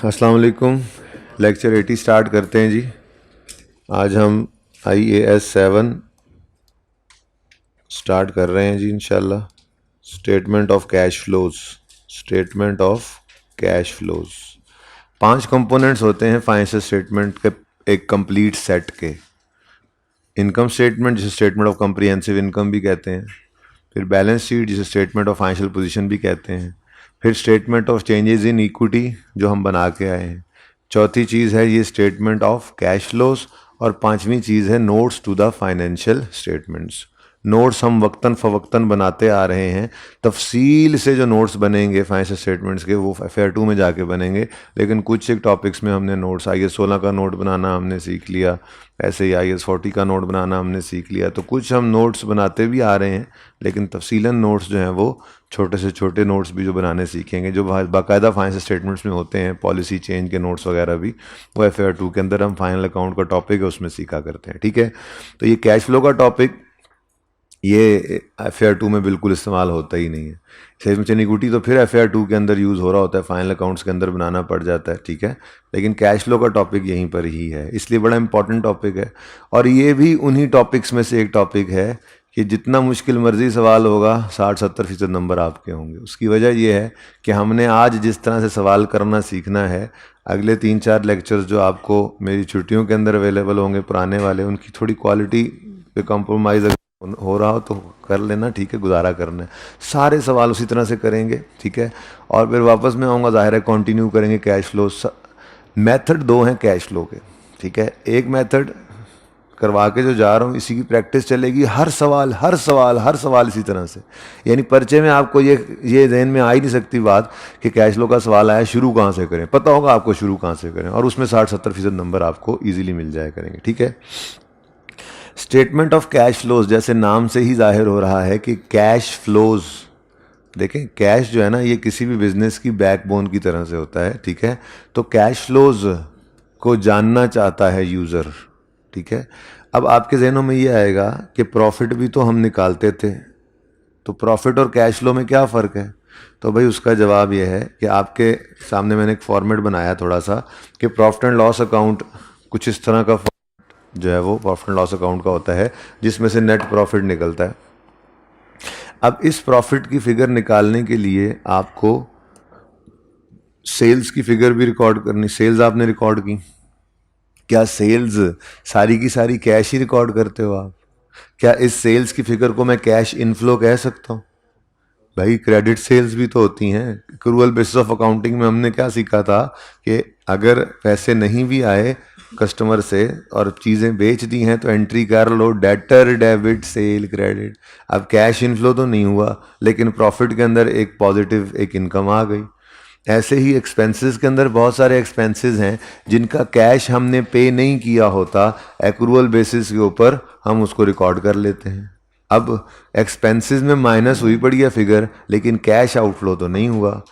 अस्सलाम वालेकुम। Lecture 80 start करते हैं जी। आज हम IAS 7 स्टार्ट कर रहे हैं जी इंशाल्लाह। Statement of cash flows. Statement of cash flows 5 components होते हैं फाइनेंशियल स्टेटमेंट के एक कंप्लीट सेट के। इनकम स्टेटमेंट जिसे स्टेटमेंट ऑफ कम्प्रिहेंसिव इनकम भी कहते हैं, फिर बैलेंस शीट जिसे स्टेटमेंट ऑफ फाइनेंशियल पोजीशन भी कहते हैं, फिर statement of changes in equity जो हम बना के आए हैं, चौथी चीज़ है ये स्टेटमेंट ऑफ कैश फ्लोज, और पांचवी चीज़ है notes to the financial statements. Notes हम वक्तन फ़वक्तन बनाते आ रहे हैं। तफसील से जो नोट्स बनेंगे फाइनेंशियल स्टेटमेंट्स के वो FAR 2 में जाके बनेंगे, लेकिन कुछ एक टॉपिक्स में हमने नोट्स IAS 16 का नोट बनाना हमने सीख लिया, ऐसे ही IAS 40 का नोट बनाना हमने सीख लिया। तो कुछ हम नोट्स बनाते भी आ रहे हैं, लेकिन तफसीलन नोट्स जो हैं वो छोटे से छोटे नोट्स भी जो बनाने सीखेंगे, जो बाकायदा फाइनेंशियल स्टेटमेंट्स में होते हैं, पॉलिसी चेंज के नोट्स वगैरह भी, वो FAR 2 के अंदर हम फाइनल अकाउंट का टॉपिक है उसमें सीखा करते हैं। ठीक है, तो ये कैश फ्लो का टॉपिक ये FAR 2 में बिल्कुल इस्तेमाल होता ही नहीं है। सेविंग्स एंड इक्विटी तो फिर FAR 2 के अंदर यूज़ हो रहा होता है, फाइनल अकाउंट्स के अंदर बनाना पड़ जाता है। ठीक है, लेकिन कैश फ्लो का टॉपिक यहीं पर ही है, इसलिए बड़ा इंपॉर्टेंट टॉपिक है। और ये भी उन्हीं टॉपिक्स में से एक टॉपिक है कि जितना मुश्किल मर्जी सवाल होगा 60-70% नंबर आपके होंगे। उसकी वजह यह है कि हमने आज जिस तरह से सवाल करना सीखना है, अगले 3-4 लेक्चर्स जो आपको मेरी छुट्टियों के अंदर अवेलेबल होंगे पुराने वाले, उनकी थोड़ी क्वालिटी पे कॉम्प्रोमाइज़ हो रहा हो तो कर लेना। ठीक है, गुजारा करना है, सारे सवाल उसी तरह से करेंगे। ठीक है, और फिर वापस में आऊँगा, ज़ाहिर है कंटिन्यू करेंगे कैश फ्लो। मेथड 2 हैं कैश फ्लो के। ठीक है, एक मेथड करवा के जो जा रहा हूँ इसी की प्रैक्टिस चलेगी, हर सवाल इसी तरह से। यानी पर्चे में आपको ये ज़हन में आ ही नहीं सकती बात कि कैश फ्लो का सवाल आया, शुरू कहाँ से करें, पता होगा आपको शुरू कहाँ से करें, और उसमें 60-70% नंबर आपको ईजिली मिल जाया करेंगे। ठीक है, स्टेटमेंट ऑफ कैश फ्लोज, जैसे नाम से ही जाहिर हो रहा है कि कैश फ्लोज, देखें कैश जो है ना ये किसी भी बिजनेस की बैकबोन की तरह से होता है। ठीक है, तो कैश फ्लोज को जानना चाहता है यूज़र। ठीक है, अब आपके जहनों में ये आएगा कि प्रॉफिट भी तो हम निकालते थे, तो प्रॉफिट और कैश फ्लो में क्या फ़र्क है? तो भाई उसका जवाब यह है कि आपके सामने मैंने एक फॉर्मेट बनाया थोड़ा सा कि प्रॉफिट एंड लॉस अकाउंट कुछ इस तरह का जो है वो प्रॉफिट एंड लॉस अकाउंट का होता है, जिसमें से नेट प्रॉफिट निकलता है। अब इस प्रॉफिट की फिगर निकालने के लिए आपको सेल्स की फिगर भी रिकॉर्ड करनी। सेल्स आपने रिकॉर्ड की, क्या सेल्स सारी की सारी कैश ही रिकॉर्ड करते हो आप? क्या इस सेल्स की फिगर को मैं कैश इनफ्लो कह सकता हूँ? भाई क्रेडिट सेल्स भी तो होती हैं। एक्रूअल बेसिस ऑफ अकाउंटिंग में हमने क्या सीखा था कि अगर पैसे नहीं भी आए कस्टमर से और चीज़ें बेच दी हैं तो एंट्री कर लो, डेटर, डेबिट, सेल, क्रेडिट। अब कैश इनफ्लो तो नहीं हुआ, लेकिन प्रॉफिट के अंदर एक पॉजिटिव एक इनकम आ गई। ऐसे ही एक्सपेंसेस के अंदर बहुत सारे एक्सपेंसेस हैं जिनका कैश हमने पे नहीं किया होता, एक्रूअल बेसिस के ऊपर हम उसको रिकॉर्ड कर लेते हैं। अब एक्सपेंसेस में माइनस हुई पड़ी है फिगर, लेकिन कैश आउटफ्लो तो नहीं हुआ।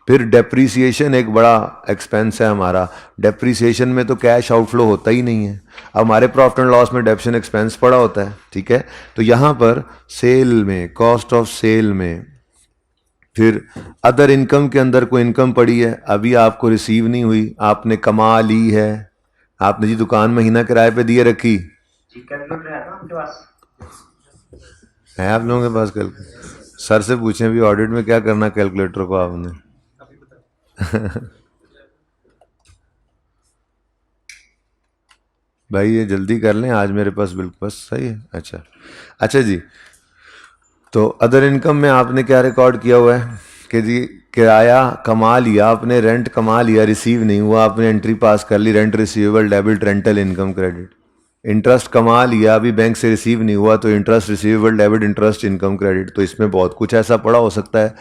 फिर डेप्रीसिएशन एक बड़ा एक्सपेंस है हमारा, डेप्रीसिएशन में तो कैश आउटफ्लो होता ही नहीं है। अब हमारे प्रॉफिट एंड लॉस में डेप्शन एक्सपेंस पड़ा होता है। ठीक है, तो यहाँ पर सेल में, कॉस्ट ऑफ सेल में, फिर अदर इनकम के अंदर कोई इनकम पड़ी है, अभी आपको रिसीव नहीं हुई, आपने कमा ली है, आपने जी दुकान महीना किराए पे दिए रखी है आप लोगों के पास। कल सर से पूछें भी ऑडिट में क्या करना कैलकुलेटर को आपने। भाई ये जल्दी कर लें, आज मेरे पास बिल्कुल बस सही है। अच्छा जी, तो अदर इनकम में आपने क्या रिकॉर्ड किया हुआ है कि जी किराया कमा लिया आपने, रेंट कमा लिया, रिसीव नहीं हुआ, आपने एंट्री पास कर ली, rent receivable debit, rental income credit. Interest कमा लिया, अभी बैंक से रिसीव नहीं हुआ, तो interest receivable debit, interest income credit. तो इसमें बहुत कुछ ऐसा पड़ा हो सकता है।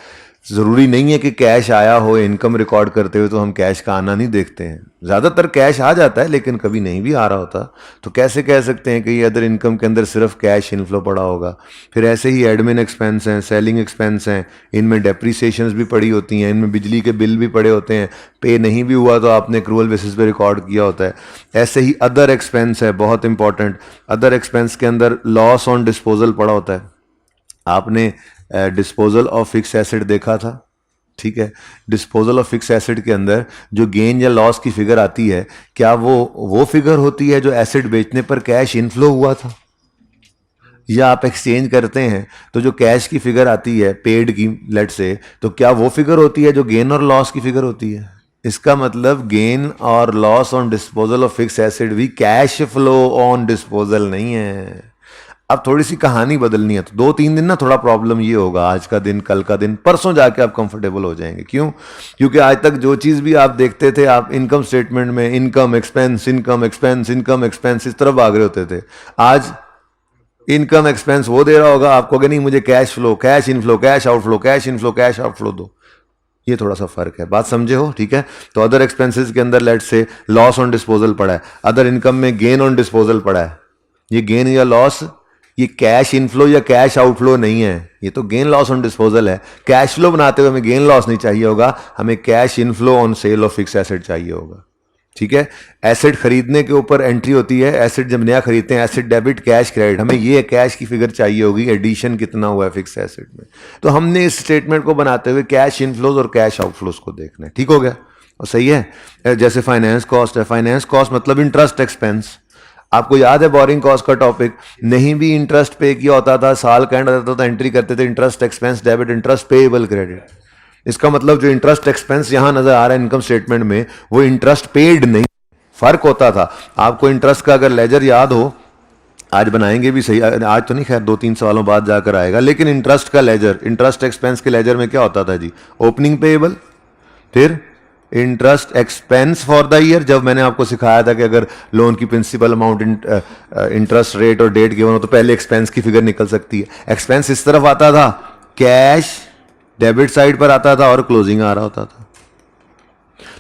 ज़रूरी नहीं है कि कैश आया हो इनकम रिकॉर्ड करते हुए तो हम कैश का आना नहीं देखते हैं। ज़्यादातर कैश आ जाता है, लेकिन कभी नहीं भी आ रहा होता। तो कैसे कह सकते हैं कि ये अदर इनकम के अंदर सिर्फ कैश इनफ्लो पड़ा होगा? फिर ऐसे ही एडमिन एक्सपेंस हैं, सेलिंग एक्सपेंस हैं, इनमें डेप्रीसिएशंस भी पड़ी होती हैं, इनमें बिजली के बिल भी पड़े होते हैं, पे नहीं भी हुआ तो आपने एक्रूअल बेसिस पे रिकॉर्ड किया होता है। ऐसे ही अदर एक्सपेंस है, बहुत इंपॉर्टेंट। अदर एक्सपेंस के अंदर लॉस ऑन डिस्पोजल पड़ा होता है। आपने डिस्पोजल ऑफ फिक्स एसेट देखा था, ठीक है। डिस्पोजल ऑफ फिक्स एसेट के अंदर जो गेन या लॉस की फिगर आती है, क्या वो फिगर होती है जो एसेट बेचने पर कैश इनफ्लो हुआ था, या आप एक्सचेंज करते हैं तो जो कैश की फिगर आती है पेड की लेट से, तो क्या वो फिगर होती है जो गेन और लॉस की फिगर होती है? इसका मतलब गेन और loss on disposal of fix asset भी कैश फ्लो ऑन डिस्पोजल नहीं है। अब थोड़ी सी कहानी बदलनी है, तो 2-3 दिन ना थोड़ा प्रॉब्लम ये होगा, आज का दिन, कल का दिन, परसों जाके आप कंफर्टेबल हो जाएंगे। क्यों? क्योंकि आज तक जो चीज़ भी आप देखते थे, आप इनकम स्टेटमेंट में income expense income expense income expense इस तरफ भाग रहे होते थे। आज इनकम एक्सपेंस वो दे रहा होगा, आप कहोगे नहीं मुझे cash flow, cash inflow, cash outflow, cash inflow, cash outflow दो। ये थोड़ा सा फर्क है, बात समझे हो? ठीक है। तो अदर एक्सपेंसेस के अंदर लेट से लॉस ऑन डिस्पोजल पड़ा है, अदर इनकम में गेन ऑन डिस्पोजल पड़ा है। ये गेन या लॉस, ये कैश इनफ्लो या कैश आउटफ्लो नहीं है, ये तो गेन लॉस ऑन डिस्पोजल है। कैश फ्लो बनाते हुए हमें गेन लॉस नहीं चाहिए होगा, हमें cash inflow on sale of fix asset चाहिए होगा। ठीक है। एसेट खरीदने के ऊपर एंट्री होती है, एसेट जब नया खरीदते हैं, एसेट डेबिट कैश क्रेडिट, हमें ये कैश की फिगर चाहिए होगी, एडिशन कितना हुआ है फिक्स एसेट में। तो हमने इस स्टेटमेंट को बनाते हुए कैश इनफ्लोज और कैश आउटफ्लोज को देखना है। ठीक हो गया? और सही है। जैसे फाइनेंस कॉस्ट है, फाइनेंस कॉस्ट मतलब इंटरेस्ट एक्सपेंस। आपको याद है बोरिंग कॉस्ट का टॉपिक? नहीं भी इंटरेस्ट पे किया होता था, साल का एंड रहता था, एंट्री करते थे interest expense debit, interest payable credit. इसका मतलब जो इंटरेस्ट एक्सपेंस यहां नजर आ रहा है इनकम स्टेटमेंट में, वो इंटरेस्ट पेड नहीं, फर्क होता था। आपको इंटरेस्ट का अगर लेजर याद हो, आज बनाएंगे भी सही, आज तो नहीं, खैर 2-3 सालों बाद जाकर आएगा, लेकिन इंटरेस्ट का लेजर, इंटरेस्ट एक्सपेंस के लेजर में क्या होता था जी? ओपनिंग पेएबल, फिर interest expense for the year. जब मैंने आपको सिखाया था कि अगर लोन की प्रिंसिपल अमाउंट, इंटरेस्ट रेट और डेट गिवन हो तो पहले एक्सपेंस की फिगर निकल सकती है। एक्सपेंस इस तरफ आता था, कैश डेबिट साइड पर आता था और क्लोजिंग आ रहा होता था।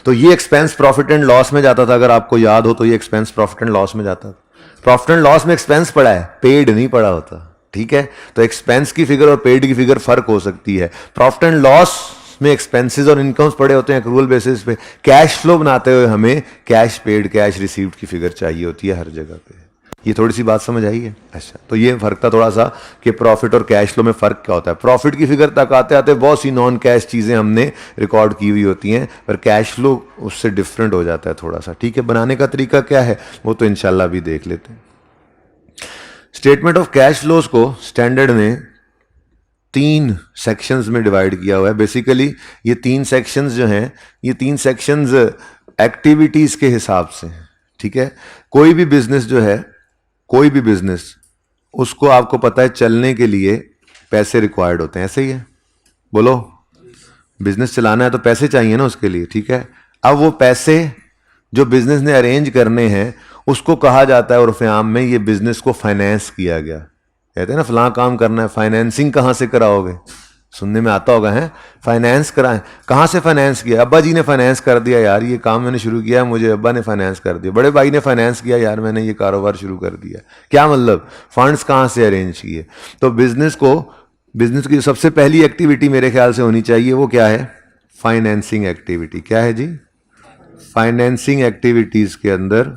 तो ये एक्सपेंस प्रॉफिट एंड लॉस में जाता था, अगर आपको याद हो तो ये एक्सपेंस प्रॉफिट एंड लॉस में जाता था। प्रॉफिट एंड लॉस में एक्सपेंस पड़ा है, पेड नहीं पड़ा होता। ठीक है। तो एक्सपेंस की फिगर और पेड की फिगर फर्क हो सकती है। प्रॉफिट एंड लॉस में एक्सपेंसेस और इनकम्स पड़े होते हैं एक्रूअल बेसिस पे। कैश फ्लो बनाते हुए हमें कैश पेड, कैश रिसीव्ड की फिगर चाहिए होती है हर जगह पे। ये थोड़ी सी बात समझ आई है? अच्छा, तो ये फर्क था थोड़ा सा कि प्रॉफिट और कैश फ्लो में फर्क क्या होता है। प्रॉफिट की फिगर तक आते आते बहुत सी नॉन कैश चीजें हमने रिकॉर्ड की हुई होती हैं, पर कैश फ्लो उससे डिफरेंट हो जाता है थोड़ा सा। ठीक है। बनाने का तरीका क्या है वो तो इंशाल्लाह भी देख लेते हैं। स्टेटमेंट ऑफ कैश फ्लोज को स्टैंडर्ड ने 3 सेक्शंस में डिवाइड किया हुआ है। बेसिकली ये 3 सेक्शंस जो हैं, ये 3 सेक्शंस एक्टिविटीज के हिसाब से। ठीक है। कोई भी बिजनेस जो है, कोई भी बिजनेस, उसको आपको पता है चलने के लिए पैसे रिक्वायर्ड होते हैं, ऐसे ही है? बोलो, बिजनेस चलाना है तो पैसे चाहिए ना उसके लिए। ठीक है। अब वो पैसे जो बिजनेस ने अरेंज करने हैं उसको कहा जाता है उर्फ आम में, ये बिजनेस को फाइनेंस किया गया। कहते हैं ना फलां काम करना है, फाइनेंसिंग कहाँ से कराओगे? सुनने में आता होगा, है फाइनेंस कराएं। कहाँ से फाइनेंस किया? अब्बा जी ने फाइनेंस कर दिया यार, ये काम मैंने शुरू किया, मुझे अब्बा ने फाइनेंस कर दिया। बड़े भाई ने फाइनेंस किया यार, मैंने ये कारोबार शुरू कर दिया। क्या मतलब? फंड्स कहाँ से अरेंज किए? तो बिजनेस की सबसे पहली एक्टिविटी मेरे ख्याल से होनी चाहिए, वो क्या है? Financing activity. क्या है जी? फाइनेंसिंग एक्टिविटीज के अंदर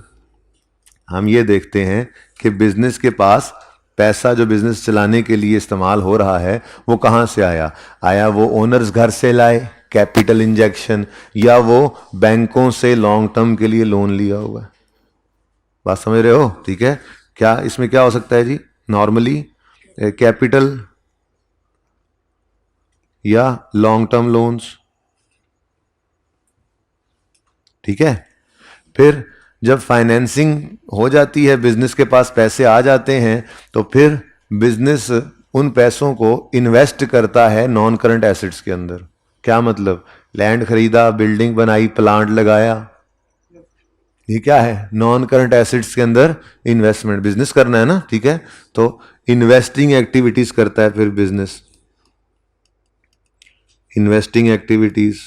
हम ये देखते हैं कि बिजनेस के पास पैसा जो बिजनेस चलाने के लिए इस्तेमाल हो रहा है वो कहाँ से आया वो ओनर्स घर से लाए, कैपिटल इंजेक्शन, या वो बैंकों से लॉन्ग टर्म के लिए लोन लिया हुआ है? बात समझ रहे हो? ठीक है। क्या इसमें क्या हो सकता है जी? नॉर्मली कैपिटल या लॉन्ग टर्म लोन्स। ठीक है। फिर जब फाइनेंसिंग हो जाती है, बिजनेस के पास पैसे आ जाते हैं, तो फिर बिजनेस उन पैसों को इन्वेस्ट करता है नॉन करंट एसेट्स के अंदर। क्या मतलब? लैंड खरीदा, बिल्डिंग बनाई, प्लांट लगाया, ये क्या है? नॉन करंट एसेट्स के अंदर इन्वेस्टमेंट। बिजनेस करना है ना, ठीक है। तो इन्वेस्टिंग एक्टिविटीज करता है फिर बिजनेस, इन्वेस्टिंग एक्टिविटीज।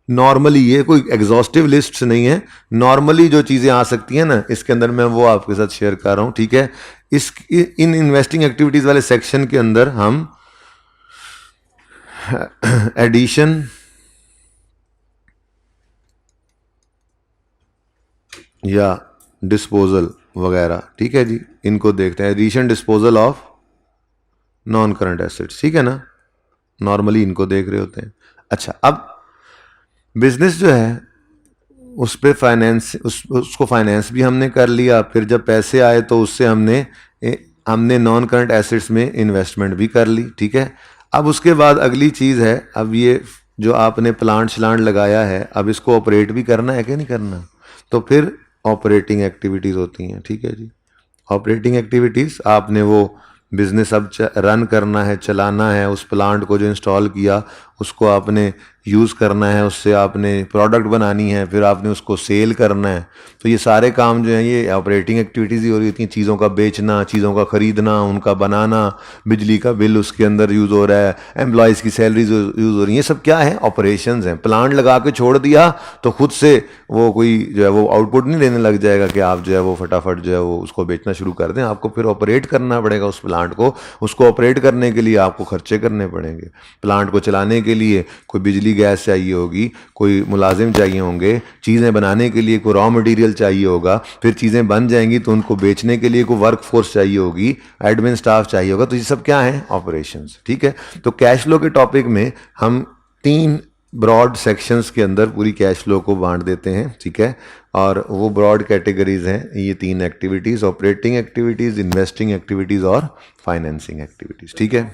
नॉर्मली ये कोई एग्जॉस्टिव लिस्ट नहीं है, नॉर्मली जो चीजें आ सकती हैं ना इसके अंदर, मैं वो आपके साथ शेयर कर रहा हूं। ठीक है। इन इन्वेस्टिंग एक्टिविटीज वाले सेक्शन के अंदर हम एडिशन या डिस्पोजल वगैरह, ठीक है जी, इनको देखते हैं। Addition disposal of non current assets, ठीक है ना। नॉर्मली इनको देख रहे होते हैं। अच्छा, अब बिजनेस जो है उस पे फाइनेंस उसको फाइनेंस भी हमने कर लिया, फिर जब पैसे आए तो उससे हमने नॉन करंट एसेट्स में इन्वेस्टमेंट भी कर ली, ठीक है। अब उसके बाद अगली चीज़ है, अब ये जो आपने प्लांट श्लांट लगाया है, अब इसको ऑपरेट भी करना है कि नहीं करना, तो फिर ऑपरेटिंग एक्टिविटीज़ होती हैं, ठीक है जी। ऑपरेटिंग एक्टिविटीज़, आपने वो बिजनेस अब रन करना है, चलाना है, उस प्लांट को जो इंस्टॉल किया उसको आपने यूज़ करना है, उससे आपने प्रोडक्ट बनानी है, फिर आपने उसको सेल करना है। तो ये सारे काम जो हैं ये ऑपरेटिंग एक्टिविटीज़ ही हो रही होती हैं। चीज़ों का बेचना, चीज़ों का ख़रीदना, उनका बनाना, बिजली का बिल उसके अंदर यूज़ हो रहा है, एम्प्लॉयज़ की सैलरीज यूज़ हो रही हैं, ये सब क्या है, ऑपरेशंस हैं। प्लांट लगा के छोड़ दिया तो खुद से वो कोई जो है वो आउटपुट नहीं लेने लग जाएगा कि आप जो है वो फटाफट जो है वो उसको बेचना शुरू कर दें। आपको फिर ऑपरेट करना पड़ेगा उस प्लांट को। उसको ऑपरेट करने के लिए आपको खर्चे करने पड़ेंगे। प्लांट को चलाने के लिए कोई बिजली गैस चाहिए होगी, कोई मुलाजिम चाहिए होंगे, चीज़ें बनाने के लिए कोई रॉ मटेरियल चाहिए होगा, फिर चीज़ें बन जाएंगी तो उनको बेचने के लिए कोई वर्क फोर्स चाहिए होगी, एडमिन स्टाफ चाहिए होगा। तो ये सब क्या है, ऑपरेशंस, ठीक है। तो कैश फ्लो के टॉपिक में हम 3 ब्रॉड सेक्शंस के अंदर पूरी कैश फ्लो को बांट देते हैं, ठीक है। और वो ब्रॉड कैटेगरीज हैं ये 3 activities, operating activities, investing activities और फाइनेंसिंग एक्टिविटीज़, ठीक है।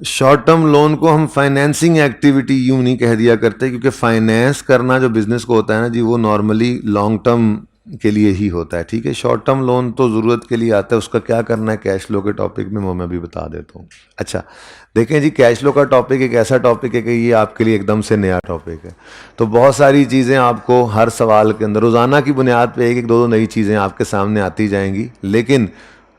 शॉर्ट टर्म लोन को हम फाइनेंसिंग एक्टिविटी यूं नहीं कह दिया करते, क्योंकि फाइनेंस करना जो बिजनेस को होता है ना जी, वो नॉर्मली लॉन्ग टर्म के लिए ही होता है, ठीक है। शॉर्ट टर्म लोन तो ज़रूरत के लिए आता है, उसका क्या करना है कैश फ्लो के टॉपिक में वो मैं भी बता देता हूँ। अच्छा देखें जी, कैश फ्लो का टॉपिक एक ऐसा टॉपिक है कि ये आपके लिए एकदम से नया टॉपिक है। तो बहुत सारी चीज़ें आपको हर सवाल के अंदर रोज़ाना की बुनियाद पे एक एक दो दो नई चीज़ें आपके सामने आती जाएंगी, लेकिन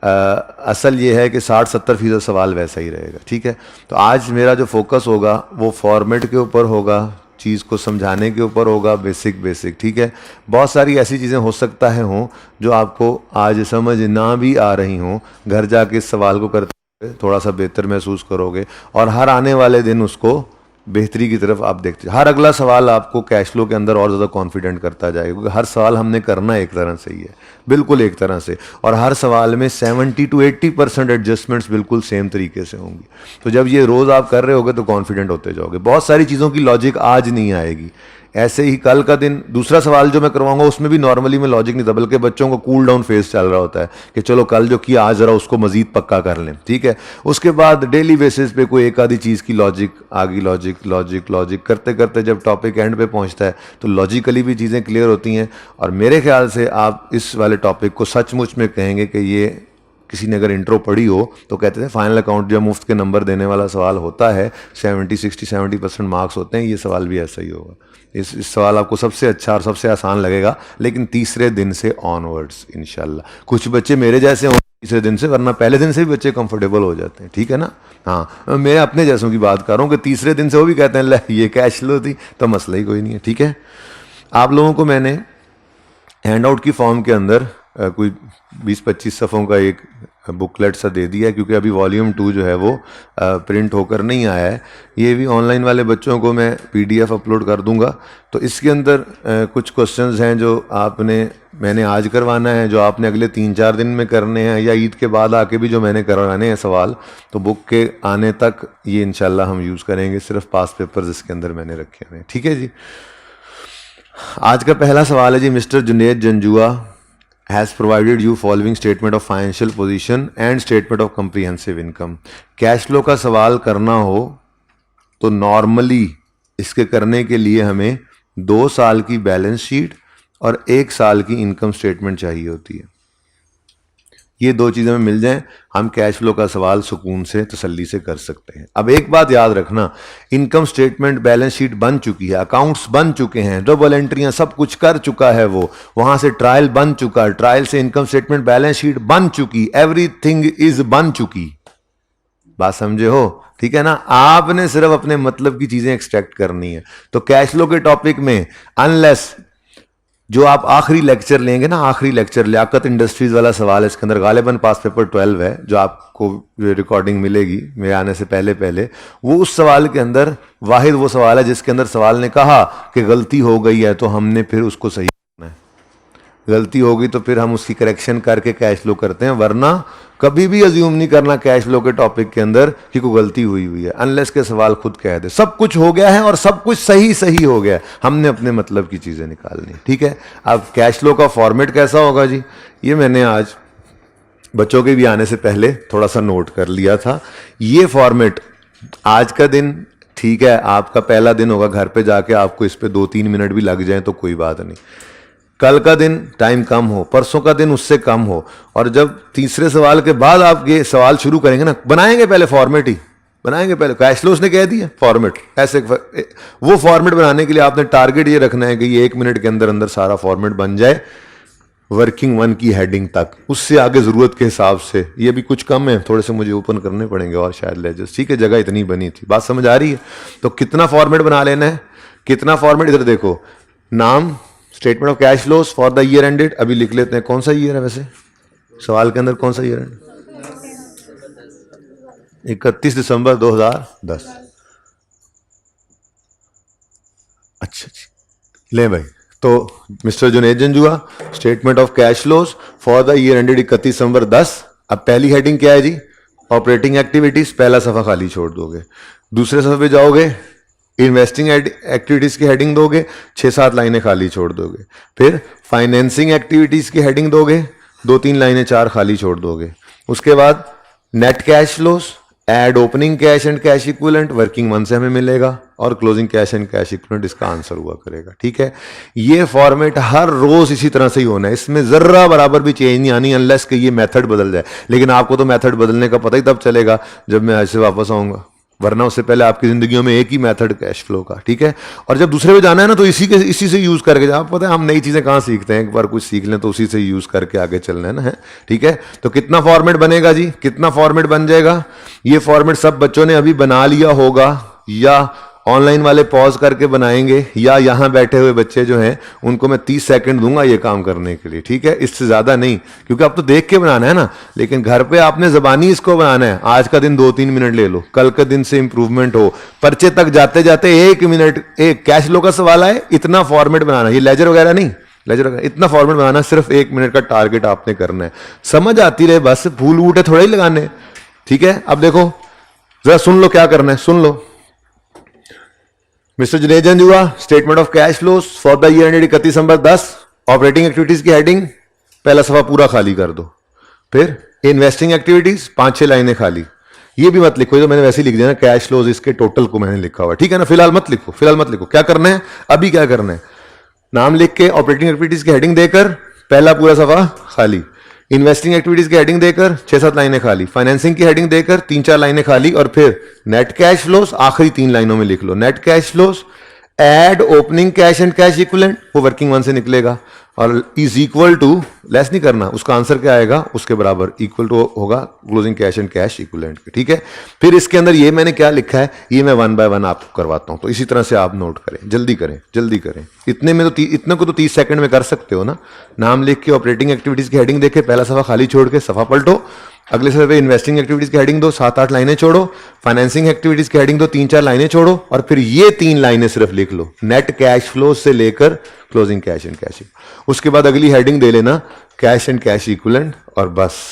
असल ये है कि 60-70% सवाल वैसा ही रहेगा, ठीक है। तो आज मेरा जो फोकस होगा वो फॉर्मेट के ऊपर होगा, चीज़ को समझाने के ऊपर होगा, बेसिक, ठीक है। बहुत सारी ऐसी चीज़ें हो सकता है हों जो आपको आज समझ ना भी आ रही हों, घर जाके इस सवाल को करते हुए थोड़ा सा बेहतर महसूस करोगे और हर आने वाले दिन उसको बेहतरी की तरफ आप देखते। हर अगला सवाल आपको कैश फ्लो के अंदर और ज़्यादा कॉन्फिडेंट करता जाएगा, क्योंकि हर सवाल हमने करना एक तरह से ही है, बिल्कुल एक तरह से, और हर सवाल में 70 to 80% एडजस्टमेंट्स बिल्कुल सेम तरीके से होंगी। तो जब ये रोज़ आप कर रहे होगे तो कॉन्फिडेंट होते जाओगे। बहुत सारी चीज़ों की लॉजिक आज नहीं आएगी, ऐसे ही कल का दिन दूसरा सवाल जो मैं करवाऊंगा उसमें भी नॉर्मली में लॉजिक नहीं था, बल्कि बच्चों को कूल डाउन फेज चल रहा होता है कि चलो कल जो किया आज ज़रा उसको मजीद पक्का कर लें, ठीक है। उसके बाद डेली बेसिस पे कोई एक आधी चीज़ की लॉजिक आ गई, लॉजिक करते करते जब टॉपिक एंड पे पहुंचता है तो लॉजिकली भी चीज़ें क्लियर होती हैं। और मेरे ख्याल से आप इस वाले टॉपिक को सचमुच में कहेंगे कि ये किसी ने अगर इंट्रो पढ़ी हो तो कहते थे फाइनल अकाउंट जो मुफ्त के नंबर देने वाला सवाल होता है, 70-60-70% मार्क्स होते हैं, ये सवाल भी ऐसा ही होगा। इस सवाल आपको सबसे अच्छा और सबसे आसान लगेगा, लेकिन तीसरे दिन से ऑनवर्ड्स इंशाल्लाह। कुछ बच्चे मेरे जैसे हों तीसरे दिन से, वरना पहले दिन से भी बच्चे कंफर्टेबल हो जाते हैं, ठीक है ना। हाँ, मैं अपने जैसों की बात कर रहा हूँ कि तीसरे दिन से वो भी कहते हैं ले ये कैश फ्लो थी, तो मसला ही कोई नहीं है, ठीक है। आप लोगों को मैंने हैंड आउट की फॉर्म के अंदर कोई 20-25 सफ़ों का एक बुकलेट सा दे दिया है, क्योंकि अभी वॉल्यूम 2 जो है वो प्रिंट होकर नहीं आया है। ये भी ऑनलाइन वाले बच्चों को मैं PDF अपलोड कर दूंगा। तो इसके अंदर कुछ क्वेश्चंस हैं जो मैंने आज करवाना है, जो आपने अगले 3-4 दिन में करने हैं, या ईद के बाद आके भी जो मैंने करवाने हैं सवाल, तो बुक के आने तक ये इंशाल्लाह हम यूज़ करेंगे। सिर्फ पास पेपर्स इसके अंदर मैंने रखे हुए हैं, ठीक है जी। आज का पहला सवाल है जी, mister Junaid Janjua has provided you following statement of financial position and statement of comprehensive income. Cash flow का सवाल करना हो तो नॉर्मली इसके करने के लिए हमें 2 साल की बैलेंस शीट और 1 साल की इनकम स्टेटमेंट चाहिए होती है। ये 2 चीज़ें मिल जाएं, हम कैश फ्लो का सवाल सुकून से तसल्ली से कर सकते हैं। अब एक बात याद रखना, इनकम स्टेटमेंट बैलेंस शीट बन चुकी है, अकाउंट्स बन चुके हैं, डबल एंट्रियां सब कुछ कर चुका है वो, वहां से ट्रायल बन चुका है, ट्रायल से इनकम स्टेटमेंट बैलेंस शीट बन चुकी, एवरीथिंग इज बन चुकी। बात समझे हो, ठीक है ना। आपने सिर्फ अपने मतलब की चीजें एक्सट्रैक्ट करनी है। तो कैश फ्लो के टॉपिक में अनलेस जो आप आखिरी लेक्चर लेंगे ना, आखिरी लेक्चर लियाकत इंडस्ट्रीज वाला सवाल है, इसके अंदर गालिबन पास पेपर 12 है, जो आपको रिकॉर्डिंग मिलेगी मेरे आने से पहले, वो उस सवाल के अंदर वाहिद वो सवाल है जिसके अंदर सवाल ने कहा कि गलती हो गई है तो हमने फिर उसको सही करना है। गलती होगी तो फिर हम उसकी करेक्शन करके कैश फ्लो करते हैं, वरना कभी भी अज्यूम नहीं करना कैश फ्लो के टॉपिक के अंदर कि कोई गलती हुई हुई है, अनलेस के सवाल खुद कह दे सब कुछ हो गया है और सब कुछ सही सही हो गया है, हमने अपने मतलब की चीजें निकालनी। ठीक है, अब कैश फ्लो का फॉर्मेट कैसा होगा जी, ये मैंने आज बच्चों के भी आने से पहले थोड़ा सा नोट कर लिया था। ये फॉर्मेट आज का दिन ठीक है, आपका पहला दिन होगा, घर पे जाके आपको इस पे 2-3 मिनट भी लग जाए तो कोई बात नहीं। कल का दिन टाइम कम हो, परसों का दिन उससे कम हो, और जब तीसरे सवाल के बाद आप ये सवाल शुरू करेंगे ना, बनाएंगे पहले फॉर्मेट ही बनाएंगे, पहले कैश फ्लो उसने कह दिया फॉर्मेट ऐसे, वो फॉर्मेट बनाने के लिए आपने टारगेट ये रखना है कि ये 1 मिनट के अंदर अंदर सारा फॉर्मेट बन जाए वर्किंग वन की हेडिंग तक, उससे आगे जरूरत के हिसाब से। ये भी कुछ कम है, थोड़े से मुझे ओपन करने पड़ेंगे और शायद लेजर्स, ठीक है, जगह इतनी बनी थी, बात समझ आ रही है। तो कितना फॉर्मेट बना लेना है, कितना फॉर्मेट, इधर देखो, नाम statement of cash flows for the year ended, अभी लिख लेते हैं कौन सा ईयर है वैसे सवाल के अंदर, कौन सा ईयर है, 31 दिसंबर 2010। अच्छा जी, ले भाई, तो mister Junaid Janjua, statement of cash flows for the year ended 31 December 10। अब पहली हेडिंग क्या है जी, ऑपरेटिंग एक्टिविटीज, पहला सफा खाली छोड़ दोगे, दूसरे सफे पे जाओगे, इन्वेस्टिंग एक्टिविटीज की हेडिंग दोगे, 6-7 लाइनें खाली छोड़ दोगे, फिर फाइनेंसिंग एक्टिविटीज की हेडिंग दोगे, 2-3 लाइनें 4 खाली छोड़ दोगे, उसके बाद net cash flows, add opening cash and cash equivalent, working one से हमें मिलेगा, और closing cash and cash equivalent इसका आंसर हुआ करेगा। ठीक है, ये फॉर्मेट हर रोज इसी तरह से ही होना है, इसमें जर्रा बराबर भी चेंज नहीं आनी, अनलेस कि ये मेथड बदल जाए। लेकिन आपको तो मेथड बदलने का पता ही तब चलेगा जब मैं ऐसे वापस आऊंगा, वरना उससे पहले आपकी जिंदगियों में एक ही मेथड कैश फ्लो का। ठीक है, और जब दूसरे पे जाना है ना तो इसी से यूज करके जाओ, पता है हम नई चीजें कहाँ सीखते हैं, एक बार कुछ सीख लें तो उसी से यूज करके आगे चलना है ना, है। ठीक है, तो कितना फॉर्मेट बनेगा जी, कितना फॉर्मेट बन जाएगा, ये फॉर्मेट सब बच्चों ने अभी बना लिया होगा, या ऑनलाइन वाले पॉज करके बनाएंगे, या यहां बैठे हुए बच्चे जो हैं उनको मैं 30 सेकंड दूंगा ये काम करने के लिए। ठीक है, इससे ज्यादा नहीं, क्योंकि आप तो देख के बनाना है ना, लेकिन घर पे आपने जबानी इसको बनाना है। आज का दिन 2-3 मिनट ले लो, कल के दिन से इंप्रूवमेंट हो, पर्चे तक जाते जाते 1 मिनट, एक कैश फ्लो का सवाल आए, इतना फॉर्मेट बनाना, ये लेजर वगैरह नहीं, लेजर वगैरह इतना फॉर्मेट बनाना, सिर्फ 1 मिनट का टारगेट आपने करना है, समझ आती रहे बस, फूल बूटे थोड़ा ही लगाने। ठीक है, अब देखो जरा सुन लो क्या करना है, सुन लो। Mister Junaid Janjua, statement of cash flows for the year ended 31 December 10, operating activities की हेडिंग पहला सफा पूरा खाली कर दो, फिर इन्वेस्टिंग एक्टिविटीज 5-6 लाइनें खाली, ये भी मत लिखो, ये तो मैंने वैसे ही लिख दिया ना, कैश फ्लोज इसके टोटल को मैंने लिखा हुआ, ठीक है ना, फिलहाल मत लिखो, फिलहाल मत लिखो, क्या करना है अभी, क्या करना है, नाम लिख के ऑपरेटिंग एक्टिविटीज की हेडिंग देकर पहला पूरा सफा खाली, इन्वेस्टिंग एक्टिविटीज की हेडिंग देकर 6-7 लाइनें खाली, फाइनेंसिंग की हेडिंग देकर 3-4 लाइनें खाली, और फिर नेट कैश फ्लोस आखिरी 3 लाइनों में लिख लो, net cash flows add opening cash and cash equivalent, वो वर्किंग वन से निकलेगा, और इज इक्वल टू, लेस नहीं करना, उसका आंसर क्या आएगा उसके बराबर, इक्वल टू होगा closing cash and cash equivalent के। ठीक है, फिर इसके अंदर ये मैंने क्या लिखा है ये मैं 1 बाय 1 आपको करवाता हूं, तो इसी तरह से आप नोट करें, जल्दी करें, जल्दी करें, इतने में तो इतने को तो 30 सेकंड में कर सकते हो ना। नाम लिख के ऑपरेटिंग एक्टिविटीज की हेडिंग देके पहला सफा खाली छोड़ के सफा पलटो, अगले सफे पे इन्वेस्टिंग एक्टिविटीज की हेडिंग दो, 7-8 लाइनें छोड़ो, फाइनेंसिंग एक्टिविटीज की हेडिंग दो, 3-4 लाइनें छोड़ो, और फिर ये 3 लाइनें सिर्फ लिख लो, नेट कैश फ्लो से लेकर क्लोजिंग कैश एंड कैश। उसके बाद अगली हेडिंग दे लेना कैश एंड कैश इक्विवेलेंट, और बस।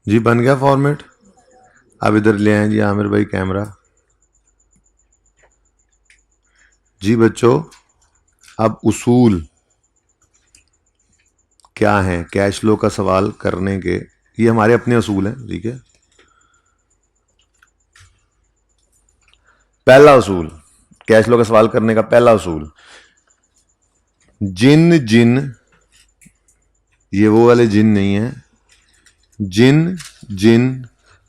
जी बन गया फॉर्मेट। अब इधर ले आए जी आमिर भाई कैमरा। जी बच्चों, अब उसूल क्या है कैश फ्लो का सवाल करने के, ये हमारे अपने उसूल हैं, ठीक है। पहला उसूल, कैश फ्लो का सवाल करने का पहला उसूल, जिन जिन, ये वो वाले जिन नहीं है, जिन जिन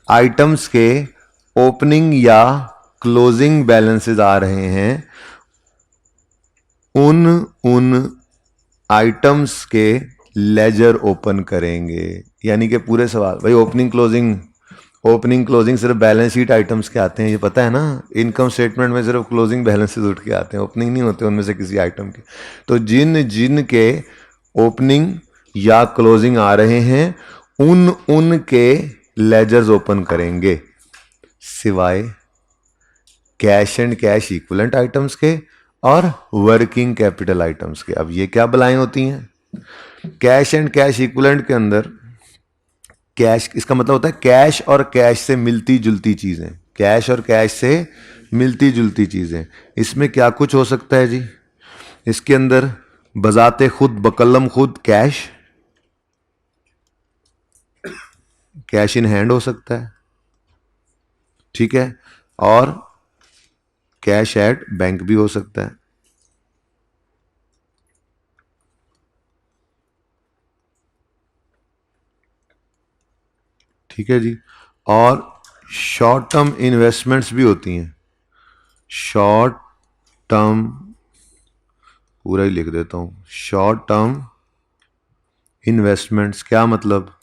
आइटम्स के ओपनिंग या क्लोजिंग बैलेंसेस आ रहे हैं, उन उन आइटम्स के लेजर ओपन करेंगे। यानी कि पूरे सवाल भाई ओपनिंग क्लोजिंग सिर्फ बैलेंस शीट आइटम्स के आते हैं, ये पता है ना। इनकम स्टेटमेंट में सिर्फ क्लोजिंग बैलेंसेस उठ के आते हैं, ओपनिंग नहीं होते उनमें से किसी आइटम के। तो जिन जिन के ओपनिंग या क्लोजिंग आ रहे हैं, उन के लेजर्स ओपन करेंगे, सिवाय cash and cash equivalent items के और वर्किंग कैपिटल आइटम्स के। अब ये क्या बलाएं होती हैं? कैश एंड कैश इक्विवेलेंट के अंदर कैश, इसका मतलब होता है कैश और कैश से मिलती जुलती चीजें, कैश और कैश से मिलती जुलती चीजें। इसमें क्या कुछ हो सकता है जी? इसके अंदर बजाते खुद बकलम खुद कैश इन हैंड हो सकता है, ठीक है, और कैश एट बैंक भी हो सकता है। ठीक है जी। और शॉर्ट टर्म इन्वेस्टमेंट्स भी होती हैं। शॉर्ट टर्म, पूरा ही लिख देता हूं, शॉर्ट टर्म इन्वेस्टमेंट्स क्या मतलब?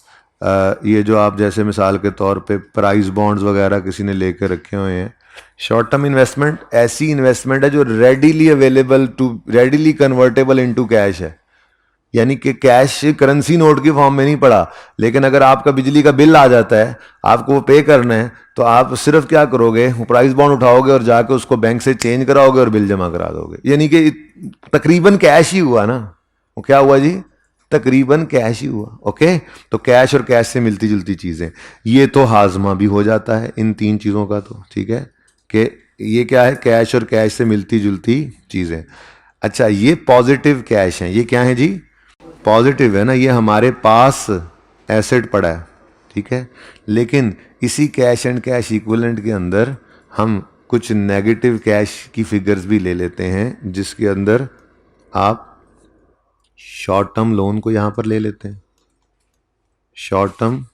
ये जो आप जैसे मिसाल के तौर पे प्राइस बॉन्ड्स वगैरह किसी ने लेकर रखे हुए हैं, शॉर्ट टर्म इन्वेस्टमेंट ऐसी इन्वेस्टमेंट है जो readily available to, readily convertible into cash है। यानी कि कैश करेंसी नोट की फॉर्म में नहीं पड़ा, लेकिन अगर आपका बिजली का बिल आ जाता है, आपको वो पे करना है, तो आप सिर्फ क्या करोगे, प्राइस बॉन्ड उठाओगे और जाके उसको बैंक से चेंज कराओगे और बिल जमा करा दोगे। यानी कि तकरीबन कैश ही हुआ ना। वो क्या हुआ जी? तकरीबन कैश ही हुआ। ओके, तो कैश और कैश से मिलती जुलती चीजें, ये तो हाजमा भी हो जाता है इन तीन चीजों का। तो ठीक है कि ये क्या है? कैश और कैश से मिलती जुलती चीजें। अच्छा, ये पॉजिटिव कैश है। ये क्या है जी? पॉजिटिव है ना, ये हमारे पास एसेट पड़ा है, ठीक है। लेकिन इसी कैश एंड कैश इक्विवेलेंट के अंदर हम कुछ नेगेटिव कैश की फिगर्स भी ले लेते हैं, जिसके अंदर आप शॉर्ट टर्म लोन को यहां पर ले लेते हैं, शॉर्ट टर्म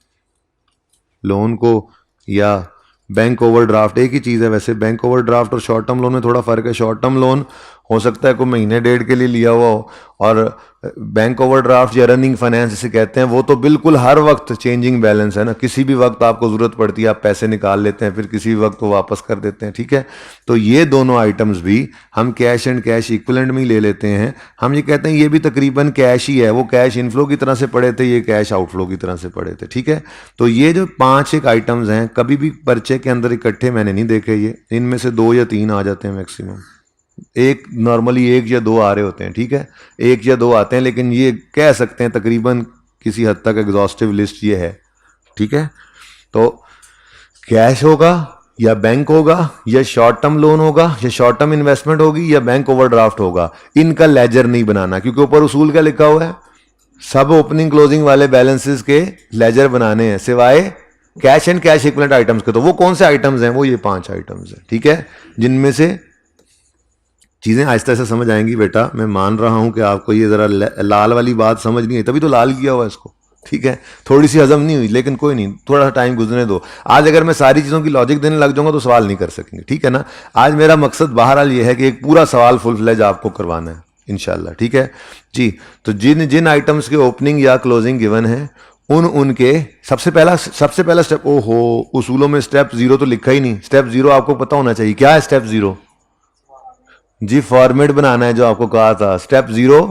लोन को, या बैंक ओवरड्राफ्ट। एक ही चीज़ है वैसे, बैंक ओवरड्राफ्ट और शॉर्ट टर्म लोन में थोड़ा फर्क है। शॉर्ट टर्म लोन हो सकता है कोई महीने डेढ़ के लिए लिया हुआ हो, और बैंक ओवरड्राफ्ट या रनिंग फाइनेंस जिसे कहते हैं, वो तो बिल्कुल हर वक्त चेंजिंग बैलेंस है ना। किसी भी वक्त आपको ज़रूरत पड़ती है, आप पैसे निकाल लेते हैं, फिर किसी भी वक्त वो वापस कर देते हैं, ठीक है। तो ये दोनों आइटम्स भी हम कैश एंड कैश इक्विवेलेंट में ही ले लेते हैं। हम ये कहते हैं ये भी तकरीबन कैश ही है, वो कैश इनफ्लो की तरह से पड़े थे, ये कैश आउटफ्लो की तरह से पड़े थे, ठीक है। तो ये जो 5 आइटम्स हैं, कभी भी पर्चे के अंदर इकट्ठे मैंने नहीं देखे, ये इनमें से 2 या 3 आ जाते हैं मैक्सिमम। एक नॉर्मली 1 या 2 आ रहे होते हैं, ठीक है, 1 या 2 आते हैं, लेकिन ये कह सकते हैं तकरीबन किसी हद तक एग्जॉस्टिव लिस्ट ये है, ठीक है। तो कैश होगा या बैंक होगा या शॉर्ट टर्म लोन होगा या शॉर्ट टर्म इन्वेस्टमेंट होगी या बैंक ओवरड्राफ्ट होगा, इनका लेजर नहीं बनाना, क्योंकि ऊपर उसूल क्या लिखा हुआ है? सब ओपनिंग क्लोजिंग वाले बैलेंसेस के लेजर बनाने हैं, सिवाय cash and cash equivalent items के। तो वो कौन से आइटम्स हैं? वो ये 5 आइटम्स हैं, ठीक है, जिनमें से चीज़ें आहिस्ता आहिस्ता समझ आएंगी बेटा। मैं मान रहा हूं कि आपको ये ज़रा लाल वाली बात समझ नहीं है, तभी तो लाल किया हुआ इसको, ठीक है। थोड़ी सी हजम नहीं हुई, लेकिन कोई नहीं, थोड़ा सा टाइम गुजरने दो। आज अगर मैं सारी चीज़ों की लॉजिक देने लग जाऊंगा तो सवाल नहीं कर सकेंगे, ठीक है ना। आज मेरा मकसद बहरहाल ये है कि एक पूरा सवाल फुल फ्लेज आपको करवाना है इंशाल्लाह, ठीक है जी। तो जिन जिन आइटम्स के ओपनिंग या क्लोजिंग गिवन है, उनके सबसे पहला स्टेप, ओहो उसूलों में स्टेप 0 तो लिखा ही नहीं। स्टेप 0 आपको पता होना चाहिए, क्या है स्टेप 0? जी फॉर्मेट बनाना है, जो आपको कहा था स्टेप 0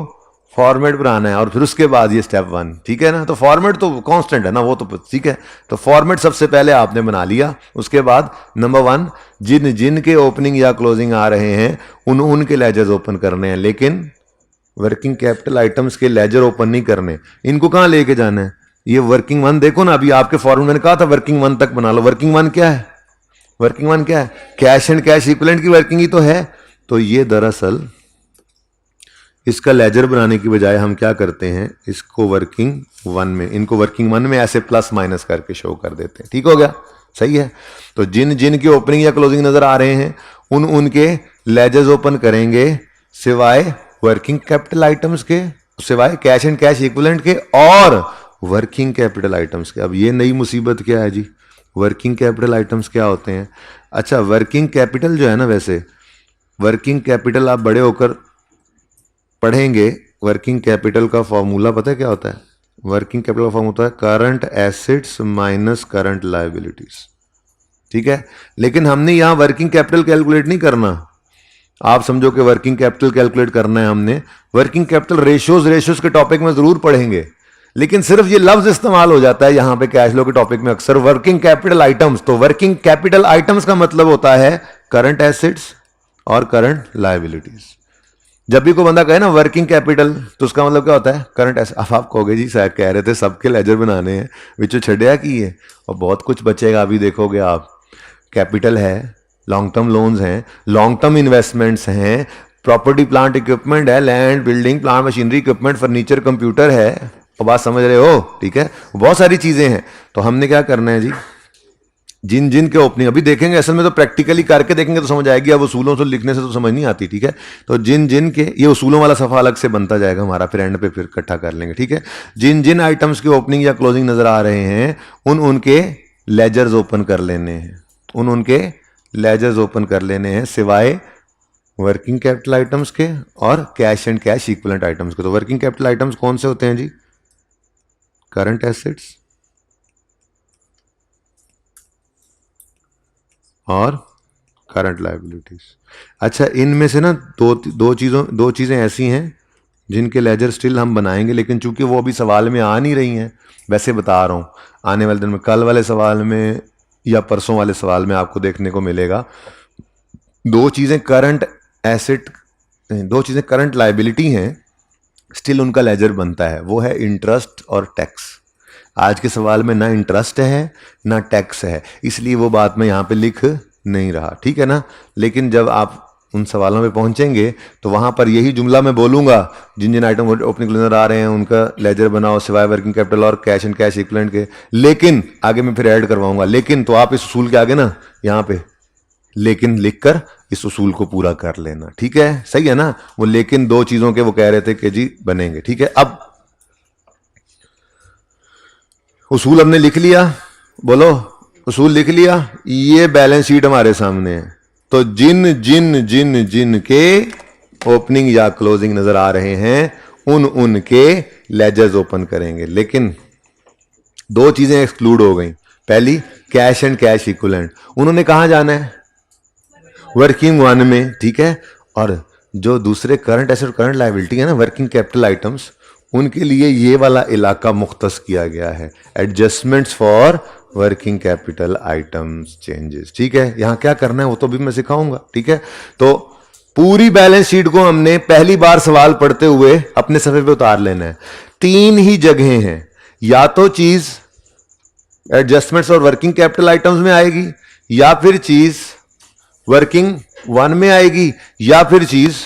फॉर्मेट बनाना है, और फिर उसके बाद ये स्टेप 1, ठीक है ना। तो फॉर्मेट तो कांस्टेंट है ना, वो तो ठीक है। तो फॉर्मेट सबसे पहले आपने बना लिया। उसके बाद नंबर 1, जिन जिन के ओपनिंग या क्लोजिंग आ रहे हैं उनके लेजर्स ओपन करने हैं, लेकिन वर्किंग कैपिटल आइटम्स के लेजर ओपन नहीं करने। इनको कहां लेके जाना है? ये वर्किंग 1 देखो ना, अभी आपके फॉर्मूले मैंने कहा था वर्किंग 1 तक बना लो। वर्किंग 1 क्या है? वर्किंग 1 क्या है? कैश एंड कैश इक्विवेलेंट की वर्किंग ही तो है। तो ये दरअसल इसका लेजर बनाने की बजाय हम क्या करते हैं, इसको वर्किंग 1 में, इनको वर्किंग 1 में ऐसे प्लस माइनस करके शो कर देते हैं। ठीक हो गया? सही है। तो जिन जिन के ओपनिंग या क्लोजिंग नजर आ रहे हैं उनके लेजर्स ओपन करेंगे, सिवाय वर्किंग कैपिटल आइटम्स के, सिवाय कैश एंड कैश इक्विवेलेंट के और वर्किंग कैपिटल आइटम्स के। अब ये नई मुसीबत क्या है जी? वर्किंग कैपिटल आइटम्स क्या होते हैं? अच्छा, वर्किंग कैपिटल जो है ना, वैसे वर्किंग कैपिटल आप बड़े होकर पढ़ेंगे। वर्किंग कैपिटल का फॉर्मूला पता है क्या होता है? वर्किंग कैपिटल का फॉर्मूला होता है current assets minus current liabilities. ठीक है, लेकिन हमने यहां वर्किंग कैपिटल कैलकुलेट नहीं करना। आप समझो कि वर्किंग कैपिटल कैलकुलेट करना है हमने। वर्किंग कैपिटल रेशियोज के टॉपिक में जरूर पढ़ेंगे, लेकिन सिर्फ ये लफ्ज इस्तेमाल हो जाता है यहां पे कैश फ्लो के टॉपिक में अक्सर, वर्किंग कैपिटल आइटम्स। तो वर्किंग कैपिटल आइटम्स का मतलब होता है करंट एसेट्स और करंट लायबिलिटीज। जब भी कोई बंदा कहे ना वर्किंग कैपिटल, तो उसका मतलब क्या होता है? Current asset. अब आप कहोगे जी सर कह रहे थे सबके लेजर बनाने हैं, विचो छड़िया की है, और बहुत कुछ बचेगा। अभी देखोगे आप, कैपिटल है, लॉन्ग टर्म लोन्स हैं, लॉन्ग टर्म इन्वेस्टमेंट्स हैं, प्रॉपर्टी प्लांट इक्विपमेंट है, land building plant machinery equipment furniture computer है। तो बात समझ रहे हो? ठीक है, बहुत सारी चीजें हैं। तो हमने क्या करना है जी, जिन जिन के ओपनिंग अभी देखेंगे, असल में तो प्रैक्टिकली करके देखेंगे तो समझ आएगी। अब उसूलों से लिखने से तो समझ नहीं आती। ठीक है, तो जिन जिन के, ये उसूलों वाला सफा अलग से बनता जाएगा हमारा, फिर एंड पे फिर इकट्ठा कर लेंगे। ठीक है, जिन जिन आइटम्स के ओपनिंग या क्लोजिंग नजर आ रहे हैं उनके लेजर्स ओपन कर लेने हैं, उनके लेजर्स ओपन कर लेने हैं, सिवाय वर्किंग कैपिटल आइटम्स के और cash and cash equivalent items के। तो वर्किंग कैपिटल आइटम्स कौन से होते हैं जी? करंट एसेट्स और करंट लायबिलिटीज। अच्छा, इनमें से ना दो चीजें ऐसी हैं जिनके लेजर स्टिल हम बनाएंगे, लेकिन चूंकि वो अभी सवाल में आ नहीं रही हैं, वैसे बता रहा हूं, आने वाले दिन में, कल वाले सवाल में या परसों वाले सवाल में आपको देखने को मिलेगा। दो चीजें करंट एसेट, दो चीजें करंट लायबिलिटी हैं, स्टिल उनका लेजर बनता है, वो है इंटरेस्ट और टैक्स। आज के सवाल में ना इंटरेस्ट है ना टैक्स है, इसलिए वो बात मैं यहाँ पे लिख नहीं रहा। ठीक है ना, लेकिन जब आप उन सवालों पे पहुंचेंगे तो वहां पर यही जुमला मैं बोलूंगा, जिन जिन आइटम ओपनिंग नजर आ रहे हैं उनका लेजर बनाओ, सिवाय वर्किंग कैपिटल और कैश एंड कैश इक्विवेलेंट के। लेकिन आगे मैं फिर ऐड करवाऊंगा, लेकिन तो आप इस उसूल के आगे ना यहाँ पे लेकिन लिखकर इस उसूल को पूरा कर लेना। ठीक है, सही है ना? वो लेकिन दो चीजों के वो कह रहे थे कि जी बनेंगे। ठीक है, अब उसूल हमने लिख लिया, बोलो उसूल लिख लिया। ये बैलेंस शीट हमारे सामने है। तो जिन जिन जिन जिन के ओपनिंग या क्लोजिंग नजर आ रहे हैं उनके लेजर्स ओपन करेंगे, लेकिन दो चीजें एक्सक्लूड हो गई। पहली, कैश एंड कैश इक्विवेलेंट, उन्होंने कहां जाना है? वर्किंग 1 में। ठीक है, और जो दूसरे करंट एसेट करंट लायबिलिटी है ना, वर्किंग कैपिटल आइटम्स, उनके लिए ये वाला इलाका मुख्तस किया गया है, adjustments for working capital items changes. ठीक है, यहां क्या करना है वो तो भी मैं सिखाऊंगा। ठीक है, तो पूरी बैलेंस शीट को हमने पहली बार सवाल पढ़ते हुए अपने सफे पे उतार लेना है। तीन ही जगह हैं, या तो चीज एडजस्टमेंट्स और वर्किंग कैपिटल आइटम्स में आएगी, या फिर चीज वर्किंग 1 में आएगी, या फिर चीज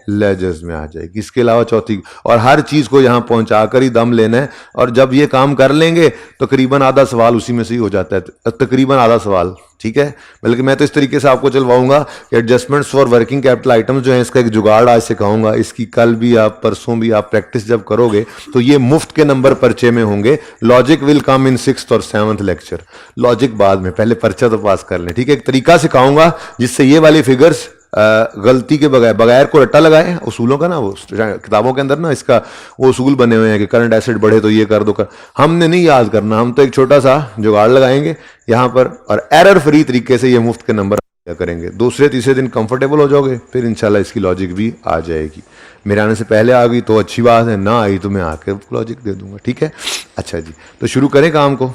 लेजर्स में आ जाएगी। इसके अलावा चौथी, और हर चीज को यहां पहुंचाकर ही दम लेना है। और जब ये काम कर लेंगे तो तकरीबन आधा सवाल उसी में से ही हो जाता है, तकरीबन आधा सवाल। ठीक है, बल्कि मैं तो इस तरीके से आपको चलवाऊंगा कि adjustments for working capital items जो है, इसका एक जुगाड़ आज सिखाऊंगा। इसकी कल भी आप, परसों भी आप प्रैक्टिस जब करोगे तो ये मुफ्त के नंबर पर्चे में होंगे। Logic will come in 6th और 7th लेक्चर, लॉजिक बाद में, पहले पर्चा तो पास कर लें। ठीक है, एक तरीका सिखाऊंगा जिससे ये वाली फिगर्स गलती के बगैर बगैर को रट्टा लगाए उसूलों का ना, वो किताबों के अंदर ना इसका वो उसूल बने हुए हैं कि करंट एसेट बढ़े तो ये कर दो कर, हमने नहीं याद करना, हम तो एक छोटा सा जुगाड़ लगाएंगे यहाँ पर और एरर फ्री तरीके से ये मुफ्त के नंबर करेंगे। दूसरे तीसरे दिन कंफर्टेबल हो जाओगे, फिर इंशाल्लाह इसकी लॉजिक भी आ जाएगी। मेरे आने से पहले आ गई तो अच्छी बात है, ना आई तो मैं आके लॉजिक दे दूंगा, ठीक है। अच्छा जी, तो शुरू करें काम को।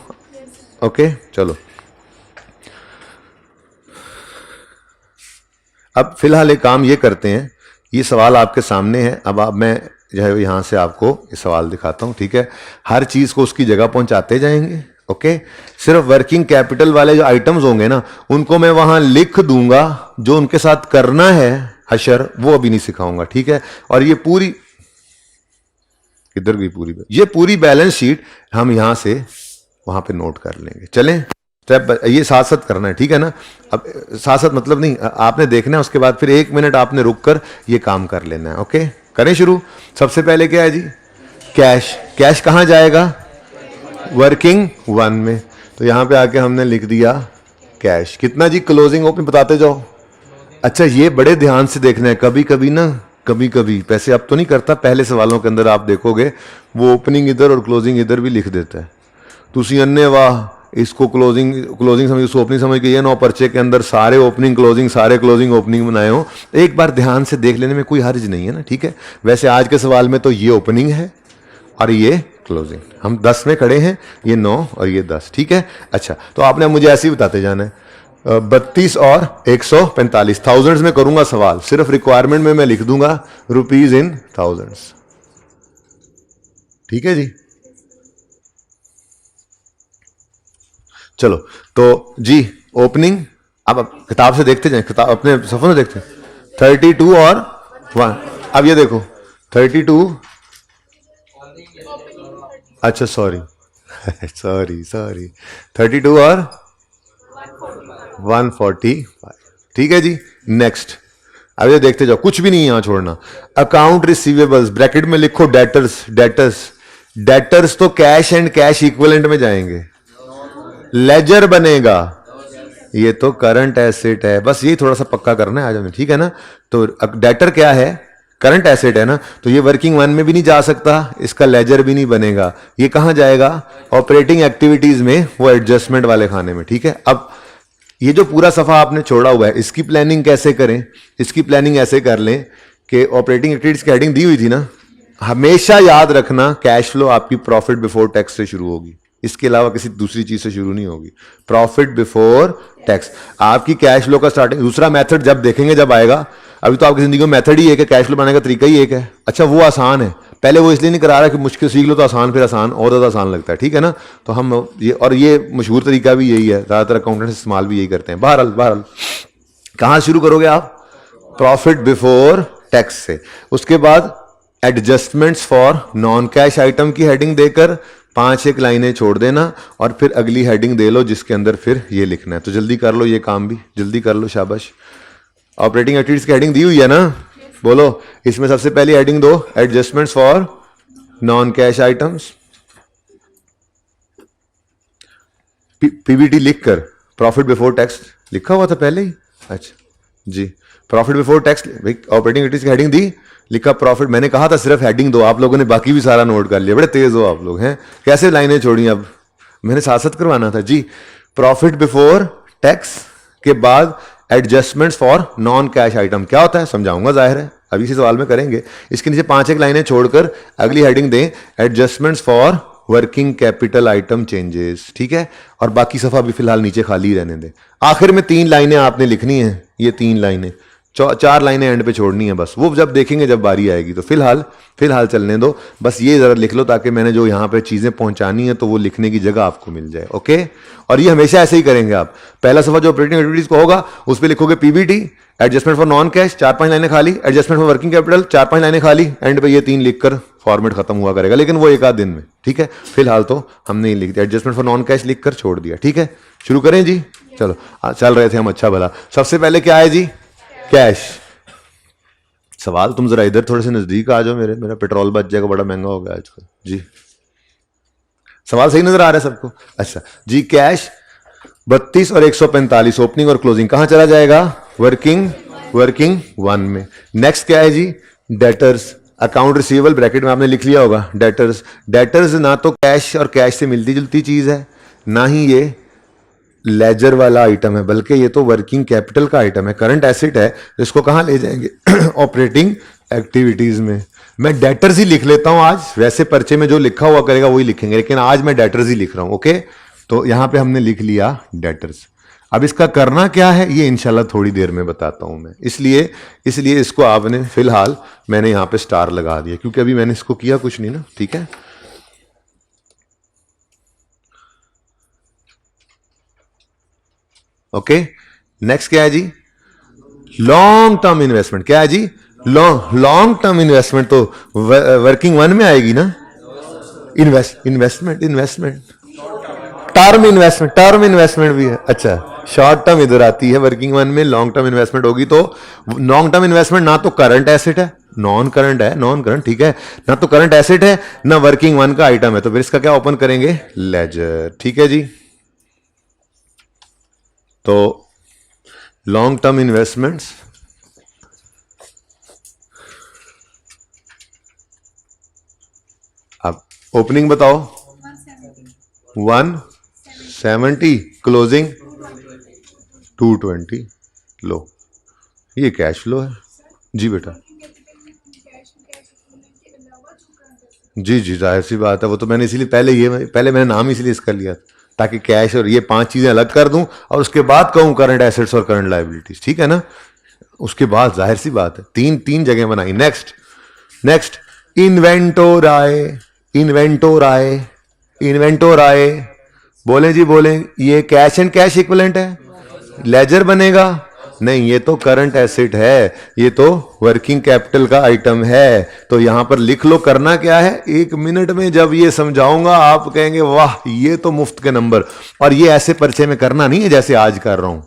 ओके चलो, अब फिलहाल एक काम ये करते हैं, ये सवाल आपके सामने है, अब आप मैं जो है यहाँ से आपको ये सवाल दिखाता हूँ, ठीक है। हर चीज़ को उसकी जगह पहुँचाते जाएंगे, ओके। सिर्फ वर्किंग कैपिटल वाले जो आइटम्स होंगे ना उनको मैं वहाँ लिख दूंगा, जो उनके साथ करना है हशर वो अभी नहीं सिखाऊंगा, ठीक है। और ये पूरी किधर गई पूरी, ये पूरी बैलेंस शीट हम यहाँ से वहाँ पे नोट कर लेंगे। चलें स्टेप, ये साथ साथ करना है, ठीक है ना। अब साथ साथ मतलब नहीं, आपने देखना है, उसके बाद फिर 1 मिनट आपने रुक कर ये काम कर लेना है, ओके। करें शुरू। सबसे पहले क्या है जी, कैश। कैश कहाँ जाएगा, वर्किंग 1 में, तो यहां पे आके हमने लिख दिया कैश। कितना जी, क्लोजिंग ओपनिंग बताते जाओ। अच्छा ये बड़े ध्यान से देखना है, कभी कभी ना, कभी कभी पैसे अब तो नहीं करता, पहले सवालों के अंदर आप देखोगे वो ओपनिंग इधर और क्लोजिंग इधर भी लिख देता है। तुसी अन्य वाह, इसको क्लोजिंग क्लोजिंग समझ, इसको ओपनिंग समझ के ये 9 पर्चे के अंदर सारे ओपनिंग क्लोजिंग सारे क्लोजिंग ओपनिंग बनाए हो। एक बार ध्यान से देख लेने में कोई हर्ज नहीं है ना, ठीक है। वैसे आज के सवाल में तो ये ओपनिंग है और ये क्लोजिंग, हम 10 में खड़े हैं, ये 9 और ये 10, ठीक है। अच्छा तो आपने मुझे ऐसे ही बताते जाना है। 32 और 145 थाउजेंड्स में करूंगा सवाल, सिर्फ रिक्वायरमेंट में मैं लिख दूंगा रुपीज इन थाउजेंड्स, ठीक है जी। चलो तो जी ओपनिंग, अब किताब से देखते जाएं, किताब अपने सफर में देखते हैं। 32 और 1, अब ये देखो 32, अच्छा सॉरी सॉरी सॉरी 32 और 145, ठीक है जी। नेक्स्ट, अब ये देखते जाओ, कुछ भी नहीं यहां छोड़ना। अकाउंट रिसीवेबल्स ब्रैकेट में लिखो डेटर्स, डेटर्स डेटर्स तो कैश एंड कैश इक्विवेलेंट में जाएंगे, लेजर बनेगा, ये तो करंट एसेट है, बस ये थोड़ा सा पक्का करना है आज हमें, ठीक है ना। तो डेटर क्या है, करंट एसेट है ना, तो ये वर्किंग 1 में भी नहीं जा सकता, इसका लेजर भी नहीं बनेगा, ये कहां जाएगा, ऑपरेटिंग एक्टिविटीज में, वो एडजस्टमेंट वाले खाने में, ठीक है। अब ये जो पूरा सफा आपने छोड़ा हुआ है, इसकी प्लानिंग कैसे करें, इसकी प्लानिंग ऐसे कर लें कि ऑपरेटिंग एक्टिविटीज की हेडिंग दी हुई थी ना, हमेशा याद रखना कैश फ्लो आपकी प्रॉफिट बिफोर टैक्स से शुरू होगी, इसके अलावा किसी दूसरी चीज से शुरू नहीं होगी। प्रॉफिट बिफोर टैक्स आपकी कैश फ्लो का स्टार्टिंग। दूसरा मेथड जब देखेंगे जब आएगा, अभी तो आपकी जिंदगी में मेथड ही एक है, कैश फ्लो बनाने का तरीका ही एक है। अच्छा वो आसान है, पहले वो इसलिए नहीं करा रहा कि मुश्किल सीख लो तो आसान, फिर आसान और ज़्यादा आसान लगता है, ठीक है ना। तो हम ये, और ये मशहूर तरीका भी यही है, ज़्यादातर अकाउंटेंट्स इस्तेमाल भी यही करते हैं। बहरहाल बहरहाल कहाँ शुरू करोगे आप, प्रॉफिट बिफोर टैक्स से। उसके बाद adjustments for non cash item की हेडिंग देकर 5-1 लाइनें छोड़ देना और फिर अगली हेडिंग दे लो जिसके अंदर फिर ये लिखना है। तो जल्दी कर लो, ये काम भी जल्दी कर लो, शाबाश। ऑपरेटिंग एक्टिविटीज की हेडिंग दी हुई है ना, बोलो। इसमें सबसे पहली हेडिंग दो, adjustments for non cash items, PBT लिखकर, प्रॉफिट बिफोर टैक्स लिखा हुआ था पहले ही, अच्छा जी। Profit before tax, operating activities की हेडिंग दी, लिखा प्रॉफिट। मैंने कहा था सिर्फ हेडिंग दो, आप लोगों ने बाकी भी सारा नोट कर लिया, बड़े तेज हो आप लोग हैं। कैसे लाइनें छोड़ी, अब मैंने साथ साथ करवाना था जी। प्रॉफिट बिफोर टैक्स के बाद adjustments for non cash item क्या होता है समझाऊंगा, जाहिर है अभी इसी सवाल में करेंगे। इसके नीचे 5-1 लाइनें छोड़कर अगली हेडिंग दें, adjustments for working capital item changes, ठीक है। और बाकी सफा भी फिलहाल नीचे खाली रहने दें। आखिर में 3 लाइनें आपने लिखनी है, ये 3 लाइनें, 4 लाइनें एंड पे छोड़नी है बस, वो जब देखेंगे जब बारी आएगी। तो फिलहाल चलने दो, बस ये जरा लिख लो ताकि मैंने जो यहाँ पे चीजें पहुंचानी है तो वो लिखने की जगह आपको मिल जाए, ओके। और ये हमेशा ऐसे ही करेंगे आप। पहला सफा जो ऑपरेटिंग एक्टिविटीज को होगा उस पर लिखोगे PBT, adjustment for non cash 4-5 लाइनें खाली, एडजस्टमेंट फॉर वर्किंग कैपिटल 4-5 लाइनें खाली, एंड पे ये 3 लिखकर फॉर्मेट खत्म हुआ करेगा, लेकिन वो 1 आध दिन में, ठीक है। फिलहाल तो हमने ही लिख दिया, एडजस्टमेंट फॉर नॉन कैश लिखकर छोड़ दिया, ठीक है। शुरू करें जी, चलो चल रहे थे हम, अच्छा भला। सबसे पहले क्या है जी, कैश। सवाल तुम जरा इधर थोड़े से नजदीक आ जाओ, मेरा पेट्रोल बच जाएगा, बड़ा महंगा हो गया आजकल जी। सवाल सही नजर आ रहा है सबको, अच्छा जी। कैश 32 और 145 ओपनिंग और क्लोजिंग कहां चला जाएगा, वर्किंग वर्किंग वन में। नेक्स्ट क्या है जी, डेटर्स। अकाउंट रिसीवेबल ब्रैकेट में आपने लिख लिया होगा डेटर्स। डेटर्स ना तो कैश और कैश से मिलती जुलती चीज है, ना ही ये लेजर वाला आइटम है, बल्कि ये तो वर्किंग कैपिटल का आइटम है, करंट एसेट है। इसको कहां ले जाएंगे? ऑपरेटिंग एक्टिविटीज में। मैं डेटर्स ही लिख लेता हूं आज, वैसे पर्चे में जो लिखा हुआ करेगा वही लिखेंगे, लेकिन आज मैं डेटर्स ही लिख रहा हूं। ओके, तो यहां पे हमने लिख लिया डेटर्स। अब इसका करना क्या है ये इंशाल्लाह थोड़ी देर में बताता हूं मैं, इसलिए इसको आपने फिलहाल मैंने यहां पे स्टार लगा दिया, क्योंकि अभी मैंने इसको किया कुछ नहीं ना। ठीक है, ओके। नेक्स्ट क्या है जी, लॉन्ग टर्म इन्वेस्टमेंट। क्या है जी, लॉन्ग टर्म इन्वेस्टमेंट तो वर्किंग वन में आएगी ना। इन्वेस्टमेंट टर्म इन्वेस्टमेंट भी है। अच्छा, शॉर्ट टर्म इधर आती है वर्किंग वन में, लॉन्ग टर्म इन्वेस्टमेंट होगी। तो लॉन्ग टर्म इन्वेस्टमेंट ना तो करंट एसेट है, नॉन करंट, ठीक है, ना तो करंट एसेट है ना वर्किंग वन का आइटम है, तो फिर इसका क्या ओपन करेंगे, लेजर। ठीक है जी, तो लॉन्ग टर्म इन्वेस्टमेंट्स, अब ओपनिंग बताओ। 170, क्लोजिंग 220। लो, ये कैश फ्लो है जी बेटा। जी जाहिर सी बात है, वो तो मैंने इसीलिए पहले मैंने नाम इसलिए इसका लिया ताकि कैश और ये 5 चीजें अलग कर दूं और उसके बाद कहूं करंट एसेट्स और करंट लायबिलिटीज। ठीक है ना, उसके बाद जाहिर सी बात है तीन जगह बनाई। नेक्स्ट इन्वेंटोर आए, बोले जी बोले, ये कैश एंड कैश इक्विवेलेंट है, लेजर बनेगा नहीं, ये तो करंट एसेट है, ये तो वर्किंग कैपिटल का आइटम है। तो यहां पर लिख लो करना क्या है, 1 मिनट में जब ये समझाऊंगा आप कहेंगे वाह ये तो मुफ्त के नंबर। और ये ऐसे पर्चे में करना नहीं है जैसे आज कर रहा हूं,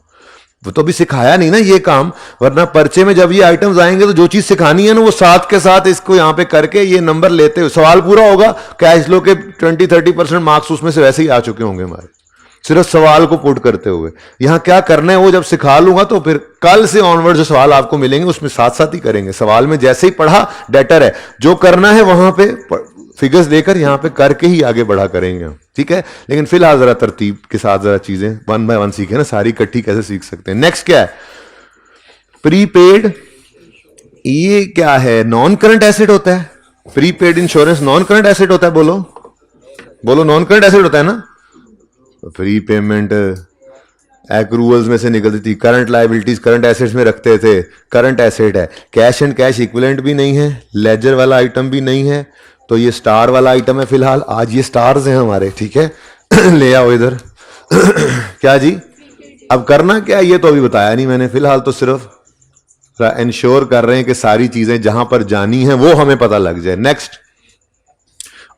वो तो अभी सिखाया नहीं ना ये काम, वरना पर्चे में जब ये आइटम्स आएंगे तो जो चीज सिखानी है ना वो साथ के साथ इसको यहां पे करके ये नंबर लेते हुए सवाल पूरा होगा। कैश फ्लो के 20-30% मार्क्स उसमें से वैसे ही आ चुके होंगे हमारे, सिर्फ सवाल को पुट करते हुए। यहां क्या करना है वो जब सिखा लूंगा तो फिर कल से ऑनवर्ड जो सवाल आपको मिलेंगे उसमें साथ साथ ही करेंगे। सवाल में जैसे ही पढ़ा डेटर है, जो करना है वहां पे फिगर्स देकर यहां पे करके ही आगे बढ़ा करेंगे। ठीक है, लेकिन फिलहाल जरा तरतीब के साथ जरा चीजें 1 बाय 1 सीखे ना, सारी इकट्ठी कैसे सीख सकते हैं। नेक्स्ट क्या है, प्रीपेड। ये क्या है, नॉन करंट एसेट होता है। Prepaid insurance non current asset होता है, बोलो नॉन करंट एसेट होता है ना। प्री पेमेंट एक्रूवल्स में से निकलती थी, करंट लायबिलिटीज करंट एसेट्स में रखते थे, करंट एसेट है। कैश एंड कैश इक्विवेलेंट भी नहीं है, लेजर वाला आइटम भी नहीं है, तो ये स्टार वाला आइटम है। फिलहाल आज ये स्टार्स हैं हमारे, ठीक है। ले आओ इधर। क्या जी, अब करना क्या है ये तो अभी बताया नहीं मैंने, फिलहाल तो सिर्फ इंश्योर कर रहे हैं कि सारी चीजें जहां पर जानी है वो हमें पता लग जाए। नेक्स्ट,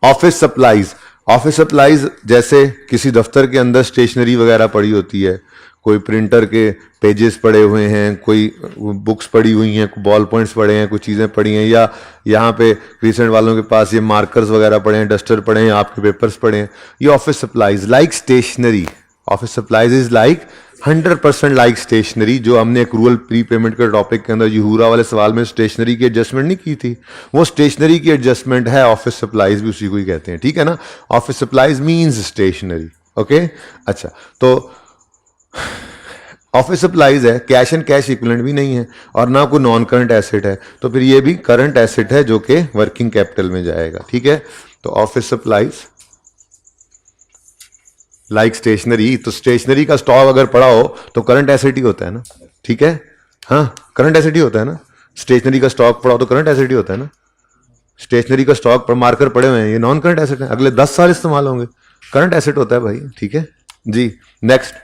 ऑफिस सप्लाईज जैसे किसी दफ्तर के अंदर स्टेशनरी वगैरह पड़ी होती है, कोई प्रिंटर के पेजेस पड़े हुए हैं, कोई बुक्स पड़ी हुई हैं, बॉल पॉइंट्स पड़े हैं, कुछ चीज़ें पड़ी हैं, या यहाँ पे रिसेंट वालों के पास ये मार्कर्स वगैरह पड़े हैं, डस्टर पड़े हैं, आपके पेपर्स पड़े हैं, ये office supplies like stationery. Office supplies is like 100% like stationery. जो हमने एक्रूअल प्री पेमेंट के टॉपिक के अंदर यूहूरा वाले सवाल में स्टेशनरी की एडजस्टमेंट नहीं की थी, वो स्टेशनरी की एडजस्टमेंट है। ऑफिस सप्लाईज भी उसी को ही कहते हैं, ठीक है ना। Office supplies means stationery, okay. अच्छा, तो ऑफिस सप्लाईज है, कैश एंड कैश इक्विवेलेंट भी नहीं है और ना कोई नॉन करंट एसेट है, तो फिर ये भी करंट एसेट है जो कि वर्किंग कैपिटल में जाएगा, ठीक है। तो ऑफिस सप्लाईज लाइक स्टेशनरी, तो स्टेशनरी का स्टॉक अगर पड़ा हो तो करंट एसेट ही होता है ना, ठीक है। हाँ, करंट एसेट ही होता है ना। स्टेशनरी का स्टॉक पड़ा हो तो करंट एसेट ही होता है ना। स्टेशनरी का स्टॉक पर मार्कर पड़े हुए हैं, ये नॉन करंट एसेट है, अगले 10 साल इस्तेमाल होंगे, करंट एसेट होता है भाई, ठीक है जी। नेक्स्ट,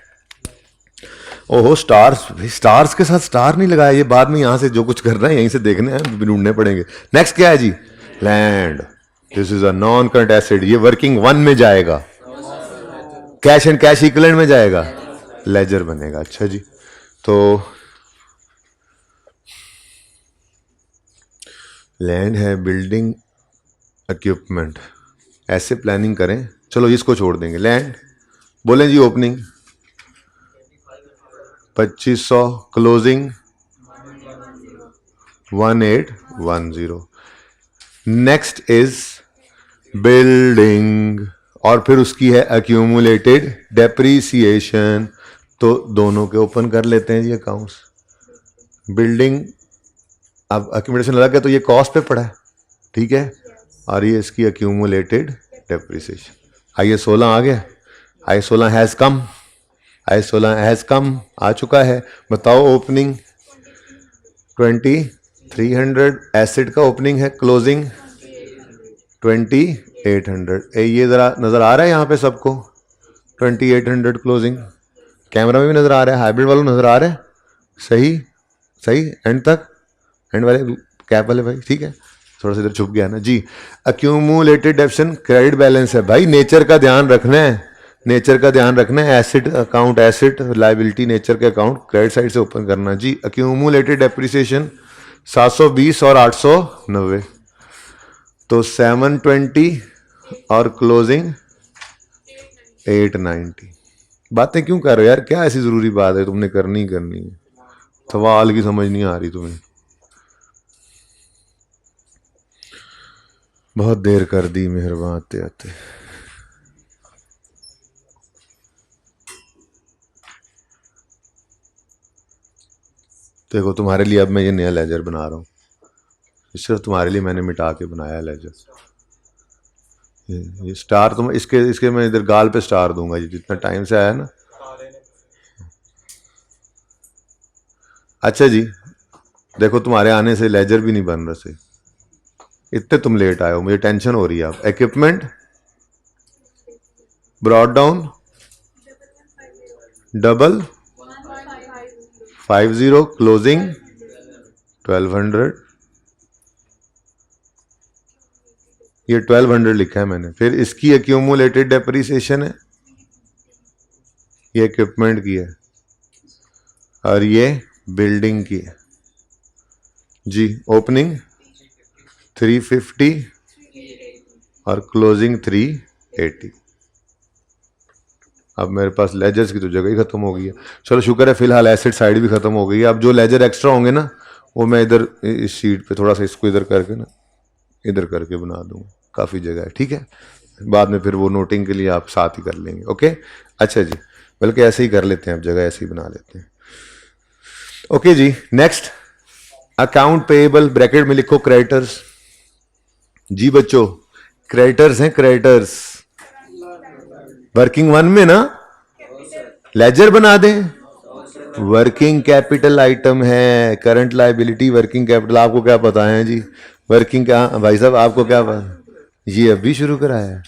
ओहो स्टार्स के साथ स्टार नहीं लगाया, ये बाद में यहां से जो कुछ करना है यहीं से देखने हैं, ढूंढने पड़ेंगे। नेक्स्ट क्या है जी, land. This is a non current asset, ये वर्किंग वन में जाएगा, कैश एंड कैश इक्विवेलेंट में जाएगा, लेजर बनेगा। अच्छा जी, तो लैंड है, बिल्डिंग इक्विपमेंट, ऐसे प्लानिंग करें। चलो इसको छोड़ देंगे, लैंड बोलें जी, opening 2500, closing 1810। Next is building, और फिर उसकी है अक्यूमुलेटेड डेप्रीसिएशन। तो दोनों के ओपन कर लेते हैं जी अकाउंट्स। बिल्डिंग अब अक्यूमुलेशन लगा तो ये कॉस्ट पे पड़ा है, ठीक है, और ये इसकी अक्यूमुलेटेड डेप्रीसिएशन। I/16 आ गया, I/16 has come, I/16 has come आ चुका है। बताओ ओपनिंग 2300, एसिड का ओपनिंग है, क्लोजिंग 2800। ये ज़रा नज़र आ रहा है यहाँ पे सबको, 2800 क्लोजिंग। कैमरा में भी नज़र आ रहा है, हाइब्रिड वालों नज़र आ रहा है, सही सही एंड तक, एंड वाले कैप वाले भाई, ठीक है, थोड़ा सा इधर छुप गया ना जी। अक्यूमुलेटेड डेप्शन क्रेडिट बैलेंस है भाई, नेचर का ध्यान रखना है, नेचर का ध्यान रखना है। Acid account, acid liability nature के अकाउंट क्रेडिट साइड से ओपन करना जी। अक्यूमुलेटेड डेप्रिसिएशन 720 और 890, तो 720 और क्लोजिंग 890। बातें क्यों कर रहे हो यार, क्या ऐसी जरूरी बात है तुमने करनी करनी है, सवाल की समझ नहीं आ रही तुम्हें, बहुत देर कर दी मेहरबान आते आते। देखो तुम्हारे लिए अब मैं ये नया लेजर बना रहा हूँ, सिर्फ तुम्हारे लिए मैंने मिटा के बनाया लेजर। ये स्टार तुम इसके मैं इधर गाल पे स्टार दूंगा जी, जितना टाइम से आया ना। अच्छा जी, देखो तुम्हारे आने से लेजर भी नहीं बन रहा से, इतने तुम लेट आए हो, मुझे टेंशन हो रही है। आप इक्विपमेंट ब्रॉड डाउन 1150, क्लोजिंग 1200, ये 1200 लिखा है मैंने। फिर इसकी एक्यूमुलेटेड डेप्रिसिएशन है, ये इक्विपमेंट की है, और ये बिल्डिंग की है जी। ओपनिंग 350 और क्लोजिंग 380। अब मेरे पास लेजर्स की तो जगह ही खत्म हो गई है, चलो शुक्र है फिलहाल एसिड साइड भी खत्म हो गई है। अब जो लेजर एक्स्ट्रा होंगे ना, वो मैं इधर इस शीट पे थोड़ा सा इसको इधर करके ना, इधर करके बना दूंगा, काफ़ी जगह है, ठीक है। बाद में फिर वो नोटिंग के लिए आप साथ ही कर लेंगे, ओके। अच्छा जी, बल्कि ऐसे ही कर लेते हैं, अब जगह ऐसे ही बना लेते हैं, ओके जी। नेक्स्ट अकाउंट पेएबल, ब्रैकेट में लिखो क्रेडिटर्स जी बच्चों, क्रेडिटर्स हैं, क्रेडिटर्स वर्किंग वन में ना लेजर बना दें, वर्किंग कैपिटल आइटम है, करंट लाइबिलिटी वर्किंग कैपिटल। आपको क्या पता है जी वर्किंग का, भाई साहब आपको क्या पता, ये अभी शुरू कराया है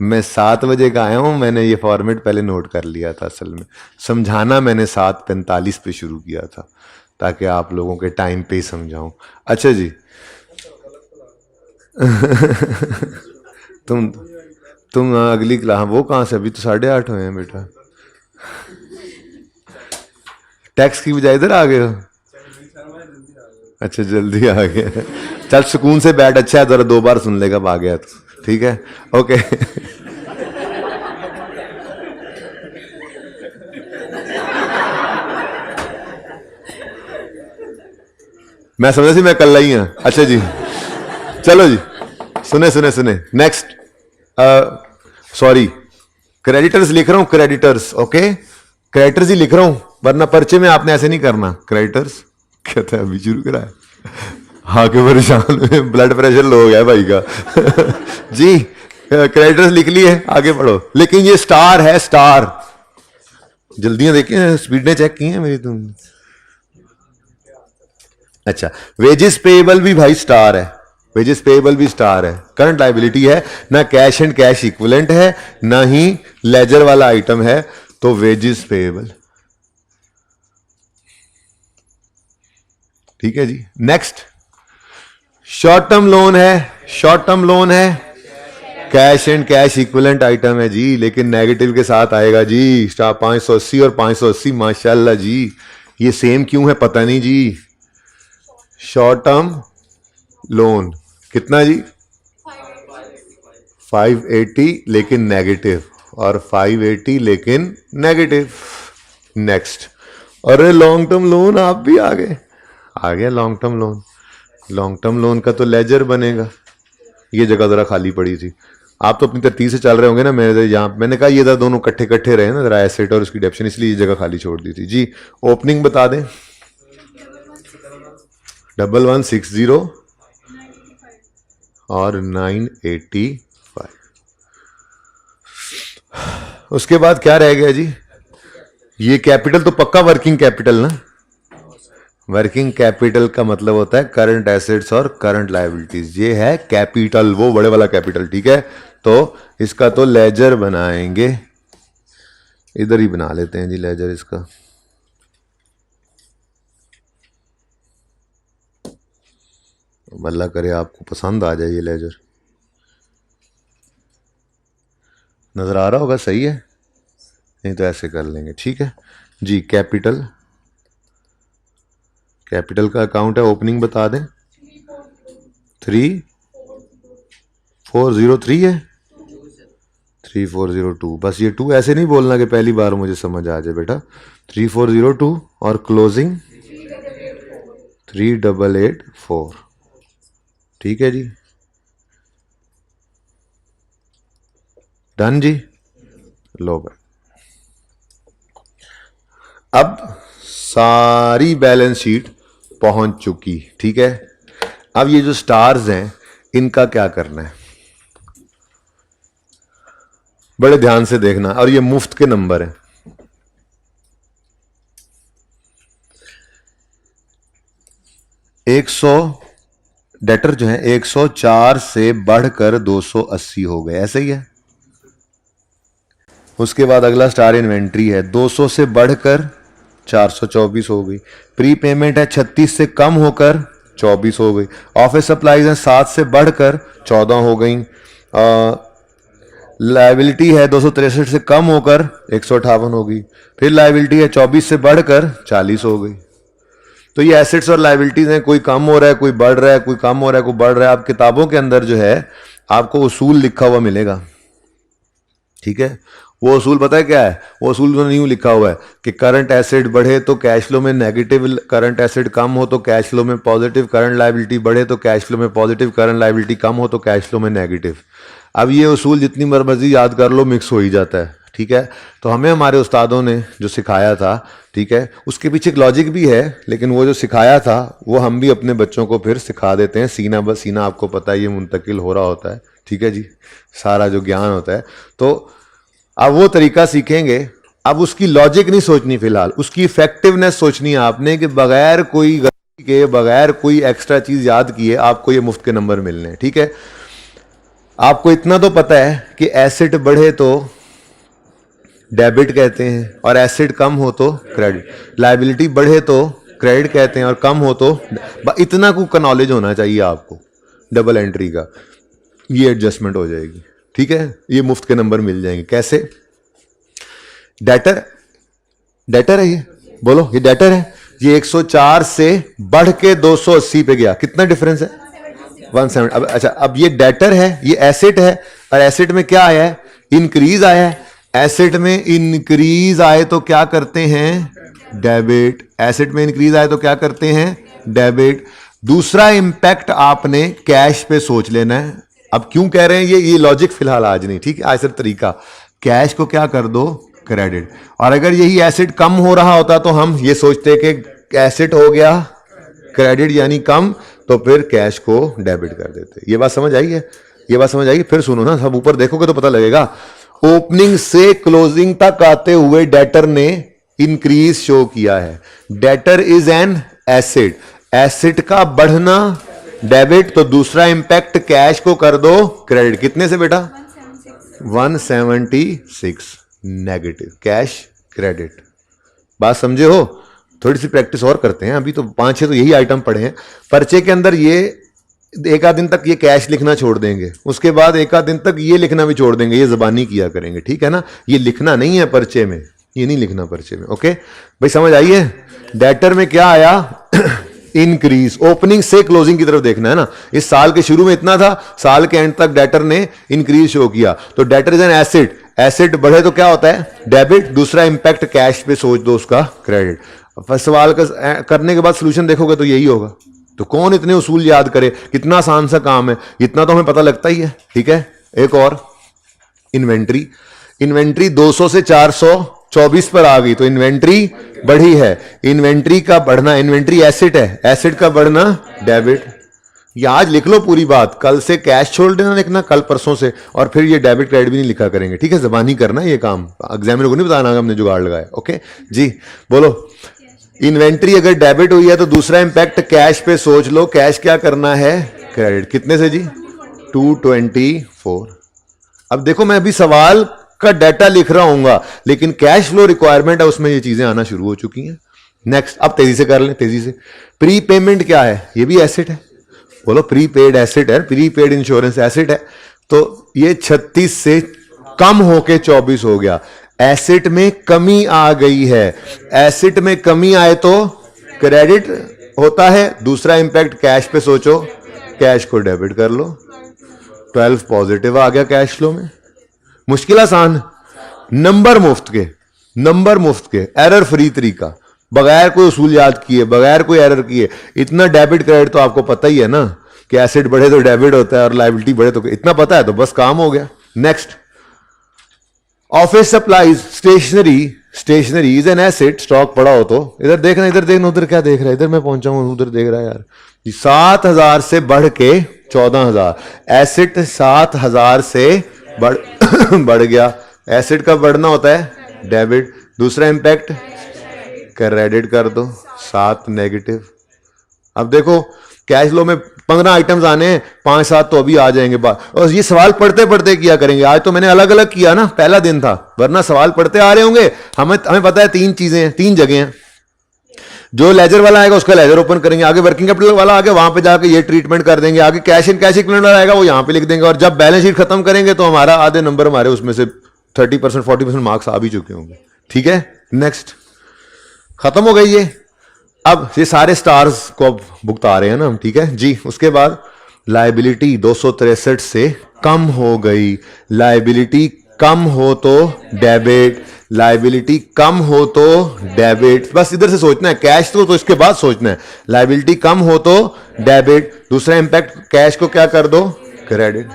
मैं 7 बजे का आया हूं, मैंने ये फॉर्मेट पहले नोट कर लिया था, असल में समझाना मैंने 7:45 पे शुरू किया था, ताकि आप लोगों के टाइम पे ही समझाऊं। अच्छा जी तुम अगली क्लास, वो कहाँ से, अभी तो 8:30 हुए हैं बेटा, टैक्स की बजाय इधर आ गए हो, अच्छा जल्दी आ गया, चल सुकून से बैठ, अच्छा है, जरा 2 बार सुन लेगा, आ गया तो ठीक है, ओके मैं समझा सी मैं कल ही हूं। अच्छा जी चलो जी, सुने सुने सुने, नेक्स्ट सॉरी क्रेडिटर्स लिख रहा हूं, क्रेडिटर्स, ओके, क्रेडिटर्स ही लिख रहा हूं, वरना पर्चे में आपने ऐसे नहीं करना। क्रेडिटर्स कहता है अभी शुरू करा है, हाँ के परेशान में ब्लड प्रेशर लो हो गया भाई का जी क्रेडिटर्स लिख लिए, आगे बढ़ो। लेकिन ये स्टार है, स्टार, जल्दियां देखिए, स्पीड ने चेक की है मेरी तुम। अच्छा, वेजेस पेएबल भी भाई स्टार है, वेजेस पेएबल भी स्टार है, करंट लाइबिलिटी है ना, कैश एंड कैश इक्विवेलेंट है, ना ही लेजर वाला आइटम है, तो वेजेस पेएबल, ठीक है जी। नेक्स्ट शॉर्ट टर्म लोन है, शॉर्ट टर्म लोन है, cash and cash equivalent item है जी, लेकिन नेगेटिव के साथ आएगा जी। स्टार 580 और 580 माशाल्लाह जी, ये सेम क्यों है पता नहीं जी। शॉर्ट टर्म लोन कितना जी, 580 लेकिन नेगेटिव, और 580 लेकिन नेगेटिव। नेक्स्ट, अरे लॉन्ग टर्म लोन आप भी आ गए, आ गया long term loan. Long term loan का तो लेजर बनेगा। ये जगह जरा खाली पड़ी थी। आप तो अपनी तरतीब से चल रहे होंगे ना। मेरे यहाँ मैंने कहा ये जरा दोनों इकट्ठे इकट्ठे रहे ना जरा, एसेट और उसकी डेप्शन, इसलिए ये जगह खाली छोड़ दी थी जी। ओपनिंग बता दें। 1160 और 985। उसके बाद क्या रह गया जी? ये कैपिटल तो पक्का वर्किंग कैपिटल ना। वर्किंग कैपिटल का मतलब होता है करंट एसेट्स और करंट लायबिलिटीज। ये है कैपिटल, वो बड़े वाला कैपिटल, ठीक है। तो इसका तो लेजर बनाएंगे, इधर ही बना लेते हैं जी लेजर इसका। अल्लाह करे आपको पसंद आ जाए ये लेजर। नजर आ रहा होगा, सही है। नहीं तो ऐसे कर लेंगे, ठीक है जी। कैपिटल, कैपिटल का अकाउंट है, ओपनिंग बता दें। 3403 है। 3402। बस ये 2 ऐसे नहीं बोलना कि पहली बार मुझे समझ आ जाए बेटा। 3402 और क्लोजिंग 3884, ठीक है जी। डन जी। लो भाई, अब सारी बैलेंस शीट पहुंच चुकी, ठीक है। अब ये जो स्टार्स हैं इनका क्या करना है, बड़े ध्यान से देखना। और ये मुफ्त के नंबर हैं। डेटर जो है 104 से बढ़कर 280 हो गए, ऐसे ही है। उसके बाद अगला स्टार इन्वेंट्री है, 200 से बढ़कर 424 हो गई। प्री पेमेंट है 36 से कम होकर 24 हो गई। ऑफिस सप्लाईज है 7 से बढ़कर 14 हो गई। लाइबिलिटी है 263 से कम होकर 158 हो गई। फिर लाइबिलिटी है 24 से बढ़कर 40 हो गई। तो ये एसेट्स और लाइबिलिटीज हैं, कोई कम हो रहा है कोई बढ़ रहा है, कोई कम हो रहा है कोई बढ़ रहा है। आप किताबों के अंदर जो है आपको उसूल लिखा हुआ मिलेगा, ठीक है। वो उसूल पता है क्या है? वो उसूल तो नहीं लिखा हुआ है कि करंट एसेट बढ़े तो कैश फ्लो में नेगेटिव, करंट एसेट कम हो तो कैश फ्लो में पॉजिटिव, करंट लायबिलिटी बढ़े तो कैश फ्लो में पॉजिटिव, करंट लायबिलिटी कम हो तो कैश फ्लो में नेगेटिव। अब ये उसूल जितनी मर्जी याद कर लो मिक्स हो ही जाता है, ठीक है। तो हमें हमारे उस्तादों ने जो सिखाया था, ठीक है, उसके पीछे एक लॉजिक भी है, लेकिन वो जो सिखाया था वो हम भी अपने बच्चों को फिर सिखा देते हैं। सीना ब सीना आपको पता है ये मुंतकिल हो रहा होता है, ठीक है जी, सारा जो ज्ञान होता है। तो अब वो तरीका सीखेंगे। अब उसकी लॉजिक नहीं सोचनी फिलहाल, उसकी इफेक्टिवनेस सोचनी है आपने कि बगैर कोई गलती के, बगैर कोई एक्स्ट्रा चीज याद किए आपको ये मुफ्त के नंबर मिलने हैं, ठीक है। आपको इतना तो पता है कि एसेट बढ़े तो डेबिट कहते हैं और एसेट कम हो तो क्रेडिट, लायबिलिटी बढ़े तो क्रेडिट कहते हैं और कम हो तो, इतना कुछ नॉलेज होना चाहिए आपको डबल एंट्री का। ये एडजस्टमेंट हो जाएगी, ठीक है। ये मुफ्त के नंबर मिल जाएंगे। कैसे? डेटर, डेटर है ये, बोलो ये डेटर है। ये 104 से बढ़ के 280 पे गया, कितना डिफरेंस है? 170। अब अच्छा, अब ये डेटर है, ये एसेट है, और एसेट में क्या आया है? इंक्रीज आया है। एसेट में इंक्रीज आए तो क्या करते हैं? डेबिट। एसेट में इंक्रीज आए तो क्या करते हैं? डेबिट। दूसरा इंपैक्ट आपने कैश पे सोच लेना है। अब क्यों कह रहे हैं ये लॉजिक फिलहाल आज नहीं, ठीक है। आज सिर्फ तरीका, कैश को क्या कर दो? क्रेडिट। और अगर यही एसेट कम हो रहा होता तो हम ये सोचते कि एसेट हो गया क्रेडिट यानी कम, तो फिर कैश को डेबिट कर देते। ये बात समझ आई है? ये बात समझ आई? फिर सुनो ना, सब ऊपर देखोगे तो पता लगेगा। ओपनिंग से क्लोजिंग तक आते हुए डेटर ने इंक्रीज शो किया है। Debtor is an asset, asset का बढ़ना डेबिट, तो दूसरा इंपैक्ट कैश को कर दो क्रेडिट। कितने से बेटा? 176 नेगेटिव कैश क्रेडिट। बात समझे हो? थोड़ी सी प्रैक्टिस और करते हैं, अभी तो 5-6 तो यही आइटम पढ़े हैं। पर्चे के अंदर ये एक आध दिन तक ये कैश लिखना छोड़ देंगे, उसके बाद एक आध दिन तक ये लिखना भी छोड़ देंगे, ये ज़बानी किया करेंगे, ठीक है ना। ये लिखना नहीं है पर्चे में, ये नहीं लिखना पर्चे में, ओके भाई, समझ आई है? डेटर में क्या आया? इंक्रीज, ओपनिंग से क्लोजिंग की तरफ देखना है ना। इस साल के शुरू में इतना था, साल के एंड तक डेटर ने इंक्रीज शो किया, तो debtor is an asset, asset बढ़े तो क्या होता है, डेबिट। दूसरा इंपैक्ट कैश पे सोच दो, उसका क्रेडिट। फर्स्ट सवाल का करने के बाद सोल्यूशन देखोगे तो यही होगा। तो कौन इतने उसूल याद करे, कितना आसान सा काम है, इतना तो हमें पता लगता ही है। ठीक है, एक और, इन्वेंट्री। इन्वेंट्री 200 से 424 पर आ गई तो इन्वेंट्री बढ़ी है। इन्वेंट्री का बढ़ना, इन्वेंट्री एसेट है, एसेट का बढ़ना डेबिट। ये आज लिख लो पूरी बात, कल से कैश छोड़ देना लिखना, कल परसों से, और फिर ये डेबिट क्रेडिट भी नहीं लिखा करेंगे। ठीक है, जबानी करना है ये काम, एग्जामिनर को नहीं बताना हमने जुगाड़ लगाया। ओके जी, बोलो। इन्वेंट्री अगर डेबिट हुई है तो दूसरा इंपैक्ट कैश पे सोच लो, कैश क्या करना है, क्रेडिट। कितने से जी, 224। अब देखो मैं अभी सवाल का डाटा लिख रहा हूंगा, लेकिन कैश फ्लो रिक्वायरमेंट है, उसमें ये चीजें आना शुरू हो चुकी हैं। नेक्स्ट, अब तेजी से कर लें, तेजी से। प्री पेमेंट क्या है, ये भी एसेट है, बोलो। प्री पेड एसेट है, प्री पेड इंश्योरेंस एसेट है। तो ये 36 से कम होके 24 हो गया, एसेट में कमी आ गई है। एसेट में कमी आए तो क्रेडिट होता है। दूसरा इंपैक्ट कैश पे सोचो, कैश को डेबिट कर लो, 12 पॉजिटिव आ गया कैश फ्लो में। मुश्किल आसान, नंबर मुफ्त के, नंबर मुफ्त के, एरर फ्री तरीका, बगैर कोई उसूल याद किए, बगैर कोई एरर किए। इतना डेबिट क्रेडिट तो आपको पता ही है ना, कि एसेट बढ़े तो डेबिट होता है और लायबिलिटी बढ़े तो, इतना पता है तो बस काम हो गया। Next, office supplies, stationery. Stationery is an asset, stock पड़ा हो तो, इधर देखना, इधर देखना, उधर क्या देख रहा है, इधर मैं पहुंचा हूं, उधर देख रहा है यार। 7,000 से बढ़ के 14,000, एसेट 7,000 से बढ़ गया। एसेट का बढ़ना होता है डेबिट। दूसरा इंपैक्ट क्रेडिट कर दो, 7 नेगेटिव। अब देखो कैश फ्लो में 15 आइटम्स आने हैं, 5-7 तो अभी आ जाएंगे बाद, और ये सवाल पढ़ते पढ़ते किया करेंगे। आज तो मैंने अलग अलग किया ना, पहला दिन था, वरना सवाल पढ़ते आ रहे होंगे। हमें पता है 3 चीजें हैं, 3 जगह हैं। जो लेजर वाला आएगा उसका लेजर ओपन करेंगे, आगे वर्किंग कैपिटल वाला आगे वहां पे जाके ये ट्रीटमेंट कर देंगे, आगे कैश इन कैश इक्विवेलेंट वाला आएगा वो यहां पे लिख देंगे, और जब बैलेंस शीट खत्म करेंगे तो हमारा आधे नंबर हमारे उसमें से 30% 40% मार्क्स आ भी चुके होंगे। ठीक है, नेक्स्ट, खत्म हो गई ये। अब ये सारे स्टार्स को अब भुगता रहे हैं ना हम। ठीक है जी, उसके बाद लायबिलिटी 263 से कम हो गई। लायबिलिटी कम हो तो डेबिट, लायबिलिटी कम हो तो डेबिट। बस इधर से सोचना है, कैश तो इसके बाद सोचना है। लायबिलिटी कम हो तो डेबिट। दूसरा इंपैक्ट कैश को क्या कर दो, क्रेडिट।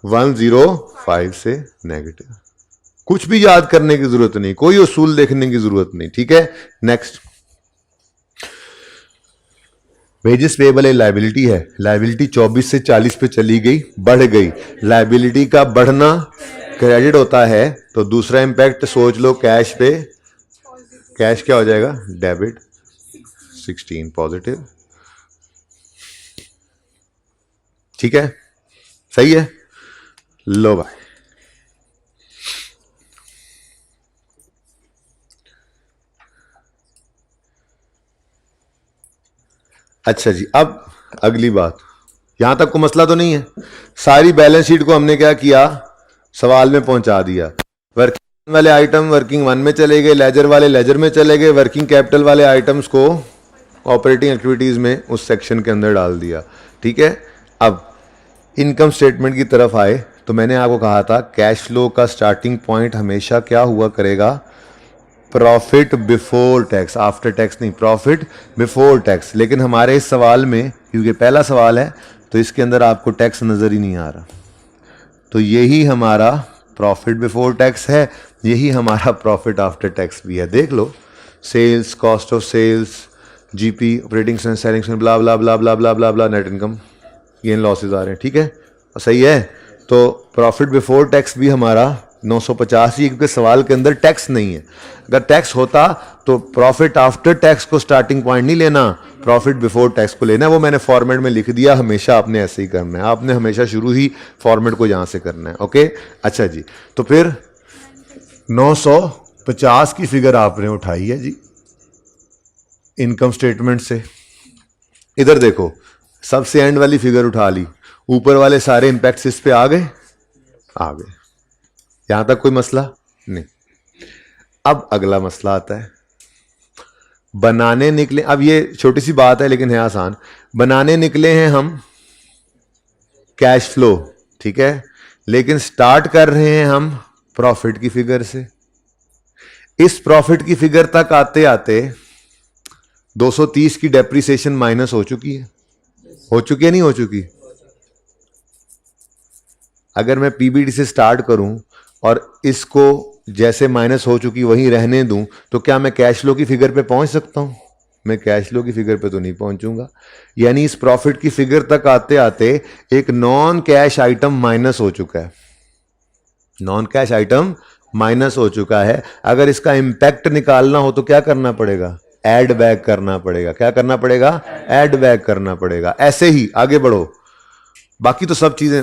105 से नेगेटिव। कुछ भी याद करने की जरूरत नहीं, कोई उसूल देखने की जरूरत नहीं। ठीक है, नेक्स्ट, वेजेस पेबल है, लायबिलिटी है। लायबिलिटी 24 से 40 पे चली गई, बढ़ गई। लायबिलिटी का बढ़ना क्रेडिट होता है, तो दूसरा इंपैक्ट सोच लो कैश पे, कैश क्या हो जाएगा, डेबिट, 16 पॉजिटिव। ठीक है, सही है, लो भाई। अच्छा जी, अब अगली बात, यहां तक को मसला तो नहीं है। सारी बैलेंस शीट को हमने क्या किया, सवाल में पहुंचा दिया। वर्किंग वाले आइटम वर्किंग 1 में चले गए, लेजर वाले लेजर में चले गए, वर्किंग कैपिटल वाले आइटम्स को ऑपरेटिंग एक्टिविटीज में उस सेक्शन के अंदर डाल दिया। ठीक है, अब इनकम स्टेटमेंट की तरफ आए तो मैंने आपको कहा था कैश फ्लो का स्टार्टिंग पॉइंट हमेशा क्या हुआ करेगा, profit before tax, after tax नहीं, प्रॉफिट बिफोर टैक्स। लेकिन हमारे इस सवाल में, क्योंकि पहला सवाल है तो इसके अंदर आपको टैक्स नज़र ही नहीं आ रहा, तो यही हमारा प्रॉफिट बिफोर टैक्स है, यही हमारा प्रॉफिट आफ्टर टैक्स भी है। देख लो, sales, cost of sales, GP, operating expense, selling expense, blah blah blah blah blah blah blah, net income, gain losses आ रहे हैं। ठीक है, सही है। तो प्रॉफिट बिफोर टैक्स भी हमारा 950 ही, क्योंकि सवाल के अंदर टैक्स नहीं है। अगर टैक्स होता तो प्रॉफिट आफ्टर टैक्स को स्टार्टिंग पॉइंट नहीं लेना, प्रॉफिट बिफोर टैक्स को लेना है। वो मैंने फॉर्मेट में लिख दिया, हमेशा आपने ऐसे ही करना है, आपने हमेशा शुरू ही फॉर्मेट को यहां से करना है। ओके, अच्छा जी, तो फिर 950 की फिगर आपने उठाई है जी इनकम स्टेटमेंट से। इधर देखो, सबसे एंड वाली फिगर उठा ली, ऊपर वाले सारे इंपैक्ट्स इस पे आ गए, आ गए। यहां तक कोई मसला नहीं। अब अगला मसला आता है, बनाने निकले, अब ये छोटी सी बात है लेकिन है आसान, बनाने निकले हैं हम कैश फ्लो, ठीक है, लेकिन स्टार्ट कर रहे हैं हम प्रॉफिट की फिगर से। इस प्रॉफिट की फिगर तक आते आते 230 की डेप्रिसिएशन माइनस हो चुकी है, हो चुकी है नहीं हो चुकी? अगर मैं पीबीटी से स्टार्ट करूं और इसको जैसे माइनस हो चुकी वहीं रहने दूं तो क्या मैं कैश फ्लो की फिगर पे पहुंच सकता हूं? मैं कैश फ्लो की फिगर पे तो नहीं पहुंचूंगा। यानी इस प्रॉफिट की फिगर तक आते आते एक नॉन कैश आइटम माइनस हो चुका है, नॉन कैश आइटम माइनस हो चुका है। अगर इसका इंपैक्ट निकालना हो तो क्या करना पड़ेगा? ऐड बैक करना पड़ेगा। क्या करना पड़ेगा? ऐड बैक करना पड़ेगा। ऐसे ही आगे बढ़ो, बाकी तो सब चीजें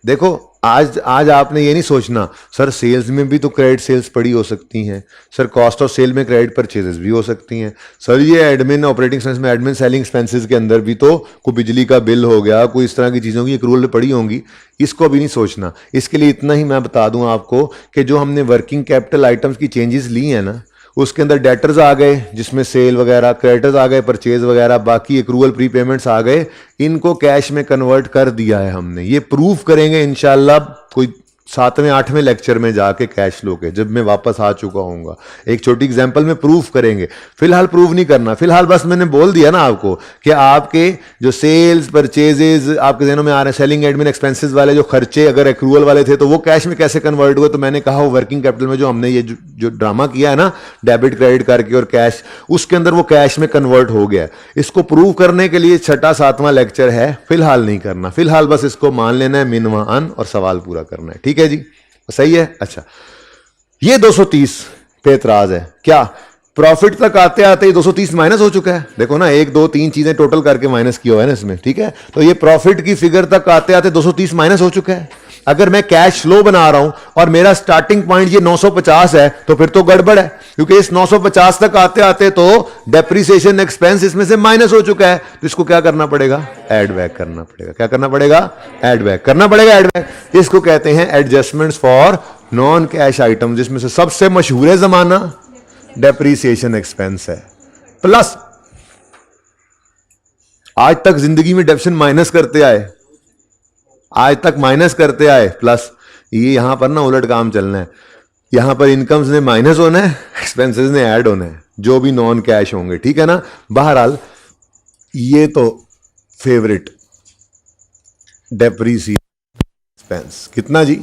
देखो। आज आज आपने ये नहीं सोचना सर सेल्स में भी तो क्रेडिट सेल्स पड़ी हो सकती हैं, सर कॉस्ट ऑफ सेल में क्रेडिट परचेजेस भी हो सकती हैं, सर ये एडमिन ऑपरेटिंग एक्सपेंस में एडमिन सेलिंग एक्सपेंसेस के अंदर भी तो कोई बिजली का बिल हो गया, कोई इस तरह की चीज़ों की एक्रूवल पड़ी होंगी। इसको भी नहीं सोचना। इसके लिए इतना ही मैं बता दूं आपको कि जो हमने वर्किंग कैपिटल आइटम्स की चेंजेस ली हैं ना, उसके अंदर डेटर्स आ गए जिसमें सेल वगैरह, क्रेडिटर्स आ गए परचेज वगैरह, बाकी एक्रूवल प्रीपेमेंट्स आ गए, इनको कैश में कन्वर्ट कर दिया है हमने। ये प्रूफ करेंगे इंशाल्लाह कोई 7वें 8वें लेक्चर में जाके कैश फ्लो के, जब मैं वापस आ चुका हूँगा। एक छोटी एग्जांपल में प्रूफ करेंगे, फिलहाल प्रूफ नहीं करना। फिलहाल बस मैंने बोल दिया ना आपको कि आपके जो सेल्स परचेजेस आपके जहनों में आ रहे हैं, सेलिंग एडमिन एक्सपेंसेस वाले जो खर्चे अगर एक्रूवल वाले थे तो वो कैश में कैसे कन्वर्ट हुए। तो मैंने कहा वो वर्किंग कैपिटल में जो हमने ये जो ड्रामा किया है ना, डेबिट क्रेडिट करके और कैश, उसके अंदर वो कैश में कन्वर्ट हो गया। इसको प्रूव करने के लिए 6वां 7वां लेक्चर है, फिलहाल नहीं करना। फिलहाल बस इसको मान लेना है मिनवान और सवाल पूरा करना है। ठीक है जी, सही है। अच्छा, ये 230 पे एतराज है क्या? प्रॉफिट तक आते आते ही 230 माइनस हो चुका है। देखो ना, 1 2 3 चीजें टोटल करके माइनस किया हुआ है ना इसमें, ठीक है। तो ये प्रॉफिट की फिगर तक आते आते 230 माइनस हो चुका है। अगर मैं कैश फ्लो बना रहा हूं और मेरा स्टार्टिंग पॉइंट ये 950 है तो फिर तो गड़बड़ है, क्योंकि इस 950 तक आते आते तो डेप्रिसिएशन एक्सपेंस इसमें से माइनस हो चुका है। तो इसको क्या करना पड़ेगा? ऐड बैक करना पड़ेगा। क्या करना पड़ेगा? ऐड बैक करना पड़ेगा। ऐड बैक इसको कहते हैं adjustments for non cash item, जिसमें से सबसे मशहूर है जमाना डेप्रिसिएशन एक्सपेंस है। प्लस आज तक जिंदगी में डेप्शन माइनस करते आए, आज तक माइनस करते आए, प्लस ये यहां पर ना उलट काम चलना है। यहां पर इनकम्स ने माइनस होना है, एक्सपेंसेस ने ऐड होना है, जो भी नॉन कैश होंगे, ठीक है ना। बहरहाल ये तो फेवरेट डेप्रिसिएशन एक्सपेंस कितना जी?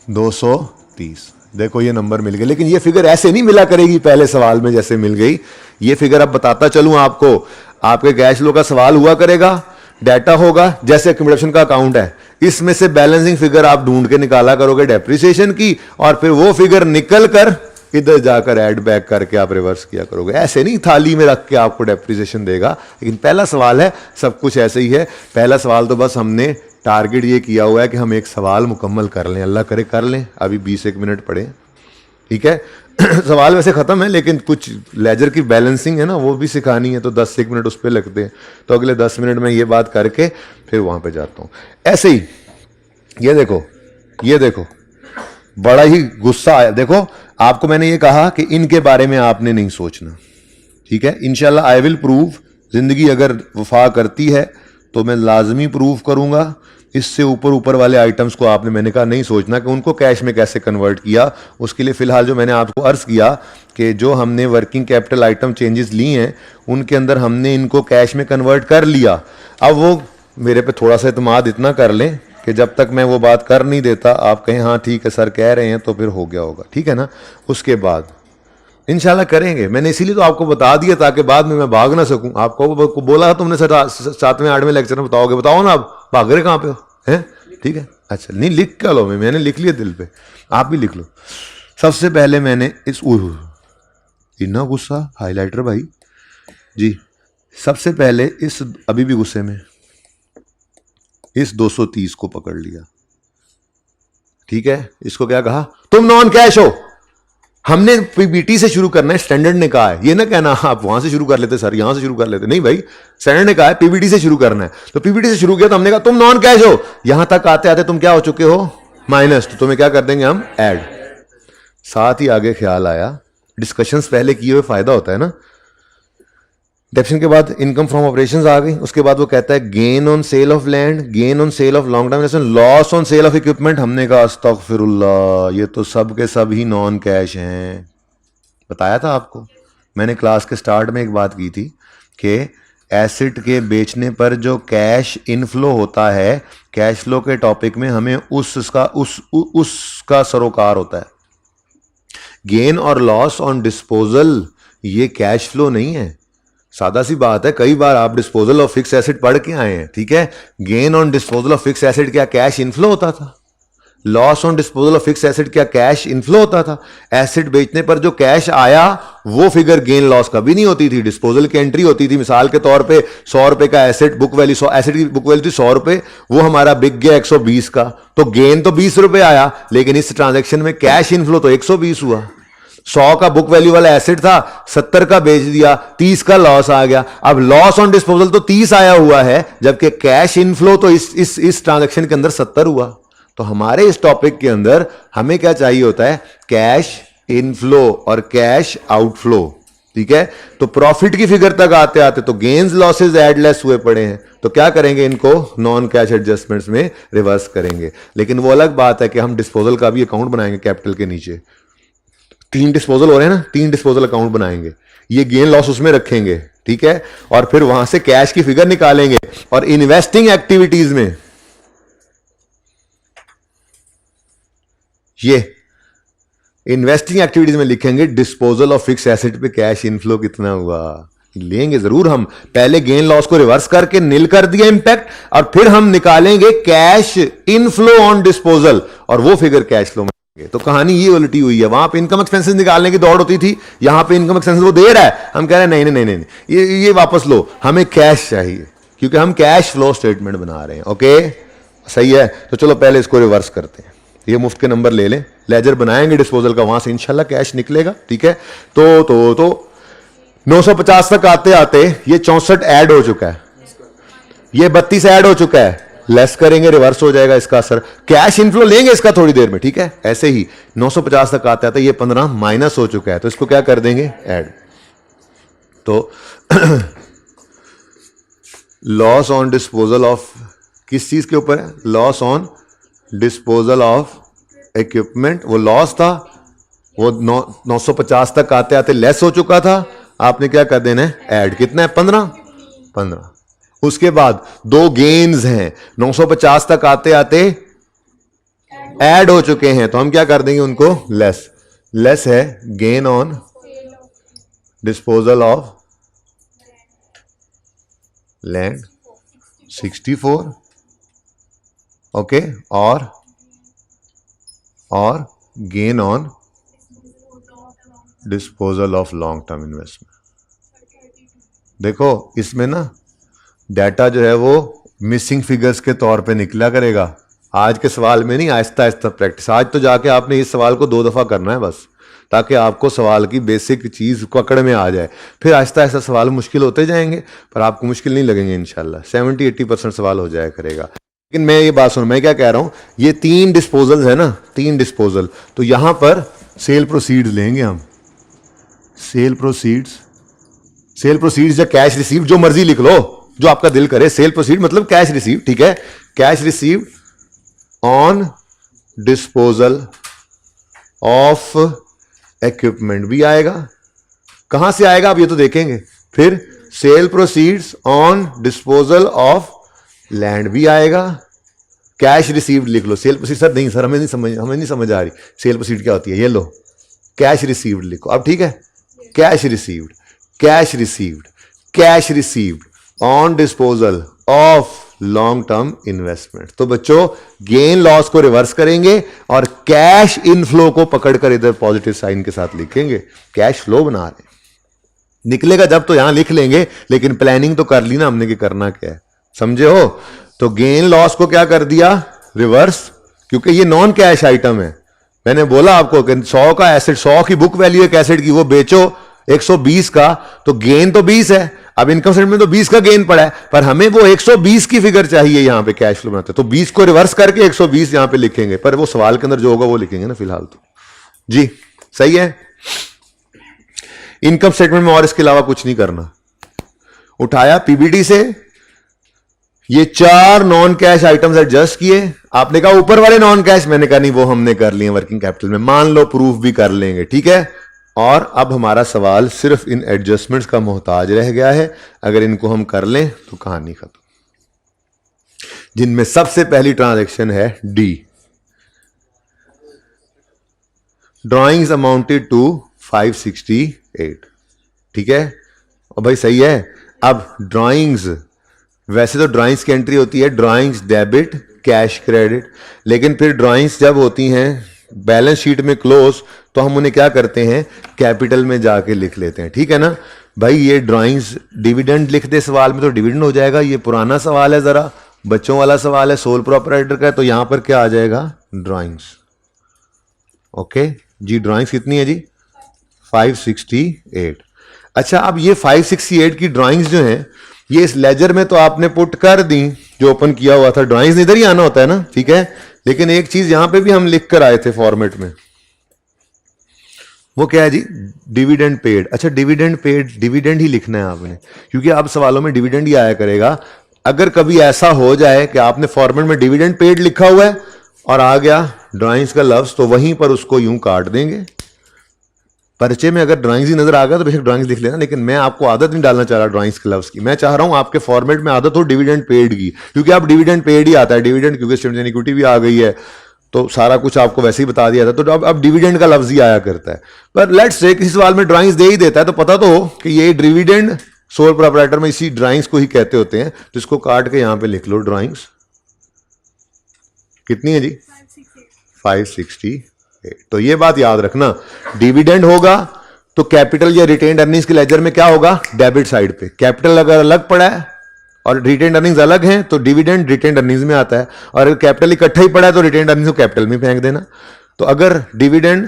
230। देखो ये नंबर मिल गया, लेकिन ये फिगर ऐसे नहीं मिला करेगी पहले सवाल में जैसे मिल गई। ये फिगर अब बताता चलूं आपको, आपके कैश फ्लो का सवाल हुआ करेगा, डाटा होगा जैसे एक्यूमुलेशन का अकाउंट है, इसमें से बैलेंसिंग फिगर आप ढूंढ के निकाला करोगे डेप्रिसिएशन की, और फिर वो फिगर निकल कर इधर जाकर ऐड बैक करके आप रिवर्स किया करोगे। ऐसे नहीं थाली में रख के आपको डेप्रिसिएशन देगा। लेकिन पहला सवाल है, सब कुछ ऐसे ही है। पहला सवाल तो बस हमने टारगेट ये किया हुआ है कि हम एक सवाल मुकम्मल कर लें, अल्लाह करे कर लें। अभी 20-1 मिनट पड़े, ठीक है। सवाल वैसे खत्म है, लेकिन कुछ लेजर की बैलेंसिंग है ना, वो भी सिखानी है, तो 10-1 मिनट उस पर लगते हैं। तो अगले 10 मिनट में ये बात करके फिर वहां पे जाता हूं। ऐसे ही ये देखो, ये देखो, बड़ा ही गुस्सा आया। देखो आपको मैंने ये कहा कि इनके बारे में आपने नहीं सोचना, ठीक है। इंशाल्लाह आई विल प्रूव, जिंदगी अगर वफा करती है तो मैं लाजमी प्रूव करूंगा। इससे ऊपर ऊपर वाले आइटम्स को आपने, मैंने कहा, नहीं सोचना कि उनको कैश में कैसे कन्वर्ट किया। उसके लिए फिलहाल जो मैंने आपको अर्ज किया कि जो हमने वर्किंग कैपिटल आइटम चेंजेस ली हैं उनके अंदर हमने इनको कैश में कन्वर्ट कर लिया। अब वो मेरे पे थोड़ा सा इत्मीनान इतना कर लें कि जब तक मैं वो बात कर नहीं देता आप कहें हाँ ठीक है सर कह रहे हैं, तो फिर हो गया होगा, ठीक है ना। उसके बाद इंशाल्लाह करेंगे। मैंने इसीलिए तो आपको बता दिया ताकि बाद में मैं भाग ना सकूं। आपको बोला तुमने 7वें 8वें लेक्चर में बताओगे, बताओ ना आप भाग रहे कहाँ पे हो, हैं? ठीक है, अच्छा नहीं लिख क्या लो, मैंने लिख लिया दिल पे, आप भी लिख लो। सबसे पहले मैंने इस इतना गुस्सा हाईलाइटर भाई जी, सबसे पहले इस, अभी भी गुस्से में, इस 230 को पकड़ लिया, ठीक है। इसको क्या कहा? तुम नॉन कैश हो। हमने पीबीटी से शुरू करना है, स्टैंडर्ड ने कहा है। ये ना कहना आप वहां से शुरू कर लेते सर, यहां से शुरू कर लेते, नहीं भाई, स्टैंडर्ड ने कहा है पीबीटी से शुरू करना है। तो पीबीटी से शुरू किया तो हमने कहा तुम नॉन कैश हो। यहां तक आते आते तुम क्या हो चुके हो? माइनस। तो तुम्हें क्या कर देंगे हम? ऐड। साथ ही आगे ख्याल आया, डिस्कशंस पहले किए हुए फायदा होता है ना। डेप्शन के बाद इनकम फ्रॉम ऑपरेशंस आ गई। उसके बाद वो कहता है gain on sale of land, gain on sale of long term investment, loss on sale of equipment. हमने कहा अस्तगफिरुल्लाह, ये तो सब के सब ही नॉन कैश हैं। बताया था आपको मैंने क्लास के स्टार्ट में एक बात की थी कि एसेट के बेचने पर जो कैश इनफ्लो होता है, कैश फ्लो के टॉपिक में हमें उसका सरोकार होता है। गेन और लॉस ऑन डिस्पोजल ये कैश फ्लो नहीं है। सादा सी बात है, कई बार आप डिस्पोजल ऑफ फिक्स एसेट पढ़ के आए हैं, ठीक है। Gain on disposal of fix asset क्या कैश इनफ्लो होता था? Loss on disposal of fix asset क्या कैश इनफ्लो होता था? एसेट बेचने पर जो कैश आया वो फिगर गेन लॉस कभी नहीं होती थी, डिस्पोजल की एंट्री होती थी। मिसाल के तौर पे 100 रुपए का एसेट बुक वैल्यू, एसेट की बुक वैल्यू थी 100 रुपए, वो हमारा बिक गया 120 का, तो गेन तो 20 रुपए आया, लेकिन इस ट्रांजेक्शन में कैश इनफ्लो तो 120 हुआ। 100 का बुक वैल्यू वाला एसेट था, 70 का बेच दिया, 30 का लॉस आ गया। अब लॉस ऑन डिस्पोजल तो 30 आया हुआ है, जबकि कैश इनफ्लो तो इस ट्रांजैक्शन के अंदर 70 हुआ। तो हमारे इस टॉपिक के अंदर हमें क्या चाहिए होता है? कैश इनफ्लो और कैश आउटफ्लो, ठीक है। तो प्रॉफिट की फिगर तक आते आते तो गेन्स लॉसेस एड लेस हुए पड़े हैं, तो क्या करेंगे? इनको नॉन कैश एडजस्टमेंट्स में रिवर्स करेंगे। लेकिन वो अलग बात है कि हम डिस्पोजल का भी अकाउंट बनाएंगे कैपिटल के नीचे। 3 डिस्पोजल हो रहे हैं ना, 3 डिस्पोजल अकाउंट बनाएंगे, ये गेन लॉस उसमें रखेंगे, ठीक है। और फिर वहां से कैश की फिगर निकालेंगे और इन्वेस्टिंग एक्टिविटीज में ये इन्वेस्टिंग एक्टिविटीज में लिखेंगे डिस्पोजल ऑफ फिक्स एसेट पे कैश इनफ्लो कितना हुआ। लेंगे जरूर हम, पहले गेन लॉस को रिवर्स करके निल कर दिया इंपैक्ट, और फिर हम निकालेंगे कैश इनफ्लो ऑन डिस्पोजल, और वो फिगर कैश फ्लो में। तो कहानी ये उल्टी हुई है। वहां पे इनकम एक्सपेंसेस निकालने की दौड़ होती थी, यहां पे इनकम एक्सपेंसेस वो दे रहा है, हम कह रहे हैं नहीं नहीं नहीं नहीं, ये वापस लो, हमें कैश चाहिए, क्योंकि हम कैश फ्लो स्टेटमेंट बना रहे हैं। ओके, सही है। तो चलो पहले इसको रिवर्स करते हैं। ये मुफ्त के नंबर ले लें, लेजर बनाएंगे डिस्पोजल का, वहां से इंशाल्लाह कैश निकलेगा, ठीक है। तो 950 तक आते आते ये 64 ऐड हो चुका है, ये 32 ऐड हो चुका है, लेस करेंगे रिवर्स हो जाएगा इसका असर। कैश इनफ्लो लेंगे इसका थोड़ी देर में, ठीक है। ऐसे ही 950 तक आते आते ये 15 माइनस हो चुका है, तो इसको क्या कर देंगे? ऐड। तो लॉस ऑन डिस्पोजल ऑफ किस चीज के ऊपर है? Loss on disposal of equipment. वो लॉस था, वो 950 तक आते आते लेस हो चुका था, आपने क्या कर देना है? ऐड। कितना है? 15। उसके बाद 2 गेन्स हैं, 950 तक आते आते ऐड हो चुके हैं, तो हम क्या कर देंगे उनको? लेस। लेस है gain on disposal of land 64, okay, और gain on disposal of long term investment. देखो इसमें ना डाटा जो है वो मिसिंग फिगर्स के तौर पे निकला करेगा। आज के सवाल में नहीं, आहिस्ता आहिस्ता प्रैक्टिस। आज तो जाके आपने इस सवाल को 2 दफा करना है बस, ताकि आपको सवाल की बेसिक चीज पकड़ में आ जाए। फिर आहिस्ता आहिस्ता सवाल मुश्किल होते जाएंगे, पर आपको मुश्किल नहीं लगेंगे इंशाल्लाह। 70-80% सवाल हो जाया करेगा। लेकिन मैं ये बात सुनो, मैं क्या कह रहा हूं, ये 3 डिस्पोजल है ना, 3 डिस्पोजल, तो यहां पर सेल प्रोसीड्स लेंगे हम। सेल प्रोसीड्स या कैश रिसीव, जो मर्जी लिख लो, जो आपका दिल करे। सेल प्रोसीड मतलब कैश रिसीव, ठीक है। Cash receive on disposal of equipment भी आएगा। कहां से आएगा आप ये तो देखेंगे। फिर sale proceeds on disposal of land भी आएगा। कैश रिसीव्ड लिख लो। सेल प्रोसीड सर नहीं, सर हमें नहीं समझ आ रही सेल प्रोसीड क्या होती है। ये लो, कैश रिसीव्ड लिखो अब, ठीक है। Cash received on disposal of long term investment. तो बच्चों गेन लॉस को रिवर्स करेंगे और कैश इनफ्लो को पकड़कर इधर पॉजिटिव साइन के साथ लिखेंगे। कैश फ्लो बना रहे हैं, निकलेगा जब तो यहां लिख लेंगे, लेकिन प्लानिंग तो कर ली ना हमने कि करना क्या है, समझे हो। तो गेन लॉस को क्या कर दिया? रिवर्स, क्योंकि ये नॉन कैश आइटम है। मैंने बोला आपको कि 100 का एसेट, 100 की बुक वैल्यू एक एसेट की, वो बेचो 120 का, तो गेन तो 20 है। अब इनकम स्टेटमेंट में तो 20 का गेन पड़ा है, पर हमें वो 120 की फिगर चाहिए यहां पे कैश फ्लो बनाते, तो 20 को रिवर्स करके 120 यहां पे लिखेंगे, पर वो सवाल के अंदर जो होगा वो लिखेंगे ना फिलहाल तो। जी सही है। इनकम स्टेटमेंट में और इसके अलावा कुछ नहीं करना। उठाया पीबीटी से, ये 4 नॉन कैश आइटम्स एडजस्ट किए। आपने कहा ऊपर वाले नॉन कैश, मैंने कहा नहीं वो हमने कर लिए वर्किंग कैपिटल में, मान लो प्रूफ भी कर लेंगे, ठीक है। और अब हमारा सवाल सिर्फ इन एडजस्टमेंट्स का मोहताज रह गया है। अगर इनको हम कर लें तो कहानी खत्म। जिनमें सबसे पहली ट्रांजैक्शन है डी, ड्राइंग्स अमाउंटेड टू 568, ठीक है। और भाई सही है। अब ड्राइंग्स, वैसे तो ड्राइंग्स की एंट्री होती है ड्राइंग्स डेबिट कैश क्रेडिट, लेकिन फिर ड्राइंग्स जब होती हैं बैलेंस शीट में क्लोज, तो हम उन्हें क्या करते हैं, कैपिटल में जाके लिख लेते हैं, ठीक है ना भाई। ये ड्राइंग्स डिविडेंड लिख दे सवाल में तो डिविडेंड हो जाएगा। ये पुराना सवाल है, जरा बच्चों वाला सवाल है, सोल प्रोपराइटर का, तो यहां पर क्या आ जाएगा, ड्राइंग्स। ओके जी, ड्राइंग्स कितनी है जी, 568। अच्छा, अब ये 568 की ड्राइंग्स जो हैं, ये इस लेजर में तो आपने पुट कर दी, जो ओपन किया हुआ था। ड्राइंग्स इधर ही आना होता है ना, ठीक है। लेकिन एक चीज यहां पे भी हम लिख कर आए थे फॉर्मेट में, वो क्या है जी, डिविडेंड पेड। अच्छा, डिविडेंड पेड, डिविडेंड ही लिखना है आपने, क्योंकि अब सवालों में डिविडेंड ही आया करेगा। अगर कभी ऐसा हो जाए कि आपने फॉर्मेट में डिविडेंड पेड लिखा हुआ है और आ गया ड्राइंग्स का लफ्ज, तो वहीं पर उसको यूं काट देंगे। परिचय में अगर ड्राइंग्स ही नजर आ गया तो बेशक ड्राइंग्स लिख लेना, लेकिन मैं आपको आदत नहीं डालना चाह रहा ड्राइंग्स के लफ्ज की। मैं चाह रहा हूं आपके फॉर्मेट में आदत हो डिविडेंड पेड की, क्योंकि आप डिविडेंड पेड ही आता है, डिविडेंड क्योंकि स्टेटमेंट इक्विटी भी आ गई है, तो सारा कुछ आपको वैसे ही बता दिया था, तो अब डिविडेंड का लफ्ज ही आया करता है। पर लेट्स से किसी सवाल में ड्राइंग्स दे ही देता है, तो पता तो हो कि ये डिविडेंड सोल प्रोपराइटर में इसी ड्राइंग्स को ही कहते होते हैं, तो इसको काट के यहां पे लिख लो ड्राइंग्स। कितनी है जी, 568। तो ये बात याद रखना, डिविडेंड होगा तो कैपिटल या रिटेन्ड अर्निंग्स के लेजर में क्या होगा, डेबिट साइड पे। कैपिटल अगर अलग पड़ा है और रिटेन्ड अर्निंग्स अलग हैं तो डिविडेंड रिटेन्ड अर्निंग्स में आता है, और अगर कैपिटल इकट्ठा ही पड़ा है तो रिटेन्ड अर्निंग्स को कैपिटल में फेंक देना। तो अगर डिविडेंड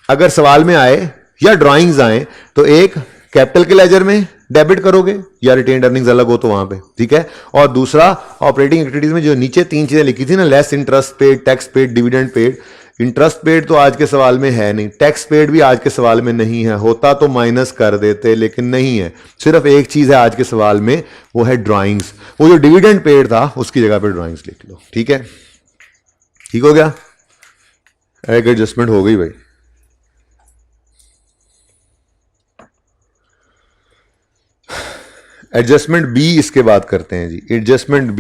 अगर सवाल में आए या ड्राइंग्स आए तो एक कैपिटल के लेजर में डेबिट करोगे या रिटेन्ड अर्निंग्स अलग हो तो वहां पे, ठीक है। और दूसरा ऑपरेटिंग एक्टिविटीज में जो नीचे 3 चीजें लिखी थी ना, less interest paid, tax paid, dividend paid. Interest paid तो आज के सवाल में है नहीं, टैक्स पेड भी आज के सवाल में नहीं है, होता तो माइनस कर देते लेकिन नहीं है। सिर्फ एक चीज है आज के सवाल में, वो है ड्राइंग्स। वो जो डिविडेंड पेड था उसकी जगह पे ड्राइंग्स लिख लो, ठीक है। ठीक हो गया, एक एडजस्टमेंट हो गई भाई। एडजस्टमेंट बी इसके बाद करते हैं जी, एडजस्टमेंट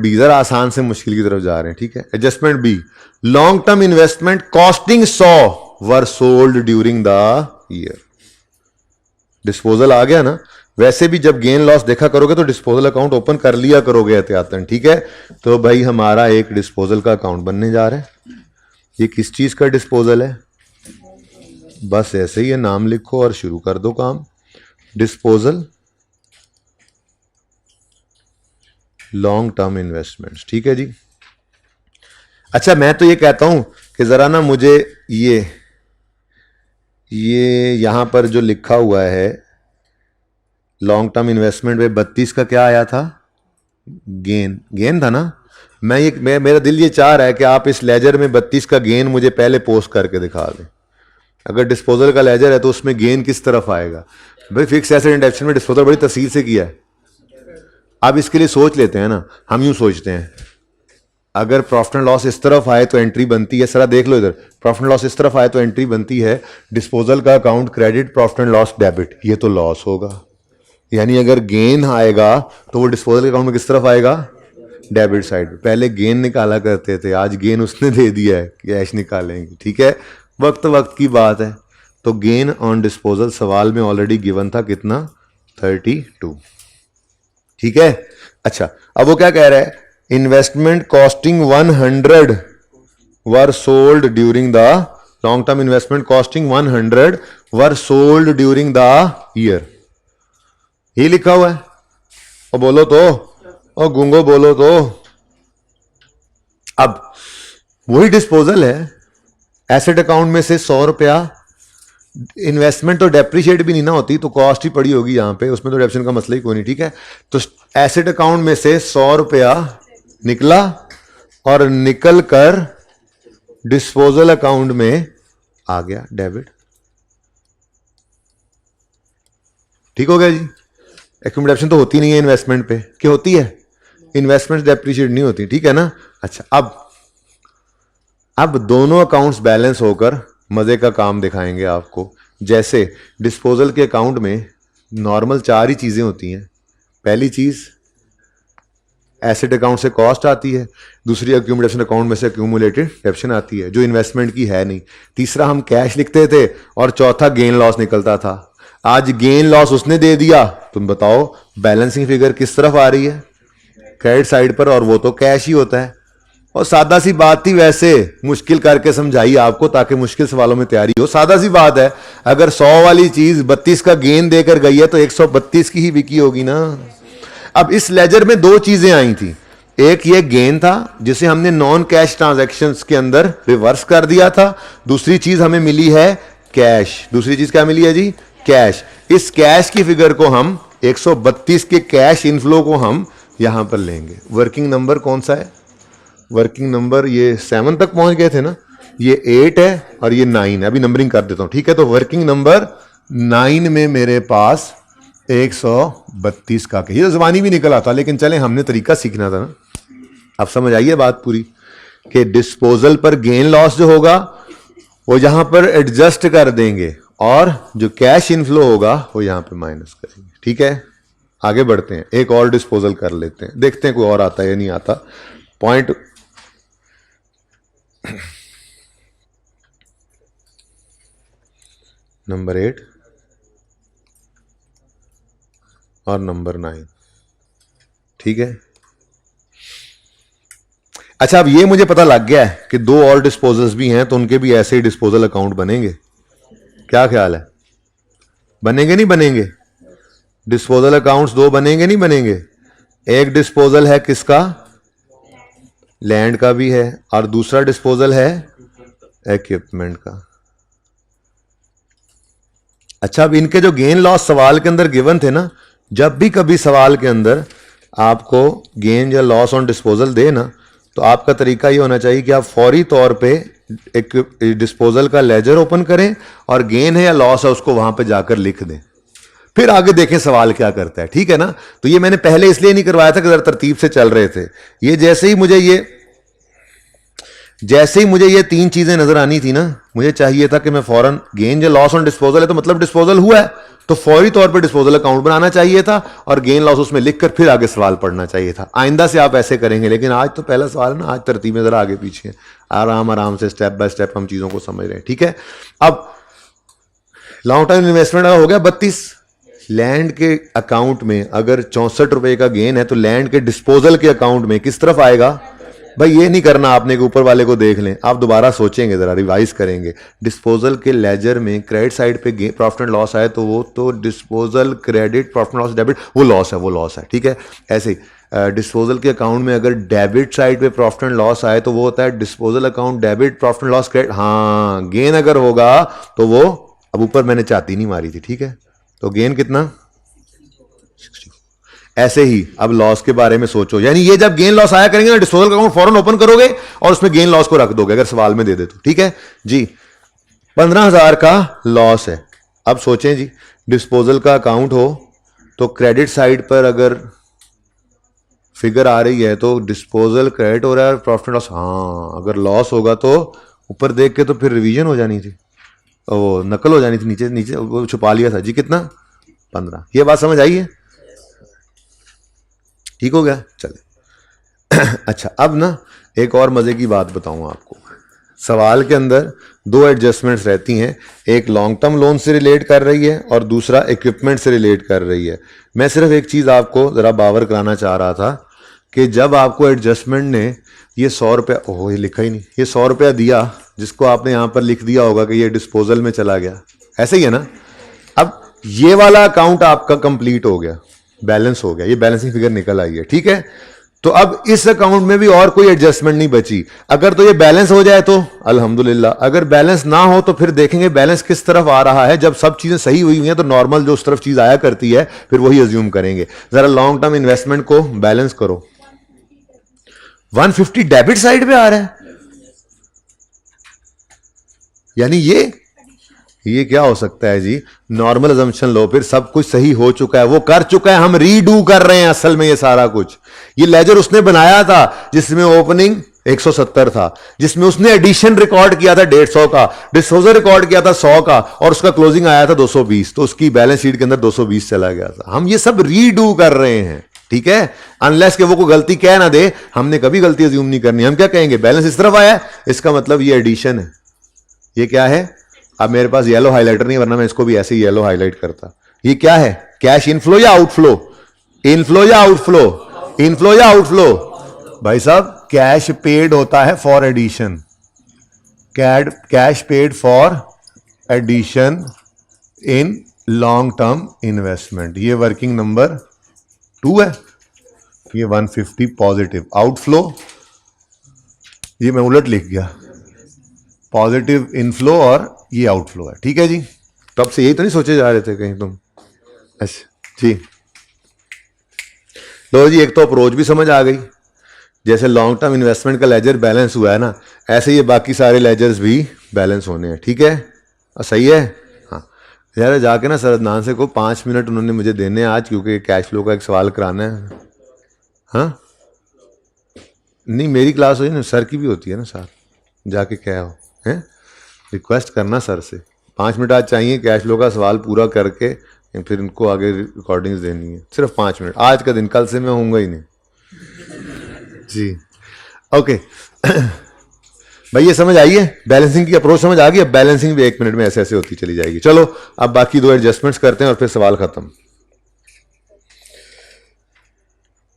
बी जरा आसान से मुश्किल की तरफ जा रहे हैं, ठीक है। Adjustment B, long term investment costing 100 were sold during the year. Disposal आ गया ना, वैसे भी जब गेन लॉस देखा करोगे तो डिस्पोजल अकाउंट ओपन कर लिया करोगे एहतियातन, ठीक है। तो भाई हमारा एक डिस्पोजल का अकाउंट बनने जा रहा है। ये किस चीज का डिस्पोजल है, बस ऐसे ही है, नाम लिखो और शुरू कर दो काम। डिस्पोजल लॉन्ग टर्म इन्वेस्टमेंट्स, ठीक है जी। अच्छा, मैं तो ये कहता हूं कि जरा ना मुझे ये यहां पर जो लिखा हुआ है लॉन्ग टर्म इन्वेस्टमेंट में 32 का क्या आया था, गेन था ना। मेरा दिल ये चाह रहा है कि आप इस लेजर में 32 का गेन मुझे पहले पोस्ट करके दिखा दें। अगर डिस्पोजल का लेजर है तो उसमें गेन किस तरफ आएगा भाई। फिक्स एसेट इंडेक्शन में डिस्पोजल बड़ी तफसील से किया है। अब इसके लिए सोच लेते हैं ना, हम यूं सोचते हैं अगर प्रॉफिट एंड लॉस इस तरफ आए तो एंट्री बनती है, सरा देख लो इधर, प्रॉफिट एंड लॉस इस तरफ आए तो एंट्री बनती है डिस्पोजल का account credit, profit and loss debit, ये तो लॉस होगा। यानी अगर गेन आएगा तो वो डिस्पोजल के अकाउंट में किस तरफ आएगा, डेबिट साइड। पहले गेन निकाला करते थे, आज गेन उसने दे दिया है, कैश निकालेंगे, ठीक है। वक्त की बात है। तो गेन ऑन डिस्पोजल सवाल में ऑलरेडी गिवन था कितना, 32, ठीक है। अच्छा, अब वो क्या कह रहा है, investment costing 100 were sold during the, long term investment costing 100 were sold during the year, ये लिखा हुआ है। और बोलो तो, और गूंगो बोलो तो। अब वही डिस्पोजल है, एसेट अकाउंट में से 100 रुपया, इन्वेस्टमेंट तो डेप्रिशिएट भी नहीं ना होती, तो कॉस्ट ही पड़ी होगी यहां पे, उसमें तो डेप्रिसिएशन का मसला ही कोई नहीं, ठीक है। तो एसेट अकाउंट में से 100 रुपया निकला और निकल कर डिस्पोजल अकाउंट में आ गया डेबिट। ठीक हो गया जी। एक्यूमुलेशन तो होती नहीं है इन्वेस्टमेंट पे, क्या होती है? इन्वेस्टमेंट डेप्रिशिएट नहीं होती, ठीक है ना। अच्छा, अब दोनों अकाउंट्स बैलेंस होकर मजे का काम दिखाएंगे आपको। जैसे डिस्पोजल के अकाउंट में नॉर्मल 4 ही चीजें होती हैं। पहली चीज एसेट अकाउंट से कॉस्ट आती है, दूसरी एक्यूमुलेशन अकाउंट में से एक्यूमुलेटेड डेप्शन आती है जो इन्वेस्टमेंट की है नहीं, तीसरा हम कैश लिखते थे, और चौथा गेन लॉस निकलता था। आज गेन लॉस उसने दे दिया, तुम बताओ बैलेंसिंग फिगर किस तरफ आ रही है? क्रेडिट साइड पर, और वो तो कैश ही होता है। और सादा सी बात थी, वैसे मुश्किल करके समझाई आपको ताकि मुश्किल सवालों में तैयारी हो। सादा सी बात है, अगर 100 वाली चीज 32 का गेन देकर गई है तो 132 की ही बिकी होगी ना। अब इस लेजर में 2 चीजें आई थी, एक ये गेन था जिसे हमने नॉन कैश ट्रांजैक्शंस के अंदर रिवर्स कर दिया था, दूसरी चीज हमें मिली है कैश। दूसरी चीज क्या मिली है जी? कैश। इस कैश की फिगर को हम 132 के कैश इनफ्लो को हम यहां पर लेंगे। वर्किंग नंबर कौन सा है? वर्किंग नंबर ये 7 तक पहुंच गए थे ना, ये 8 है और ये 9 है। अभी नंबरिंग कर देता हूं, ठीक है। तो वर्किंग नंबर 9 में मेरे पास 132 का, ये तो जबानी भी निकल आता, लेकिन चले हमने तरीका सीखना था ना। अब समझ आइए बात पूरी, कि डिस्पोजल पर गेन लॉस जो होगा वो यहां पर एडजस्ट कर देंगे, और जो कैश इनफ्लो होगा वो यहां पे माइनस करेंगे, ठीक है। आगे बढ़ते हैं, एक और डिस्पोजल कर लेते हैं, देखते हैं कोई और आता है या नहीं आता। पॉइंट नंबर 8 और नंबर 9, ठीक है। अच्छा, अब ये मुझे पता लग गया है कि 2 और डिस्पोजल्स भी हैं, तो उनके भी ऐसे ही डिस्पोजल अकाउंट बनेंगे। क्या ख्याल है, बनेंगे नहीं बनेंगे? डिस्पोजल अकाउंट्स 2 बनेंगे नहीं बनेंगे? एक डिस्पोजल है किसका? लैंड का भी है, और दूसरा डिस्पोजल है इक्विपमेंट का। अच्छा, अब इनके जो गेन लॉस सवाल के अंदर गिवन थे ना, जब भी कभी सवाल के अंदर आपको गेन या लॉस ऑन डिस्पोजल दे ना, तो आपका तरीका ये होना चाहिए कि आप फौरी तौर पे एक डिस्पोजल का लेजर ओपन करें और गेन है या लॉस है उसको वहां पे जाकर लिख दें, फिर आगे देखें सवाल क्या करता है, ठीक है ना। तो ये मैंने पहले इसलिए नहीं करवाया था कि जरा तरतीब से चल रहे थे। ये जैसे ही मुझे ये 3 चीजें नजर आनी थी ना, मुझे चाहिए था कि मैं फौरन गेन या लॉस ऑन डिस्पोजल है तो मतलब डिस्पोजल हुआ है, तो फौरी तौर पे डिस्पोजल अकाउंट बनाना चाहिए था और गेन लॉस उसमें लिखकर फिर आगे सवाल पढ़ना चाहिए था। आइंदा से आप ऐसे करेंगे, लेकिन आज तो पहला सवाल है ना, आज तरतीब में जरा आगे पीछे, आराम आराम से स्टेप बाय स्टेप हम चीजों को समझ रहे हैं, ठीक है। अब लॉन्ग टर्म इन्वेस्टमेंट हो गया 32। लैंड के अकाउंट में अगर 64 रुपए का गेन है तो लैंड के डिस्पोजल के अकाउंट में किस तरफ आएगा? भाई ये नहीं करना आपने कि ऊपर वाले को देख लें, आप दोबारा सोचेंगे, जरा रिवाइज करेंगे। डिस्पोजल के लेजर में क्रेडिट साइड पे प्रॉफिट एंड लॉस आए तो वो तो disposal credit, profit and loss debit, वो लॉस है, ठीक है। ऐसे ही डिस्पोजल के अकाउंट में अगर डेबिट साइड पे प्रॉफिट एंड लॉस आए तो वो होता है disposal account debit, profit and loss credit. हाँ, गेन अगर होगा तो वो, अब ऊपर मैंने चाहती नहीं मारी थी, ठीक है, तो गेन कितना? 60। ऐसे ही अब लॉस के बारे में सोचो, यानी ये जब गेन लॉस आया करेंगे ना, डिस्पोजल अकाउंट फौरन ओपन करोगे और उसमें गेन लॉस को रख दोगे अगर सवाल में दे दे तो, ठीक है जी। 15,000 का लॉस है। अब सोचें जी, डिस्पोजल का अकाउंट हो तो क्रेडिट साइड पर अगर फिगर आ रही है तो डिस्पोजल क्रेडिट हो रहा है, प्रॉफिट लॉस, हाँ अगर लॉस होगा तो ऊपर देख के तो फिर रिवीजन हो जानी थी, वो नकल हो जानी थी, नीचे नीचे वो छुपा लिया था जी। कितना? 15। ये बात समझ आई है? ठीक हो गया, चले। अच्छा, अब ना एक और मजे की बात बताऊं आपको। सवाल के अंदर 2 एडजस्टमेंट्स रहती हैं, एक लॉन्ग टर्म लोन से रिलेट कर रही है और दूसरा इक्विपमेंट से रिलेट कर रही है। मैं सिर्फ एक चीज आपको जरा बावर कराना चाह रहा था कि जब आपको एडजस्टमेंट ने ये 100 रुपया, ओह ये लिखा ही नहीं, ये 100 रुपया दिया, जिसको आपने यहां पर लिख दिया होगा कि ये डिस्पोजल में चला गया, ऐसे ही है ना। अब ये वाला अकाउंट आपका कंप्लीट हो गया, बैलेंस हो गया, ये बैलेंसिंग फिगर निकल आई है, ठीक है। तो अब इस अकाउंट में भी और कोई एडजस्टमेंट नहीं बची। अगर तो ये बैलेंस हो जाए तो अल्हम्दुलिल्लाह, अगर बैलेंस ना हो तो फिर देखेंगे बैलेंस किस तरफ आ रहा है। जब सब चीजें सही हुई हैं तो नॉर्मल जो उस तरफ चीज आया करती है फिर वही अज्यूम करेंगे। जरा लॉन्ग टर्म इन्वेस्टमेंट को बैलेंस करो, 150 डेबिट साइड पे आ रहा है, यानी ये क्या हो सकता है जी? नॉर्मल अजम्पशन लो, फिर सब कुछ सही हो चुका है, वो कर चुका है, हम रीडू कर रहे हैं असल में ये सारा कुछ। ये लेजर उसने बनाया था जिसमें ओपनिंग 170 था, जिसमें उसने एडिशन रिकॉर्ड किया था 150 का, डिस्पोजल रिकॉर्ड किया था 100 का, और उसका क्लोजिंग आया था 220, तो उसकी बैलेंस शीट के अंदर 220 चला गया था। हम ये सब रीडू कर रहे हैं, ठीक है? अनलेस के वो कोई गलती कह ना दे, हमने कभी गलती अज्यूम नहीं करनी। हम क्या कहेंगे? बैलेंस इस तरफ आया, इसका मतलब ये एडिशन है। ये क्या है? अब मेरे पास येलो हाइलाइटर नहीं, वरना मैं इसको भी ऐसे ही येलो हाईलाइट करता। ये क्या है? कैश इनफ्लो या आउटफ्लो? इनफ्लो या आउटफ्लो? इनफ्लो या आउटफ्लो? भाई साहब, कैश पेड होता है for addition, cash paid for addition in long term investment. ये वर्किंग नंबर 2 है, ये 150 पॉजिटिव। आउटफ्लो, ये मैं उलट लिख गया, पॉजिटिव इनफ्लो और ये आउटफ्लो है, ठीक है जी? तब से यही तो नहीं सोचे जा रहे थे कहीं तुम? अच्छा जी, लो जी, एक तो अप्रोच भी समझ आ गई। जैसे लॉन्ग टर्म इन्वेस्टमेंट का लेजर बैलेंस हुआ है ना, ऐसे ये बाकी सारे लेजर्स भी बैलेंस होने हैं, ठीक है? सही है? हाँ यार, जाके ना सरदनान से को 5 मिनट उन्होंने मुझे देने हैं आज, क्योंकि कैश फ्लो का एक सवाल कराना है। हाँ नहीं, मेरी क्लास हुई ना, सर की भी होती है ना साथ, जाके क्या हो है, रिक्वेस्ट करना सर से। 5 मिनट आज चाहिए कैश फ्लो का सवाल पूरा करके, फिर उनको आगे रिकॉर्डिंग्स देनी है। सिर्फ 5 मिनट आज का दिन, कल से मैं होऊंगा ही नहीं जी। ओके भाई, ये समझ आई है? बैलेंसिंग की अप्रोच समझ आ गई? अब बैलेंसिंग भी 1 मिनट में ऐसे ऐसे होती चली जाएगी। चलो अब बाकी 2 एडजस्टमेंट्स करते हैं और फिर सवाल खत्म।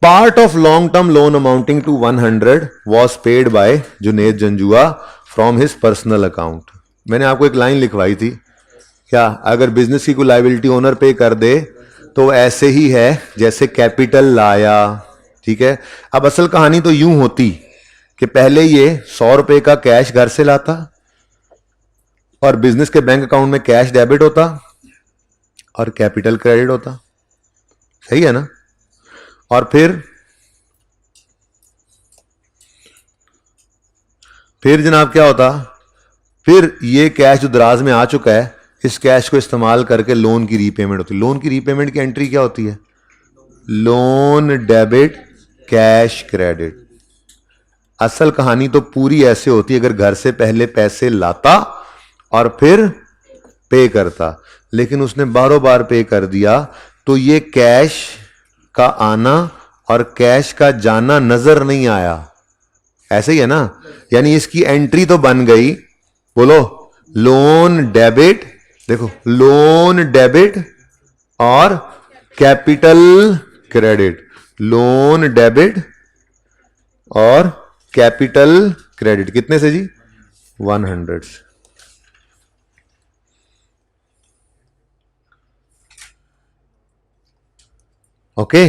Part of long term loan amounting to 100 was paid by Junaid Janjua from his personal account. मैंने आपको एक लाइन लिखवाई थी, क्या अगर बिजनेस की कोई लाइबिलिटी ओनर पे कर दे तो ऐसे ही है जैसे कैपिटल लाया, ठीक है? अब असल कहानी तो यूं होती कि पहले ये 100 रुपए का कैश घर से लाता और बिजनेस के बैंक अकाउंट में कैश डेबिट होता और कैपिटल क्रेडिट होता, सही है ना? और फिर जनाब क्या होता? फिर ये कैश जो दराज में आ चुका है, इस कैश को इस्तेमाल करके लोन की रीपेमेंट होती है। लोन की रीपेमेंट की एंट्री क्या होती है? Loan debit cash credit. असल कहानी तो पूरी ऐसे होती है, अगर घर से पहले पैसे लाता और फिर पे करता, लेकिन उसने बारों बार पे कर दिया, तो ये कैश का आना और कैश का जाना नजर नहीं आया। ऐसे ही है ना? यानी इसकी एंट्री तो बन गई, बोलो, लोन डेबिट, देखो, लोन डेबिट और कैपिटल क्रेडिट, लोन डेबिट और कैपिटल क्रेडिट। कितने से जी? 100 से। ओके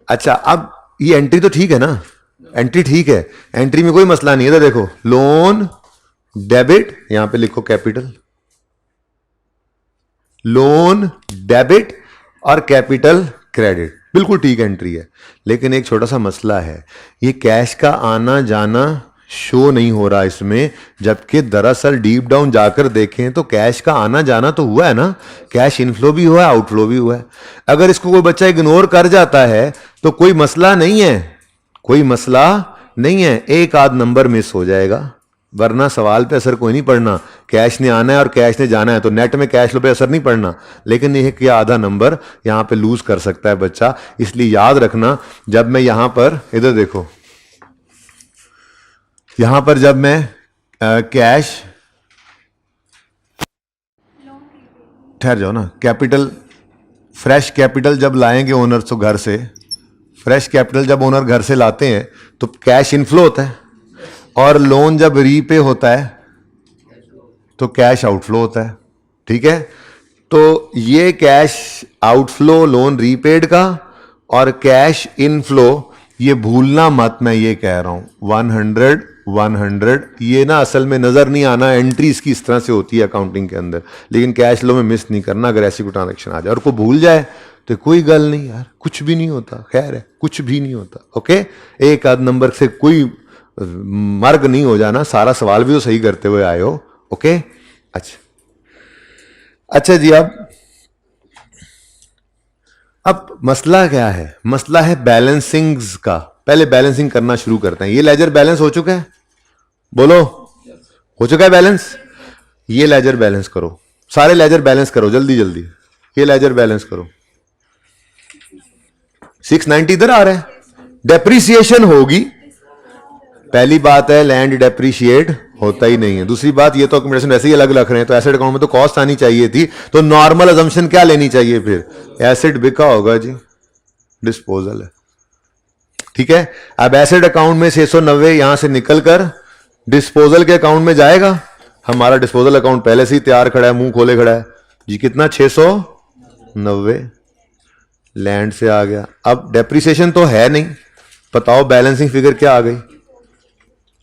अच्छा, अब ये एंट्री तो ठीक है ना? एंट्री ठीक है, एंट्री में कोई मसला नहीं है। तो देखो, लोन डेबिट, यहां पे लिखो कैपिटल, लोन डेबिट और कैपिटल क्रेडिट, बिल्कुल ठीक एंट्री है। लेकिन एक छोटा सा मसला है, ये कैश का आना जाना शो नहीं हो रहा इसमें, जबकि दरअसल डीप डाउन जाकर देखें तो कैश का आना जाना तो हुआ है ना, कैश इनफ्लो भी हुआ है, आउटफ्लो भी हुआ है। अगर इसको कोई बच्चा इग्नोर कर जाता है तो कोई मसला नहीं है, कोई मसला नहीं है, एक आध नंबर मिस हो जाएगा, वरना सवाल पे असर कोई नहीं पड़ना। कैश ने आना है और कैश ने जाना है, तो नेट में कैश फ्लो पे असर नहीं पड़ना, लेकिन यह कि आधा नंबर यहां पे लूज कर सकता है बच्चा। इसलिए याद रखना, जब मैं यहां पर, इधर देखो, यहां पर जब मैं कैश, ठहर जाओ ना, कैपिटल, फ्रेश कैपिटल जब लाएंगे ओनर तो घर से, फ्रेश कैपिटल जब ओनर घर से लाते हैं तो कैश इनफ्लो होता है, और लोन जब रीपे होता है तो कैश आउटफ्लो होता है, ठीक है? तो ये कैश आउटफ्लो लोन रीपेड का और कैश इनफ्लो, ये भूलना मत, मैं ये कह रहा हूं 100 100, ये ना असल में नजर नहीं आना, एंट्री इसकी इस तरह से होती है अकाउंटिंग के अंदर, लेकिन कैश फ्लो में मिस नहीं करना। अगर ऐसी कोई ट्रांजेक्शन आ जाए और को भूल जाए तो कोई गल नहीं यार, कुछ भी नहीं होता, खैर है, कुछ भी नहीं होता। ओके, एक आध नंबर से कोई मर्ग नहीं हो जाना, सारा सवाल भी तो सही करते हुए आए हो। ओके अच्छा, अच्छा जी, अब मसला क्या है? मसला है बैलेंसिंग्स का। पहले बैलेंसिंग करना शुरू करते हैं। ये लेजर बैलेंस हो चुका है, बोलो हो चुका है बैलेंस? ये लेजर बैलेंस करो, सारे लेजर बैलेंस करो जल्दी जल्दी। ये लेजर बैलेंस करो। 690 इधर आ रहा है, डेप्रीसिएशन होगी। पहली बात है लैंड डेप्रीशिएट होता ही नहीं है। दूसरी बात, ये तो अकोमोडेशन वैसे ही अलग रख रहे हैं, तो एसेट अकाउंट में तो कॉस्ट आनी चाहिए थी। तो नॉर्मल अजम्पशन क्या लेनी चाहिए फिर? एसेट बिका होगा जी, डिस्पोजल है। ठीक है, अब एसेट अकाउंट में 690 यहां से निकलकर डिस्पोजल के अकाउंट में जाएगा। हमारा डिस्पोजल अकाउंट पहले से ही तैयार खड़ा है, मुंह खोले खड़ा है जी। कितना? 690 लैंड से आ गया। अब डेप्रिसिएशन तो है नहीं, बताओ बैलेंसिंग फिगर क्या आ गई?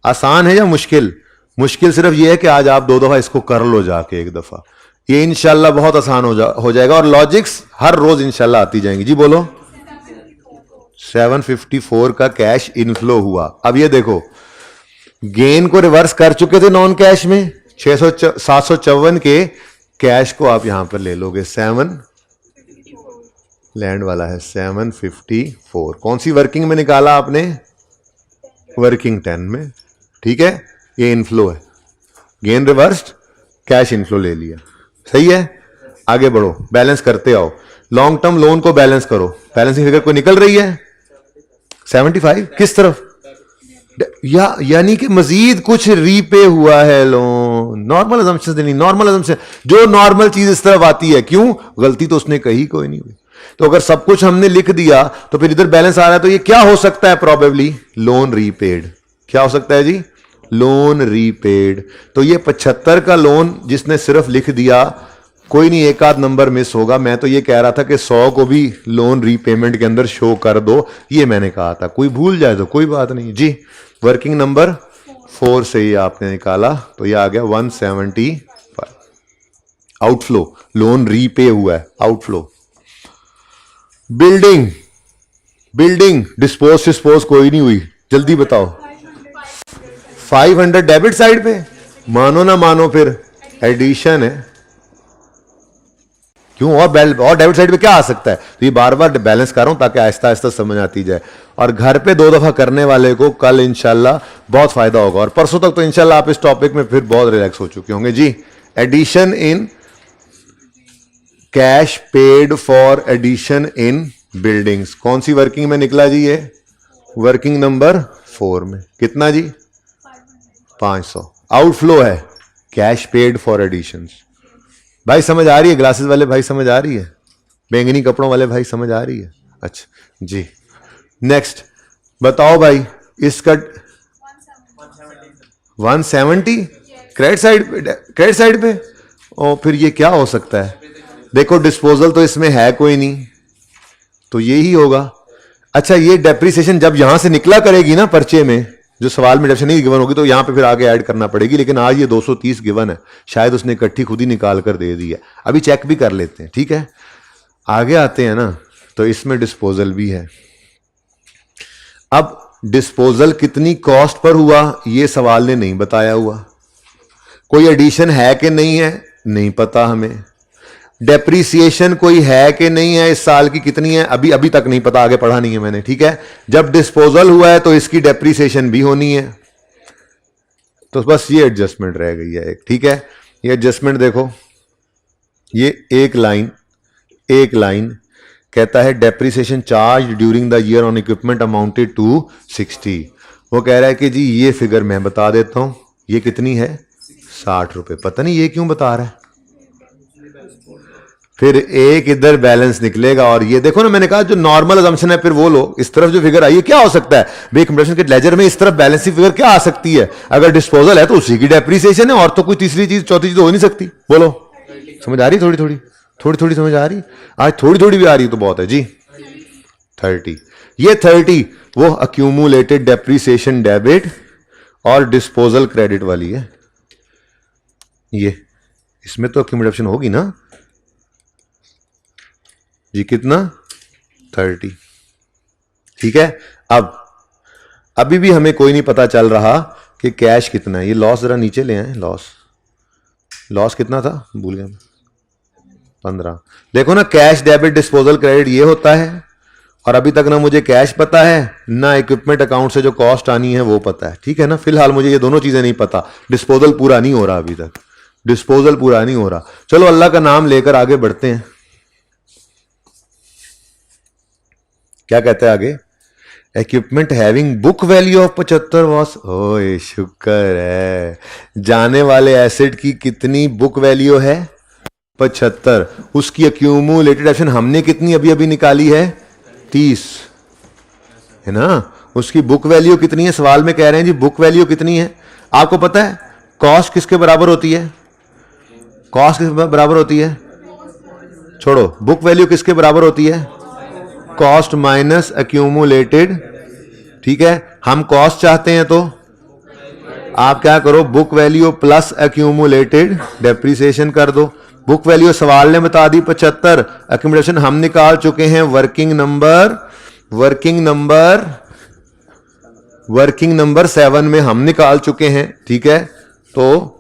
आसान है या मुश्किल? मुश्किल सिर्फ ये है कि आज आप 2 दफा इसको कर लो जाके, एक दफा। ये इंशाल्लाह बहुत आसान हो जाएगा, और लॉजिक्स हर रोज इंशाल्लाह आती जाएंगी। जी बोलो। 754 का कैश इनफ्लो हुआ। अब ये देखो, गेन को रिवर्स कर चुके थे नॉन कैश में। 754 के कैश को आप यहां पर ले लोगे। 7 लैंड वाला है 754। कौन सी वर्किंग में निकाला आपने? वर्किंग 10 में। ठीक है, ये इनफ्लो है, गेन रिवर्स्ड, कैश इनफ्लो ले लिया। सही है, आगे बढ़ो, बैलेंस करते आओ। लॉन्ग टर्म लोन को बैलेंस करो। बैलेंसिंग फिगर को निकल रही है 75। किस तरफ? यानी कि मजीद कुछ रीपे हुआ है लोन। नॉर्मल अजम्पशन नहीं, नॉर्मल अजम्पशन जो नॉर्मल चीज इस तरफ आती है। क्यों? गलती तो उसने कही कोई नहीं हुई। तो अगर सब कुछ हमने लिख दिया तो फिर इधर बैलेंस आ रहा है, तो ये क्या हो सकता है? Probably loan repaid. क्या हो सकता है जी? Loan repaid. तो ये 75 का लोन जिसने सिर्फ लिख दिया, कोई नहीं, एक आध नंबर मिस होगा। मैं तो ये कह रहा था कि 100 को भी लोन रीपेमेंट के अंदर शो कर दो, ये मैंने कहा था। कोई भूल जाए तो कोई बात नहीं जी। वर्किंग नंबर 4 से ही आपने निकाला, तो ये आ गया 175। आउटफ्लो, लोन रीपे हुआ है, आउटफ्लो। बिल्डिंग डिस्पोज कोई नहीं हुई, जल्दी बताओ। 500 डेबिट साइड पे, मानो ना मानो फिर एडिशन है। क्यों? और डेबिट साइड पे क्या आ सकता है? तो ये बार बार बैलेंस कर रहा हूं ताकि आहिस्ता आहिस्ता समझ आती जाए। और घर पे 2 दफा करने वाले को कल इंशाल्लाह बहुत फायदा होगा, और परसों तक तो इंशाल्लाह आप इस टॉपिक में फिर बहुत रिलैक्स हो चुके होंगे जी। Addition in cash paid for addition in buildings, कौन सी वर्किंग में निकला जी? ये वर्किंग नंबर 4 में। कितना जी? 500। आउटफ्लो है कैश पेड फॉर एडिशंस। भाई समझ आ रही है? ग्लासेस वाले भाई समझ आ रही है? बैंगनी कपड़ों वाले भाई समझ आ रही है? अच्छा जी। नेक्स्ट बताओ भाई, इसका 170 क्रेडिट साइड पे। और फिर ये क्या हो सकता है? देखो डिस्पोजल तो इसमें है कोई नहीं, तो ये ही होगा। अच्छा, ये डेप्रिसिएशन जब यहां से निकला करेगी ना पर्चे में, जो सवाल में डेप्रिसिएशन नहीं गिवन होगी, तो यहां पे फिर आगे ऐड करना पड़ेगी। लेकिन आज ये 230 गिवन है, शायद उसने इकट्ठी खुद ही निकाल कर दे दी है। अभी चेक भी कर लेते हैं, ठीक है? आगे आते हैं ना, तो इसमें डिस्पोजल भी है। अब डिस्पोजल कितनी कॉस्ट पर हुआ, ये सवाल ने नहीं बताया हुआ। कोई एडिशन है कि नहीं है, नहीं पता हमें। डेप्रीसिएशन कोई है कि नहीं है, इस साल की कितनी है, अभी तक नहीं पता, आगे पढ़ा नहीं है मैंने। ठीक है, जब डिस्पोजल हुआ है तो इसकी डेप्रीसिएशन भी होनी है। तो बस ये एडजस्टमेंट रह गई है एक। ठीक है, ये एडजस्टमेंट देखो, ये एक लाइन कहता है depreciation charge during the year on equipment amounted to 60। वो कह रहा है कि जी ये फिगर मैं बता देता हूं, ये कितनी है? 60 रुपए। पता नहीं ये क्यों बता रहा है। फिर एक इधर बैलेंस निकलेगा, और ये देखो ना, मैंने कहा जो नॉर्मल अजम्पशन है, फिर वो लो। इस तरफ जो फिगर आई है, क्या हो सकता है भाई? कंप्यूटेशन के लेजर में इस तरफ बैलेंसिंग फिगर क्या आ सकती है? अगर डिस्पोजल है तो उसी की डेप्रीसिएशन है, और तो कोई तीसरी चीज चौथी चीज तो हो नहीं सकती। बोलो, समझ आ रही? थोड़ी समझ आ रही? आज थोड़ी भी आ रही तो बहुत है जी। 30, ये 30 वो अक्यूमुलेटेड डेप्रीसिएशन डेबिट और डिस्पोजल क्रेडिट वाली है। ये इसमें तो अक्यूमुलेशन होगी ना जी। कितना? 30। ठीक है, अब अभी भी हमें कोई नहीं पता चल रहा कि कैश कितना है। ये लॉस जरा नीचे ले आए। लॉस कितना था, भूल गया मैं। 15। देखो ना, कैश डेबिट डिस्पोजल क्रेडिट ये होता है, और अभी तक ना मुझे कैश पता है ना इक्विपमेंट अकाउंट से जो कॉस्ट आनी है वो पता है, ठीक है ना। फिलहाल मुझे ये दोनों चीजें नहीं पता, डिस्पोजल पूरा नहीं हो रहा अभी तक, डिस्पोजल पूरा नहीं हो रहा। चलो अल्लाह का नाम लेकर आगे बढ़ते हैं। क्या कहते हैं आगे? Equipment having book value of 75 was, ओए शुक्र है। जाने वाले एसेट की कितनी बुक वैल्यू है? 75। उसकी अक्यूमुलेटेड एक्शन हमने कितनी अभी अभी निकाली है? 30, है ना। उसकी बुक वैल्यू कितनी है? सवाल में कह रहे हैं जी बुक वैल्यू कितनी है। आपको पता है कॉस्ट किसके बराबर होती है? कॉस्ट किसके बराबर होती है? छोड़ो, बुक वैल्यू किसके बराबर होती है? कॉस्ट माइनस अक्यूमुलेटेड, ठीक है। हम कॉस्ट चाहते हैं तो आप क्या करो, book value plus accumulated depreciation कर दो। बुक वैल्यू सवाल ने बता दी 75, अक्यूमुलेशन हम निकाल चुके हैं, वर्किंग नंबर 7 में हम निकाल चुके हैं, ठीक है। तो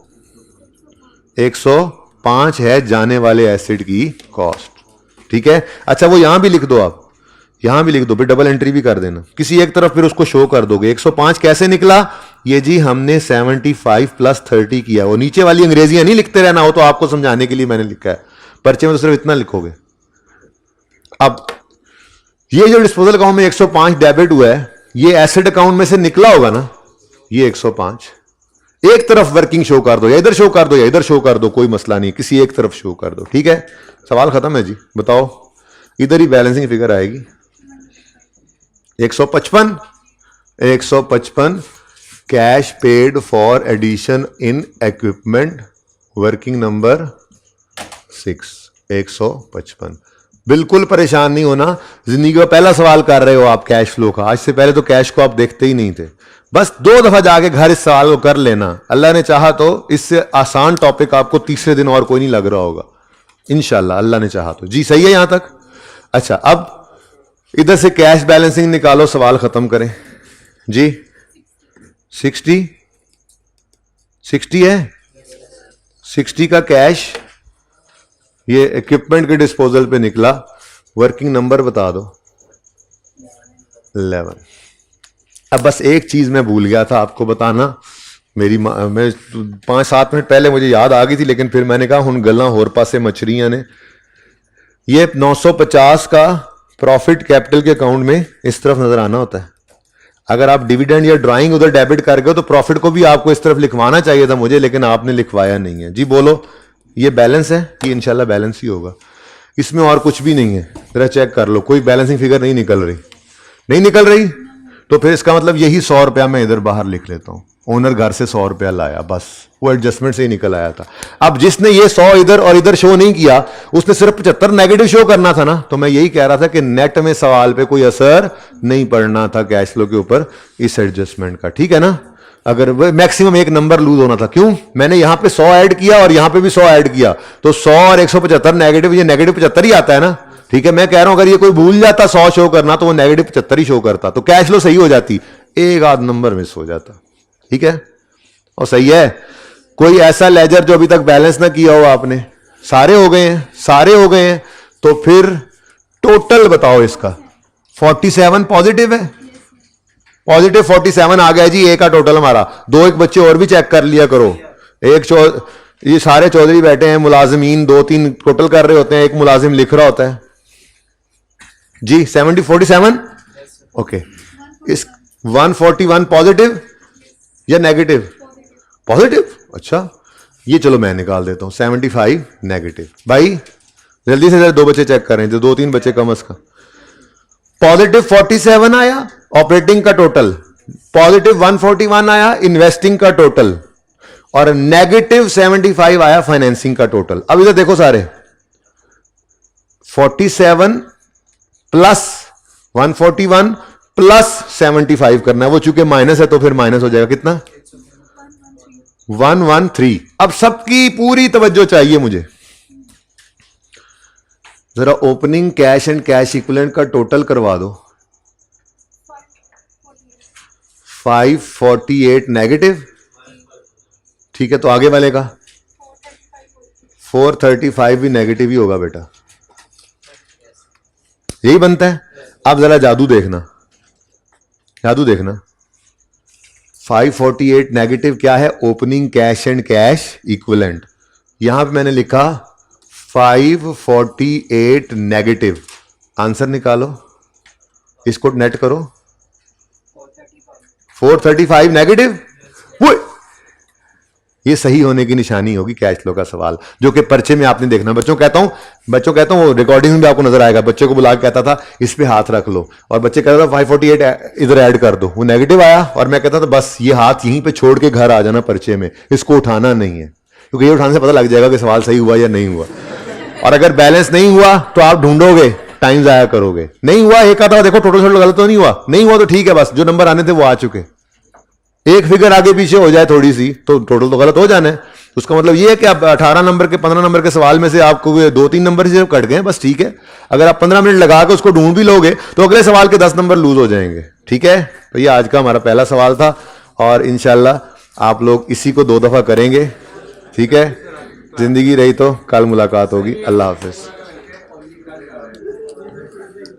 105 है जाने वाले एसिड की कॉस्ट, ठीक है। अच्छा वो यहां भी लिख दो, आप यहां भी लिख दो, फिर डबल एंट्री भी कर देना किसी एक तरफ, फिर उसको शो कर दोगे। 105 कैसे निकला? ये जी हमने 75 प्लस 30 किया। वो नीचे वाली अंग्रेजियां नहीं लिखते रहना, हो तो आपको समझाने के लिए मैंने लिखा है, पर्चे में तो सिर्फ इतना लिखोगे। अब ये जो डिस्पोजल अकाउंट में 105 डेबिट हुआ है, ये एसेट अकाउंट में से निकला होगा ना, ये 105 एक तरफ वर्किंग शो कर दो, या इधर शो कर दो या इधर शो कर दो, कोई मसला नहीं, किसी एक तरफ शो कर दो, ठीक है। सवाल खत्म है जी। बताओ, इधर ही बैलेंसिंग फिगर आएगी 155 cash paid for addition in equipment, working number 6 155। बिल्कुल परेशान नहीं होना, जिंदगी का पहला सवाल कर रहे हो आप कैश फ्लो का। आज से पहले तो कैश को आप देखते ही नहीं थे, बस 2 दफा जाके घर इस सवाल को कर लेना। अल्लाह ने चाहा तो इससे आसान टॉपिक आपको तीसरे दिन और कोई नहीं लग रहा होगा इंशाल्लाह, अल्लाह ने चाहा तो। जी सही है यहां तक? अच्छा, अब इधर से कैश बैलेंसिंग निकालो, सवाल खत्म करें जी। 60 है, 60 का कैश ये इक्विपमेंट के डिस्पोजल पे निकला, वर्किंग नंबर बता दो 11। अब बस एक चीज मैं भूल गया था आपको बताना, मैं 5-7 मिनट पहले मुझे याद आ गई थी, लेकिन फिर मैंने कहा हुन गल्लां होर पासे मछरियां ने। ये 950 का प्रॉफिट कैपिटल के अकाउंट में इस तरफ नजर आना होता है। अगर आप डिविडेंड या ड्राइंग उधर डेबिट कर गए तो प्रॉफिट को भी आपको इस तरफ लिखवाना चाहिए था मुझे, लेकिन आपने लिखवाया नहीं है। जी बोलो, ये बैलेंस है, ये इंशाल्लाह बैलेंस ही होगा, इसमें और कुछ भी नहीं है। जरा चेक कर लो, कोई बैलेंसिंग फिगर नहीं निकल रही, तो फिर इसका मतलब यही 100 रुपया मैं इधर बाहर लिख लेता हूं। ओनर घर से 100 रुपया लाया, बस वो एडजस्टमेंट से ही निकल आया था। अब जिसने ये 100 इधर और इधर शो नहीं किया, उसने सिर्फ 75 नेगेटिव शो करना था ना। तो मैं यही कह रहा था कि नेट में सवाल पे कोई असर नहीं पड़ना था कैश फ्लो के ऊपर इस एडजस्टमेंट का, ठीक है ना। अगर मैक्सिमम एक नंबर लूज होना था, क्यों? मैंने यहां पे 100 ऐड किया और यहां पे भी 100 ऐड किया, तो 100 और 175 नेगेटिव, ये नेगेटिव 75 ही आता है ना, ठीक है। मैं कह रहा हूं अगर ये कोई भूल जाता 100 शो करना, तो वो नेगेटिव 75 ही शो करता, तो कैश फ्लो सही हो जाती, एक आध नंबर मिस हो जाता, ठीक है। और सही है, कोई ऐसा लेजर जो अभी तक बैलेंस ना किया हो आपने, सारे हो गए हैं, तो फिर टोटल बताओ इसका। 47 पॉजिटिव है, पॉजिटिव 47 आ गया जी, ए का टोटल हमारा। 2-1 बच्चे और भी चेक कर लिया करो, ये सारे चौधरी बैठे हैं, मुलाजिमीन 2-3 टोटल कर रहे होते हैं, एक मुलाजिम लिख रहा होता है जी। 47 ओके। इस 141 पॉजिटिव या नेगेटिव? पॉजिटिव। अच्छा, ये चलो मैं निकाल देता हूं, 75 नेगेटिव। भाई जल्दी से 2 बच्चे चेक करें, जो 2-3 बच्चे कम अज कम। पॉजिटिव 47 आया ऑपरेटिंग का टोटल, पॉजिटिव 141 आया इन्वेस्टिंग का टोटल, और नेगेटिव 75 आया फाइनेंसिंग का टोटल। अब इधर देखो सारे, 47 प्लस 141 प्लस 75 करना है, वो चूंकि माइनस है तो फिर माइनस हो जाएगा, कितना? 113। अब सबकी पूरी तवज्जो चाहिए मुझे, जरा opening cash and cash equivalent का टोटल करवा दो। 548 नेगेटिव, ठीक है। तो आगे वाले का 435 भी नेगेटिव ही होगा बेटा, यही बनता है। अब जरा जादू देखना, जादू देखना। 548 नेगेटिव क्या है? Opening cash and cash equivalent. यहां पे मैंने लिखा 548 नेगेटिव। आंसर निकालो, इसको नेट करो। 435 नेगेटिव, वो ये सही होने की निशानी होगी कैश फ्लो का सवाल, जो कि पर्चे में आपने देखना। बच्चों कहता हूं वो रिकॉर्डिंग में भी आपको नजर आएगा। बच्चे को बुला के कहता था इस पे हाथ रख लो, और बच्चे कहता था 548 इधर ऐड कर दो, वो नेगेटिव आया, और मैं कहता था बस ये हाथ यहीं पे छोड़ के घर आ जाना पर्चे में, इसको उठाना नहीं है, क्योंकि ये उठाने से पता लग जाएगा कि सवाल सही हुआ या नहीं हुआ। और अगर बैलेंस नहीं हुआ तो आप ढूंढोगे, टाइम जाया करोगे। नहीं हुआ, एक आता देखो टोटल टोटल गलत तो नहीं हुआ, नहीं हुआ तो ठीक है, बस जो नंबर आने थे वो आ चुके। एक फिगर आगे पीछे हो जाए थोड़ी सी तो टोटल तो गलत हो जाना है। उसका मतलब ये है कि आप 18 नंबर के 15 नंबर के सवाल में से आपको 2-3 नंबर से कट गए, बस ठीक है। अगर आप 15 मिनट लगा के उसको ढूंढ भी लोगे तो अगले सवाल के 10 नंबर लूज हो जाएंगे, ठीक है। तो ये आज का हमारा पहला सवाल था, और इंशाल्लाह आप लोग इसी को 2 दफा करेंगे, ठीक है। जिंदगी रही तो कल मुलाकात होगी। अल्लाह हाफिज।